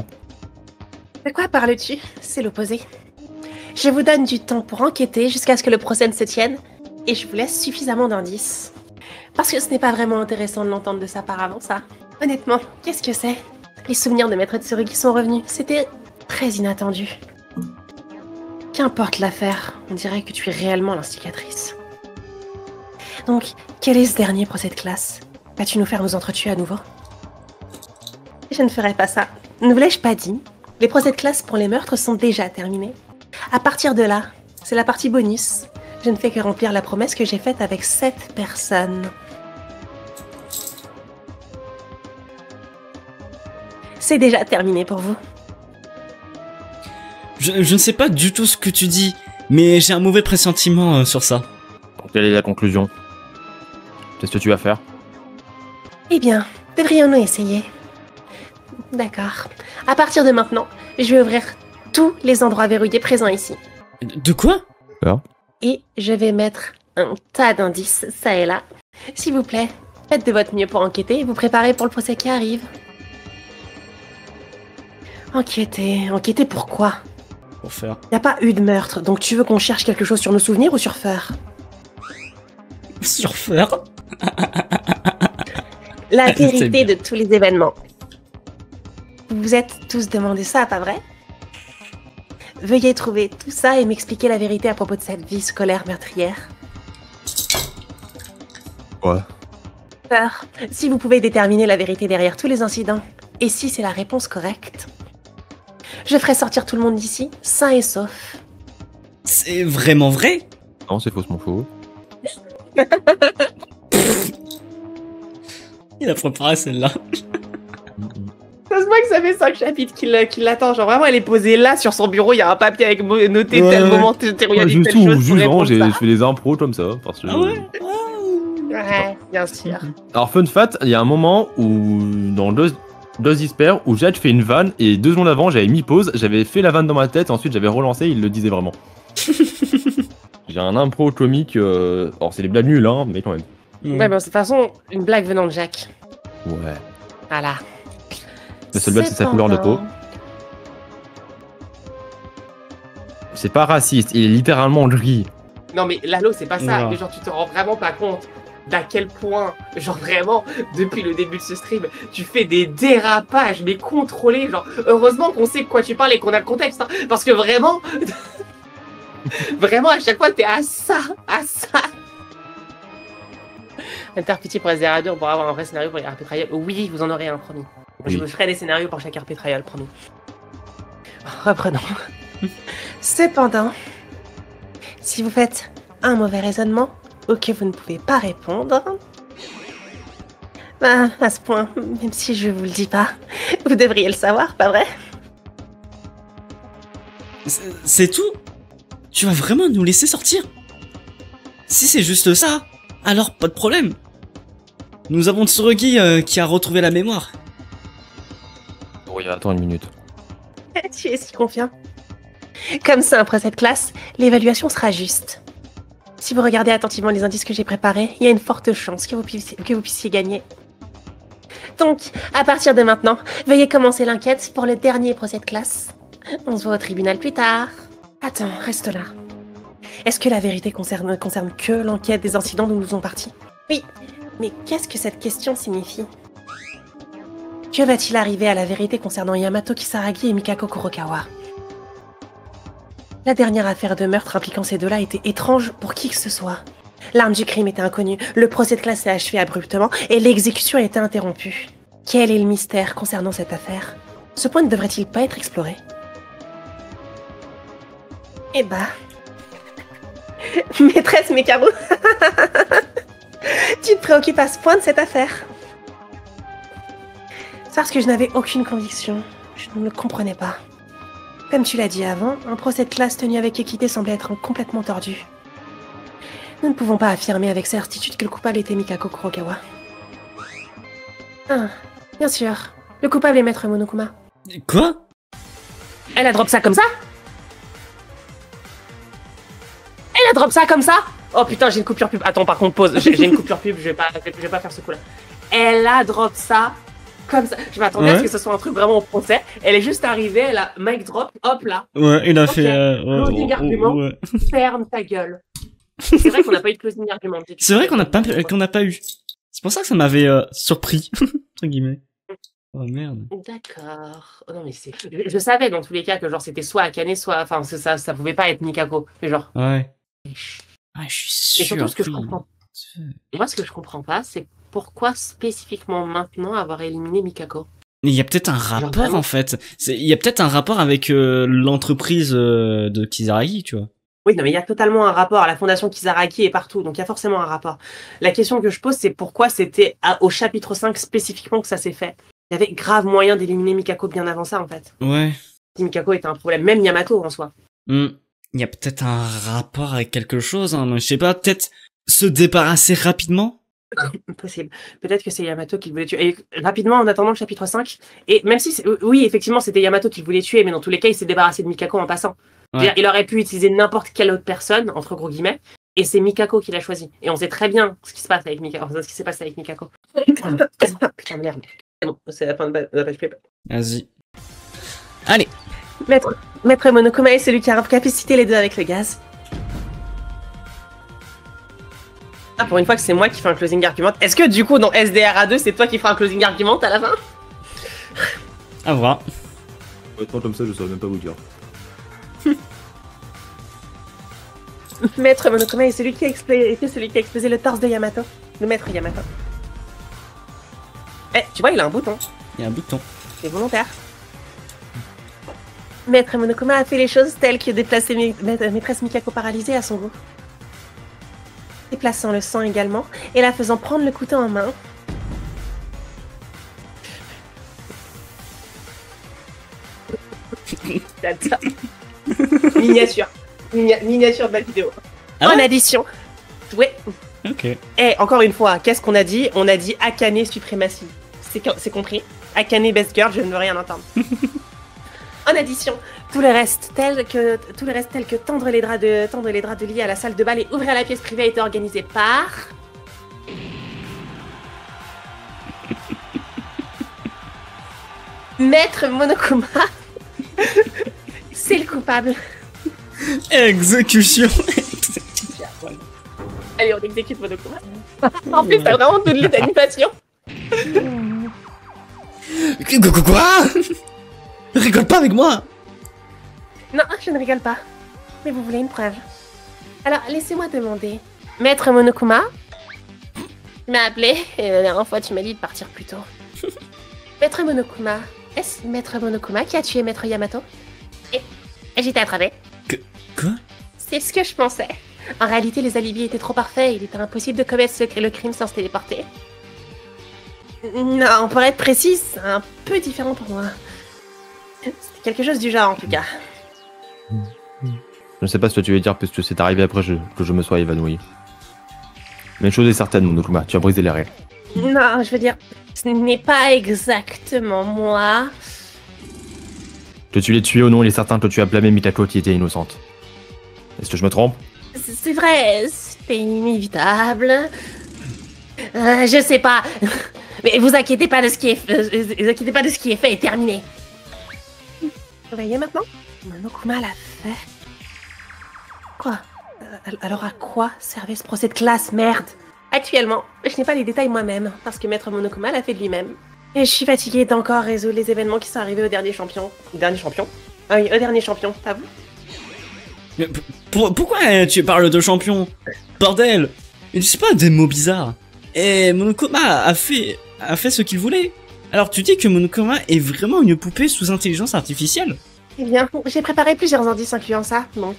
De quoi parles-tu? C'est l'opposé. Je vous donne du temps pour enquêter jusqu'à ce que le procès ne se tienne, et je vous laisse suffisamment d'indices. Parce que ce n'est pas vraiment intéressant de l'entendre de sa part avant ça. Honnêtement, qu'est-ce que c'est? Les souvenirs de Maître Tsuragi sont revenus. C'était très inattendu. Qu'importe l'affaire, on dirait que tu es réellement l'instigatrice. Donc, quel est ce dernier procès de classe? Vas-tu nous faire nous entretuer à nouveau? Je ne ferai pas ça. Ne vous l'ai-je pas dit? Les procès de classe pour les meurtres sont déjà terminés. À partir de là, c'est la partie bonus. Je ne fais que remplir la promesse que j'ai faite avec 7 personnes. C'est déjà terminé pour vous. Je ne sais pas du tout ce que tu dis, mais j'ai un mauvais pressentiment sur ça. Quelle est la conclusion? Qu'est-ce que tu vas faire? Eh bien, devrions-nous essayer? D'accord. À partir de maintenant, je vais ouvrir tous les endroits verrouillés présents ici. De quoi? Et je vais mettre un tas d'indices, ça et là. S'il vous plaît, faites de votre mieux pour enquêter et vous préparer pour le procès qui arrive. Enquêter pourquoi? Pour faire. Y a pas eu de meurtre, donc tu veux qu'on cherche quelque chose sur nos souvenirs ou sur Feur? Sur Feur? La C'est vérité bien. de tous les événements. Vous vous êtes tous demandé ça, pas vrai? Veuillez trouver tout ça et m'expliquer la vérité à propos de cette vie scolaire meurtrière. Ouais. Feur, si vous pouvez déterminer la vérité derrière tous les incidents, et si c'est la réponse correcte, je ferai sortir tout le monde d'ici, sain et sauf. C'est vraiment vrai? Non, c'est faussement faux. Il a préparé celle-là. Ça se voit que ça fait 5 chapitres qu'il l'attend. Genre vraiment, elle est posée là sur son bureau. Il y a un papier avec noté Ouais, tel ouais. moment, où il y a dit Juste telle chose. juste pour vraiment, répondre ça. je fais des impros comme ça. Parce que... Ah ouais? Ouais, bien sûr. Alors, fun fact, il y a un moment où, dans Dos Disper, où Jade fait une vanne, et 2 secondes avant, j'avais mis pause, j'avais fait la vanne dans ma tête, et ensuite j'avais relancé, il le disait vraiment. J'ai un impro comique, alors c'est des blagues nulles, hein, mais quand même. Ouais, mais de toute façon, une blague venant de Jack. Ouais. Voilà. Le seul blague, c'est sa couleur de peau. C'est pas raciste, il est littéralement gris. Non mais Lalo, c'est pas ça. Non. Mais genre, tu te rends vraiment pas compte d'à quel point, genre vraiment, depuis le début de ce stream, tu fais des dérapages, mais contrôlés. Genre, heureusement qu'on sait de quoi tu parles et qu'on a le contexte. Hein, parce que vraiment, vraiment, à chaque fois, t'es à ça. Interpitié pour SDR2, on pourra avoir un vrai scénario pour les RP Trial. Oui, vous en aurez un, promis. Je Oui. me ferai des scénarios pour chaque RP Trial, promis. Reprenons. Cependant, si vous faites un mauvais raisonnement ou que vous ne pouvez pas répondre, à ce point, même si je vous le dis pas, vous devriez le savoir, pas vrai? C'est tout? Tu vas vraiment nous laisser sortir? Si c'est juste ça, alors pas de problème. Nous avons Tsurugi qui a retrouvé la mémoire. Oui, attends une minute. Tu es si confiant. Comme ça, après cette classe, l'évaluation sera juste. Si vous regardez attentivement les indices que j'ai préparés, il y a une forte chance que vous puissiez gagner. Donc, à partir de maintenant, veuillez commencer l'enquête pour le dernier procès de classe. On se voit au tribunal plus tard. Attends, reste là. Est-ce que la vérité concerne que l'enquête des incidents dont nous sommes partis? Oui, mais qu'est-ce que cette question signifie? Que va-t-il arriver à la vérité concernant Yamato Kisaragi et Mikako Kurokawa? La dernière affaire de meurtre impliquant ces deux-là était étrange pour qui que ce soit. L'arme du crime était inconnue, le procès de classe s'est achevé abruptement et l'exécution a été interrompue. Quel est le mystère concernant cette affaire? Ce point ne devrait-il pas être exploré? Eh bah... Maîtresse Mekaru, tu te préoccupes à ce point de cette affaire? C'est parce que je n'avais aucune conviction. Je ne le comprenais pas. Comme tu l'as dit avant, un procès de classe tenu avec équité semblait être complètement tordu. Nous ne pouvons pas affirmer avec certitude que le coupable était Mikako Kurokawa. Ah, bien sûr. Le coupable est Maître Monokuma. Quoi? Elle a drop ça comme ça? Elle a drop ça comme ça? Oh putain, j'ai une coupure pub. Attends, par contre, pause. J'ai une coupure pub, je vais pas faire ce coup-là. Elle a drop ça comme ça. Je m'attendais à ce que ce soit un truc vraiment au procès. Elle est juste arrivée, elle a mic drop, hop là. Ouais, il a fait... Closing argument, ferme ta gueule. C'est vrai qu'on n'a pas eu de closing argument. C'est vrai qu'on n'a pas eu. C'est pour ça que ça m'avait surpris, entre guillemets. Oh merde. D'accord. Oh, non mais c'est... Je savais dans tous les cas que genre c'était soit Akane, soit... Enfin, ça pouvait pas être Mikako. Mais genre... Ouais. Ah, je suis sûr. Et surtout, ce que je comprends... Moi, ce que je comprends pas, c'est pourquoi spécifiquement maintenant avoir éliminé Mikako? Il y a peut-être un rapport, en fait. Il y a peut-être un rapport avec l'entreprise de Kisaragi, tu vois. Oui, non, mais il y a totalement un rapport. À la fondation Kisaragi est partout, donc il y a forcément un rapport. La question que je pose, c'est pourquoi c'était au chapitre 5 spécifiquement que ça s'est fait. Il y avait grave moyen d'éliminer Mikako bien avant ça, en fait. Ouais. Si Mikako était un problème, même Yamato en soi. Il y a peut-être un rapport avec quelque chose, hein. Je sais pas, peut-être se débarrasser rapidement? Possible. Peut-être que c'est Yamato qui le voulait tuer. Et rapidement, en attendant le chapitre 5, et même si, oui, effectivement, c'était Yamato qui le voulait tuer, mais dans tous les cas, il s'est débarrassé de Mikako en passant. Ouais. Il aurait pu utiliser n'importe quelle autre personne, entre gros guillemets, et c'est Mikako qui l'a choisi. Et on sait très bien ce qui se passe avec Mikako. Ce qui s'est passé avec Mikako. Putain de merde. C'est bon, c'est la fin de la page paper. Vas-y. Allez. Maître Monokuma est celui qui a capacité les deux avec le gaz. Ah, pour une fois que c'est moi qui fais un closing argument. Est-ce que du coup, dans SDRA2, c'est toi qui feras un closing argument à la fin? À voir. Honnêtement, comme ça, je saurais même pas vous dire. Maître Monokuma est celui qui a explosé le torse de Yamato. Le maître Yamato. Eh, tu vois, il a un bouton. Il y a un bouton. C'est volontaire. Maître Monokuma a fait les choses telles que déplacer maîtresse Mikako paralysée à son goût. Déplaçant le sang également, et la faisant prendre le couteau en main. Miniature. Miniature de la vidéo. Ah ouais? En addition. Ouais. Ok. Et encore une fois, qu'est-ce qu'on a dit? On a dit Akane suprématie. C'est compris. Akane best girl, je ne veux rien entendre. En addition, tout le reste tel que tendre les draps de lit à la salle de bal et ouvrir la pièce privée a été organisé par... Maître Monokuma. C'est le coupable. Exécution. Allez, on exécute Monokuma. En plus, t'as vraiment toute l'animation. Quoi? Rigole pas avec moi. Non, je ne rigole pas. Mais vous voulez une preuve. Alors, laissez-moi demander. Maître Monokuma? Tu m'as appelé et la dernière fois, tu m'as dit de partir plus tôt. Maître Monokuma, est-ce Maître Monokuma qui a tué Maître Yamato? Et j'étais attrapée. Quoi? C'est ce que je pensais. En réalité, les alibis étaient trop parfaits. Il était impossible de commettre le crime sans se téléporter. Non, pour être précise, c'est un peu différent pour moi. C'était quelque chose du genre, en tout cas. Je ne sais pas ce que tu veux dire puisque c'est arrivé après que je me sois évanoui. Mais une chose est certaine, Monokuma, tu as brisé les règles. Non, je veux dire, ce n'est pas exactement moi. Que tu l'aies tué ou non, il est certain que tu as blâmé Mitako qui était innocente. Est-ce que je me trompe? C'est vrai, c'était inévitable. Je sais pas. Mais vous inquiétez pas de ce qui est vous inquiétez pas de ce qui est fait et terminé. Vous voyez maintenant? Monokuma l'a fait. Quoi? Alors à quoi servait ce procès de classe, merde? Actuellement, je n'ai pas les détails moi-même, parce que Maître Monokuma l'a fait de lui-même. Et je suis fatiguée d'encore résoudre les événements qui sont arrivés au dernier champion. Dernier champion. Ah oui, au dernier champion, t'avoues? Mais pourquoi tu parles de champion? Bordel! Mais c'est pas des mots bizarres. Et Monokuma a fait ce qu'il voulait. Alors tu dis que Monokuma est vraiment une poupée sous intelligence artificielle? Eh bien, j'ai préparé plusieurs indices incluant ça, donc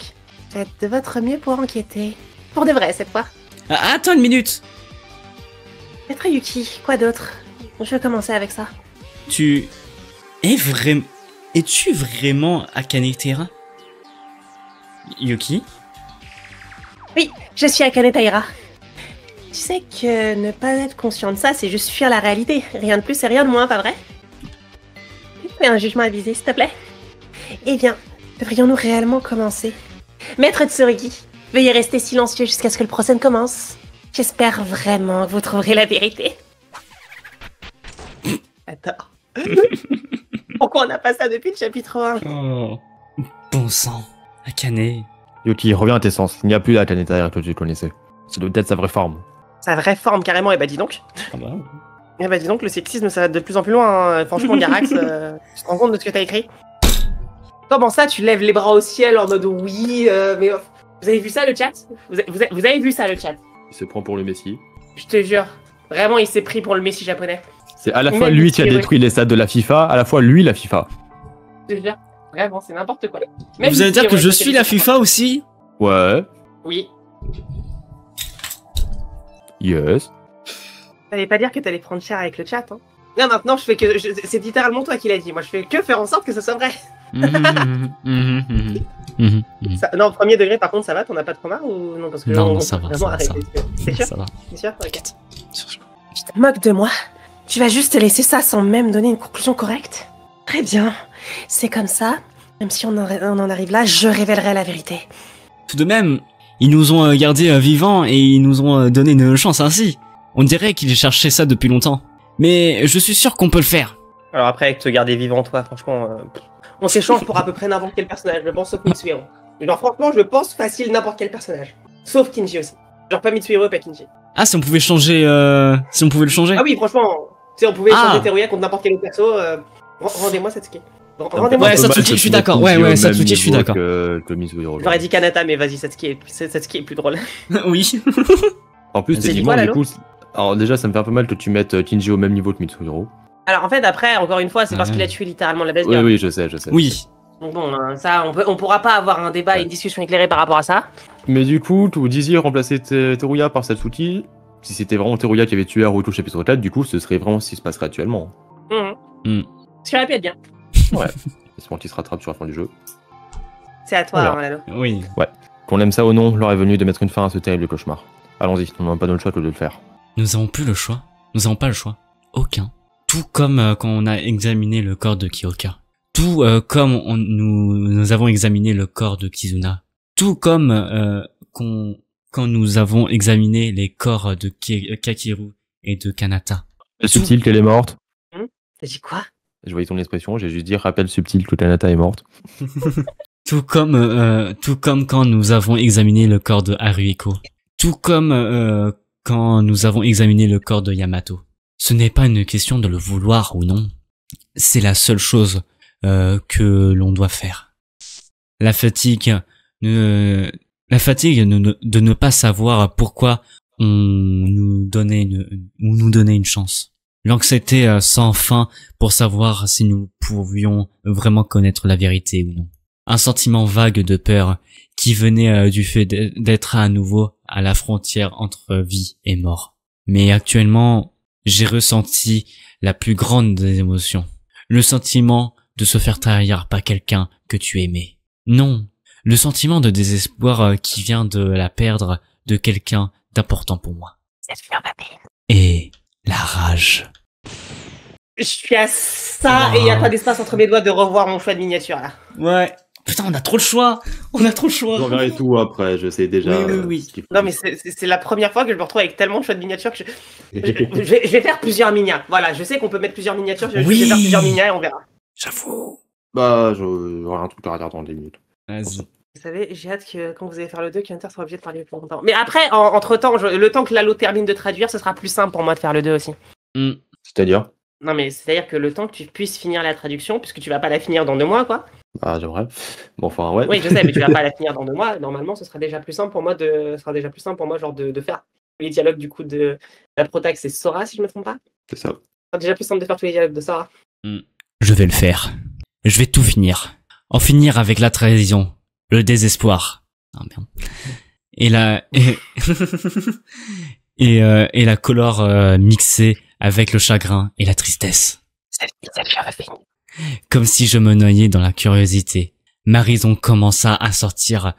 faites de votre mieux pour enquêter. Pour de vrai, cette fois. Ah, attends une minute! Maître Yuki, quoi d'autre? Je vais commencer avec ça. Es-tu vraiment Akane Taira? Yuki? Oui, je suis Akane Taira. Tu sais que ne pas être conscient de ça, c'est juste fuir la réalité. Rien de plus et rien de moins, pas vrai? Fais un jugement avisé, s'il te plaît. Eh bien, devrions-nous réellement commencer? Maître Tsurugi, veuillez rester silencieux jusqu'à ce que le procès ne commence. J'espère vraiment que vous trouverez la vérité. Attends. Pourquoi on n'a pas ça depuis le chapitre 1? Oh, bon sang, Akane. Yuki, reviens à tes sens. Il n'y a plus la Akane Taira que tu connaissais. C'est peut-être sa vraie forme. Sa vraie forme, carrément. Et bah dis donc. Ah bah. Eh bah dis donc, le sexisme, ça va de plus en plus loin. Hein. Franchement, Garax, tu te rends compte de ce que t'as écrit? Comment ça, tu lèves les bras au ciel en mode oui, mais... Vous avez vu ça, le chat? Vous avez vu ça, le chat? Il se prend pour le Messie. Je te jure. Vraiment, il s'est pris pour le Messi japonais. C'est à la fois lui qui a détruit les stades de la FIFA, à la fois lui la FIFA. Je te jure. Vraiment, c'est n'importe quoi. Vous allez dire que je suis la FIFA aussi? Ouais. Oui. Yes. T'allais pas dire que t'allais prendre cher avec le chat, hein? Là, maintenant, je fais que... C'est littéralement toi qui l'as dit. Moi, je fais que faire en sorte que ce soit vrai. Ça, non, premier degré, par contre, ça va? T'en as pas de trauma ou non? Parce que non, ça va. C'est sûr? Ça va. C'est sûr? Ok. Tu te moques de moi? Tu vas juste laisser ça sans même donner une conclusion correcte? Très bien. C'est comme ça. Même si on en arrive là, je révélerai la vérité. Tout de même, ils nous ont gardés vivants et ils nous ont donné une chance ainsi. On dirait qu'ils cherchaient ça depuis longtemps. Mais je suis sûr qu'on peut le faire. Alors après, avec te garder vivant, toi, franchement, on s'échange pour à peu près n'importe quel personnage, je pense, sauf Mitsuhiro. Genre franchement, je pense facile n'importe quel personnage. Sauf Kinji aussi. Genre pas Mitsuhiro, pas Kinji. Ah, si on pouvait changer... Si on pouvait le changer. Ah oui, franchement, tu sais, on pouvait changer Teruya contre n'importe quel autre perso. Rendez-moi Satsuki. Ouais, Satsuki, je suis d'accord. Ouais, Satsuki, je suis d'accord. J'aurais dit Kanata, mais vas-y, Satsuki est plus drôle. Oui. En plus, techniquement, du coup... Alors déjà, ça me fait un peu mal que tu mettes Kinji au même niveau que Mitsuhiro. Alors en fait, après, encore une fois, c'est parce qu'il a tué littéralement la best girl. Oui, je sais. Oui. Donc bon, ça, on pourra pas avoir un débat et une discussion éclairée par rapport à ça. Mais du coup, vous disiez remplacer Teruya par Satsuki. Si c'était vraiment Teruya qui avait tué Haruto chapitre 4, du coup, ce serait vraiment ce qui se passerait actuellement. Ce qui aurait pu être bien. Ouais. Espérons qu'il se rattrape sur la fin du jeu. C'est à toi, Lalo. Oui. Ouais. Qu'on aime ça ou non, l'heure est venue de mettre une fin à ce terrible cauchemar. Allons-y, on n'a pas d'autre choix que de le faire. Nous avons plus le choix. Nous avons pas le choix. Aucun. Tout comme quand on a examiné le corps de Kyoka. Tout comme nous avons examiné le corps de Kizuna. Tout comme quand nous avons examiné les corps de Kakeru et de Kanata. Subtil qu'elle est morte. T'as dit quoi? Je voyais ton expression, j'ai juste dit rappel subtil que Kanata est morte. Tout comme quand nous avons examiné le corps de Haruhiko. Tout comme quand nous avons examiné le corps de Yamato. Ce n'est pas une question de le vouloir ou non. C'est la seule chose que l'on doit faire. La fatigue de ne pas savoir pourquoi on nous donnait une chance. L'anxiété sans fin pour savoir si nous pouvions vraiment connaître la vérité ou non. Un sentiment vague de peur qui venait du fait d'être à nouveau à la frontière entre vie et mort. Mais actuellement, j'ai ressenti la plus grande des émotions. Le sentiment de se faire trahir par quelqu'un que tu aimais. Non, le sentiment de désespoir qui vient de la perdre de quelqu'un d'important pour moi. Et la rage. Je suis à ça et il n'y a pas d'espace entre mes doigts de revoir mon choix de miniature là. Ouais. Putain, on a trop le choix. On a trop le choix. J'enverrai tout après, je sais déjà. Oui. ce qu'il faut. Non mais c'est la première fois que je me retrouve avec tellement de choix de miniature que je vais faire plusieurs minia. Voilà, je sais qu'on peut mettre plusieurs miniatures, je vais faire plusieurs minia et on verra. J'avoue. Bah, j'aurai un truc à regarder dans 10 minutes. Vas-y. Vous savez, j'ai hâte que quand vous allez faire le 2, qu'Hunter soit obligé de parler plus longtemps. Mais après, entre-temps, le temps que Lalo termine de traduire, ce sera plus simple pour moi de faire le 2 aussi. C'est-à-dire? Non mais c'est-à-dire que le temps que tu puisses finir la traduction, puisque tu vas pas la finir dans 2 mois quoi. Bah, j'aimerais. Bon, enfin, ouais. Oui, je sais, mais tu vas pas la finir dans 2 mois. Normalement, ce sera déjà plus simple pour moi de faire les dialogues du coup de la protax, c'est Sora si je me trompe pas. C'est ça. Ce sera déjà plus simple de faire tous les dialogues de Sora. Je vais le faire. Je vais tout finir. En finir avec la trahison, le désespoir. Ah merde. Et la colère mixée avec le chagrin et la tristesse. Comme si je me noyais dans la curiosité. Ma raison commença à sortir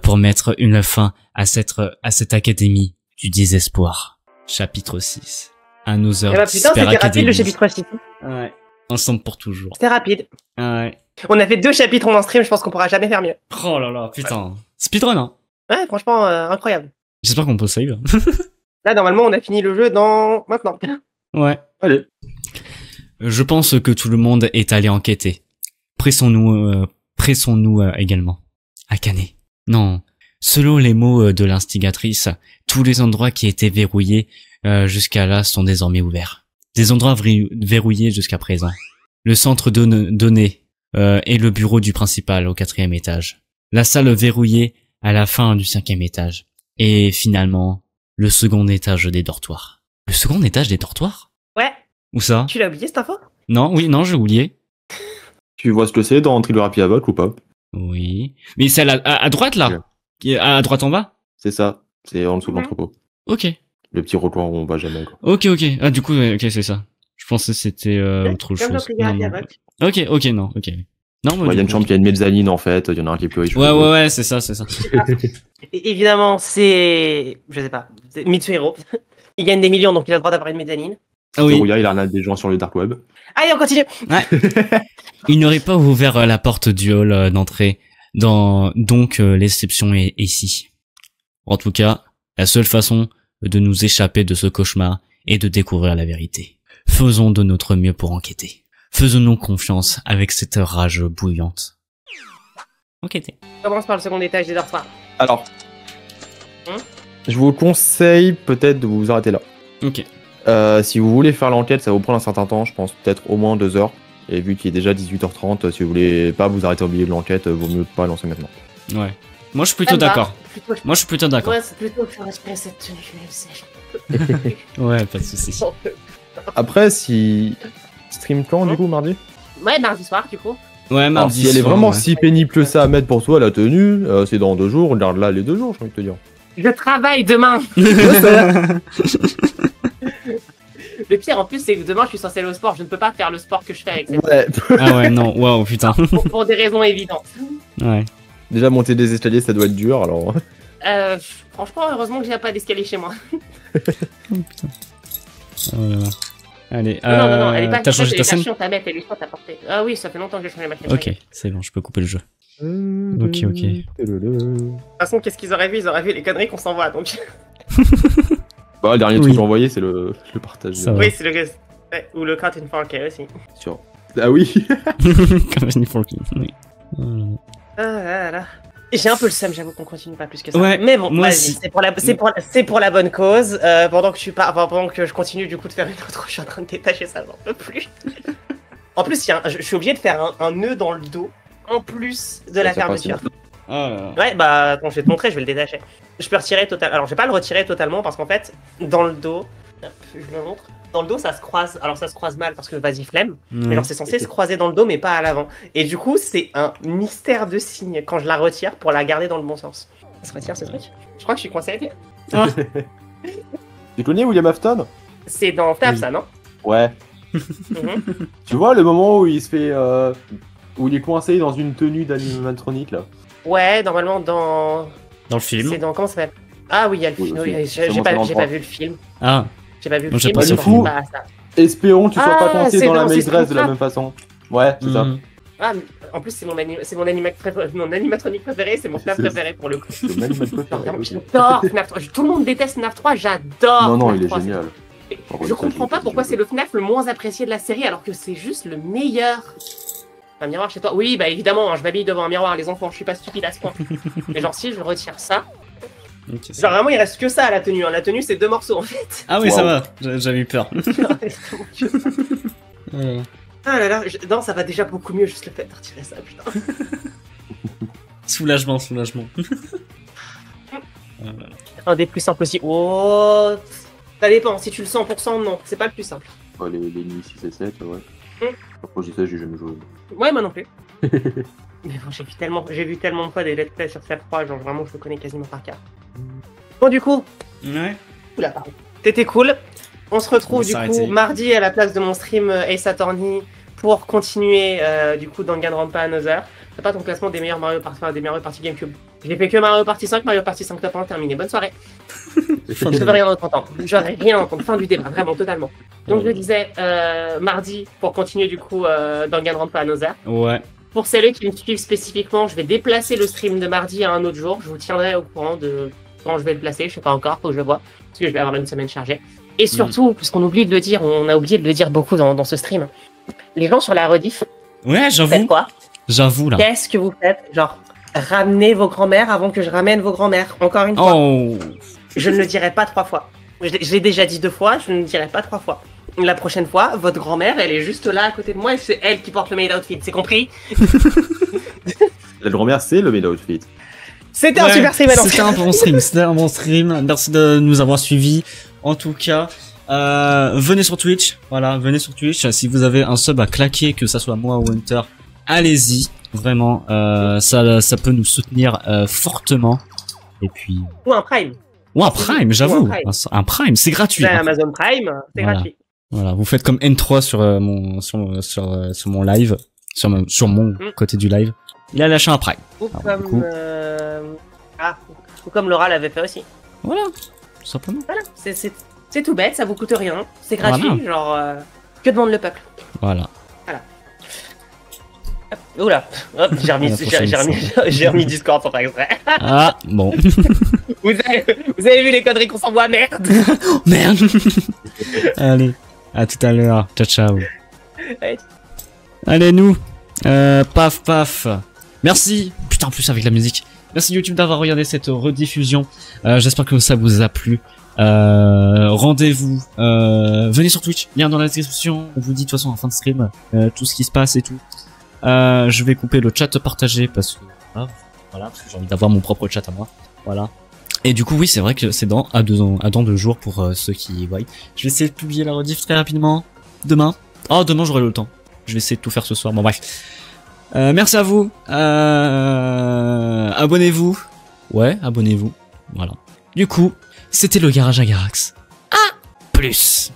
pour mettre une fin à cette académie du désespoir. Chapitre 6. Another Eh bah putain, Despair c'était rapide Academy. le chapitre 6. Ouais. Ensemble pour toujours. C'était rapide. Ouais. On a fait 2 chapitres en stream, je pense qu'on pourra jamais faire mieux. Oh là là, putain. Speedrun, hein. Ouais, franchement, incroyable. J'espère qu'on peut save. Là, normalement, on a fini le jeu dans... maintenant. Ouais. Allez. Je pense que tout le monde est allé enquêter. Pressons-nous également. Akane. Non. Selon les mots de l'instigatrice, tous les endroits qui étaient verrouillés jusqu'à là sont désormais ouverts. Des endroits verrouillés jusqu'à présent. Le centre donné et le bureau du principal au 4e étage. La salle verrouillée à la fin du 5e étage. Et finalement, le second étage des dortoirs. Le second étage des dortoirs? Ouais. Où ça? Tu l'as oublié cette info? Non, j'ai oublié. Tu vois ce que c'est dans Thriller Happy Havoc ou pas? Oui. Mais c'est à droite, là? Ouais. Qui est à droite en bas? C'est ça. C'est en dessous de l'entrepôt. Ok. Le petit recoin où on va jamais, quoi. Ok. Ah, du coup, ok, c'est ça. Je pensais que c'était autre Comme dans chose. Thriller Happy Non. Havoc. Ok, non, ok. Non, Il y a une chambre, il y a une mezzanine en fait, il y en a un qui est plus riche. Ouais, c'est ça. Et évidemment, c'est... Je sais pas. C'est Mitsuhiro. Il gagne des millions, donc il a le droit d'avoir une mezzanine. Ah oui. Il arnaque des gens sur le dark web. Allez, on continue. Il n'aurait pas ouvert la porte du hall d'entrée. Donc l'exception est ici. En tout cas, la seule façon de nous échapper de ce cauchemar est de découvrir la vérité. Faisons de notre mieux pour enquêter. Faisons-nous confiance avec cette rage bouillante. Enquêter. On commence par le second étage des dortoirs. Alors, Hein je vous conseille peut-être de vous arrêter là. Ok. Si vous voulez faire l'enquête, ça va vous prendre un certain temps, je pense peut-être au moins 2 heures. Et vu qu'il est déjà 18h30, si vous voulez pas vous arrêter au milieu de l'enquête, vaut mieux pas lancer maintenant. Ouais. Moi, je suis plutôt Ça me va. d'accord. Plutôt, Moi, je suis plutôt d'accord. ouais, c'est plutôt que je respirer cette tenue UFC. Ouais, pas de soucis. Après, si... Stream quand du coup, mardi? Ouais, mardi soir, du coup. Ouais, Alors, mardi si elle est soir, vraiment ouais. si pénible que ça à mettre pour toi, la tenue, c'est dans 2 jours, regarde là les 2 jours, j'ai envie de te dire. Je travaille demain. Le pire en plus, c'est que demain je suis censé aller au sport. Je ne peux pas faire le sport que je fais avec cette Ouais. Ah ouais, non, waouh, putain. pour des raisons évidentes. Ouais. Déjà monter des escaliers, ça doit être dur, alors... Franchement, heureusement que j'ai pas d'escalier chez moi. Oh putain. Oh là là. Allez, Non, elle est pas t'as changé ta scène? ta bête, elle est soit à portée. Ah oui, ça fait longtemps que j'ai changé ma scène. Ok, c'est bon, je peux couper le jeu. Ok. De toute façon, qu'est-ce qu'ils auraient vu? Ils auraient vu les conneries qu'on s'envoie, donc. Bah, le dernier Oui. truc que j'ai envoyé, c'est le partage. Ça va. Oui, c'est le gars. Ouais, ou le cut in 4K aussi. Sur... Ah oui. Comme Annie Forky, oui. Oh là là. Ah là là. J'ai un peu le seum, j'avoue qu'on continue pas plus que ça. Ouais, mais bon, moi vas-y, aussi. c'est pour la bonne cause. Pendant que je continue du coup de faire une autre, je suis en train de détacher ça, j'en peux plus. En plus, je suis obligé de faire un nœud dans le dos, en plus de la c'est fermeture. facile. Oh là là. Ouais, bah, attends, je vais te montrer, je vais le détacher. Je peux retirer totalement. Alors, je vais pas le retirer totalement parce qu'en fait, dans le dos, hop, je le montre. Dans le dos, ça se croise. Alors, ça se croise mal parce que vas-y, flemme. Mais genre, c'est censé se croiser dans le dos, mais pas à l'avant. Et du coup, c'est un mystère de signe quand je la retire pour la garder dans le bon sens. Ça se retire ce truc? Je crois que je suis coincé avec. Tu connais William Afton? C'est dans Tab, Oui. ça, non? Ouais. Mhm. Tu vois le moment où il se fait... où il est coincé dans une tenue d'animatronique, là? Ouais, normalement dans... Dans le film. C'est dans... Comment ça s'appelle? Ah oui, il y a le Oui, film. aussi. Oui, C'est j'ai mon pas, talent j'ai pas 3. vu le film. Ah, J'ai pas vu le Moi, j'ai film, pas mais ce je film. pense pas à ça. Espérons que tu sois Ah, pas coincé c'est dans la dans- c'est maîtresse de la Springtrap. même façon. Ouais, c'est ça. Mhm. Ah, mais en plus, c'est mon animatronique préféré, c'est mon FNAF C'est- préféré pour le coup. C'est même pas le J'adore préféré. FNAF 3. Tout le monde déteste FNAF 3, j'adore Non, non, FNAF il est 3. génial. Je comprends pas pourquoi c'est le FNAF le moins apprécié de la série alors que c'est juste le meilleur. Un miroir chez toi? Oui, bah évidemment, hein, je m'habille devant un miroir, les enfants, je suis pas stupide à ce point. Mais genre, si je retire ça, Ok, ça genre va. vraiment, il reste que ça à la tenue. Hein. La tenue, c'est 2 morceaux en fait. Ah oui, ça Wow. va, j'avais eu peur. Ah là là, non, ça va déjà beaucoup mieux juste le fait de retirer ça, putain. Soulagement, soulagement. Un des plus simples aussi. Oh, ça dépend, si tu le sens 100%, non, c'est pas le plus simple. Ouais, les nuits 6 et 7, ouais. Mm. Après, j'ai ça, j'ai jamais joué. Ouais, moi non plus. Mais bon, j'ai vu tellement de fois des let's play sur FNAF 3, genre vraiment, je le connais quasiment par cœur. Bon, du coup, Ouais. oula, pardon. T'étais cool. On se retrouve On du va coup s'arrêter. mardi à la place de mon stream Ace Attorney pour continuer du coup Danganronpa Another. C'est pas ton classement des meilleurs Mario Party, enfin, des Mario Party GameCube. J'ai fait que Mario Party 5, Mario Party 5 top 1 terminé. Bonne soirée. Je veux rien entendre. Je veux rien entendre. Fin du débat, vraiment, totalement. Donc je disais mardi pour continuer du coup Danganronpa Another. Ouais. Pour celles qui me suivent spécifiquement, je vais déplacer le stream de mardi à un autre jour. Je vous tiendrai au courant de quand je vais le placer. Je sais pas encore, faut que je vois. Parce que je vais avoir une semaine chargée. Et surtout, puisqu'on oublie de le dire, on a oublié de le dire beaucoup dans ce stream. Les gens sur la rediff, Ouais, vous faites j'avoue. quoi? J'avoue, là. Qu'est-ce que vous faites? Genre, ramenez vos grands-mères avant que je ramène vos grands-mères. Encore une fois. Oh. Je ne le dirai pas 3 fois. Je l'ai déjà dit 2 fois, je ne le dirai pas 3 fois. La prochaine fois, votre grand-mère, elle est juste là à côté de moi et c'est elle qui porte le maid outfit. C'est compris? La grand-mère, c'est le maid outfit. C'était un Ouais, super stream, alors. C'était un bon stream, c'était un bon stream. Merci de nous avoir suivis. En tout cas, venez sur Twitch. Voilà, venez sur Twitch. Si vous avez un sub à claquer, que ça soit moi ou Hunter, allez-y. Vraiment, ça peut nous soutenir fortement. Et puis, Ou un Prime. ou un Prime, j'avoue, Ou un Prime. un Prime, c'est gratuit. J'ai hein. Amazon Prime, c'est Voilà. gratuit. Voilà, vous faites comme N3 sur mon live, sur mon côté du live. Il a lâché un Prime. Ou Alors, du coup- ou comme Laura l'avait fait aussi. Voilà, tout simplement. Voilà, c'est tout bête, ça vous coûte rien, c'est gratuit, Voilà. genre que demande le peuple. Voilà. Oula, hop, j'ai remis, La prochaine j'ai remis Discord sans faire exprès. Ah, bon. Vous avez vu les conneries qu'on s'envoie, merde. Merde. Allez, à tout à l'heure. Ciao, ciao. Ouais. Allez, nous. Paf, paf. Merci. Putain, en plus avec la musique. Merci YouTube d'avoir regardé cette rediffusion. J'espère que ça vous a plu. Rendez-vous. Venez sur Twitch. Lien dans la description. On vous dit de toute façon en fin de stream tout ce qui se passe et tout. Je vais couper le chat partagé parce que voilà, parce que j'ai envie d'avoir mon propre chat à moi. Voilà. Et du coup, oui, c'est vrai que c'est dans 2 jours pour ceux qui voient. Je vais essayer de publier la rediff très rapidement. Demain. Oh, demain j'aurai le temps. Je vais essayer de tout faire ce soir. Bon, bref. Merci à vous. Abonnez-vous. Ouais, abonnez-vous. Voilà. Du coup, c'était le garage à Garax. À plus.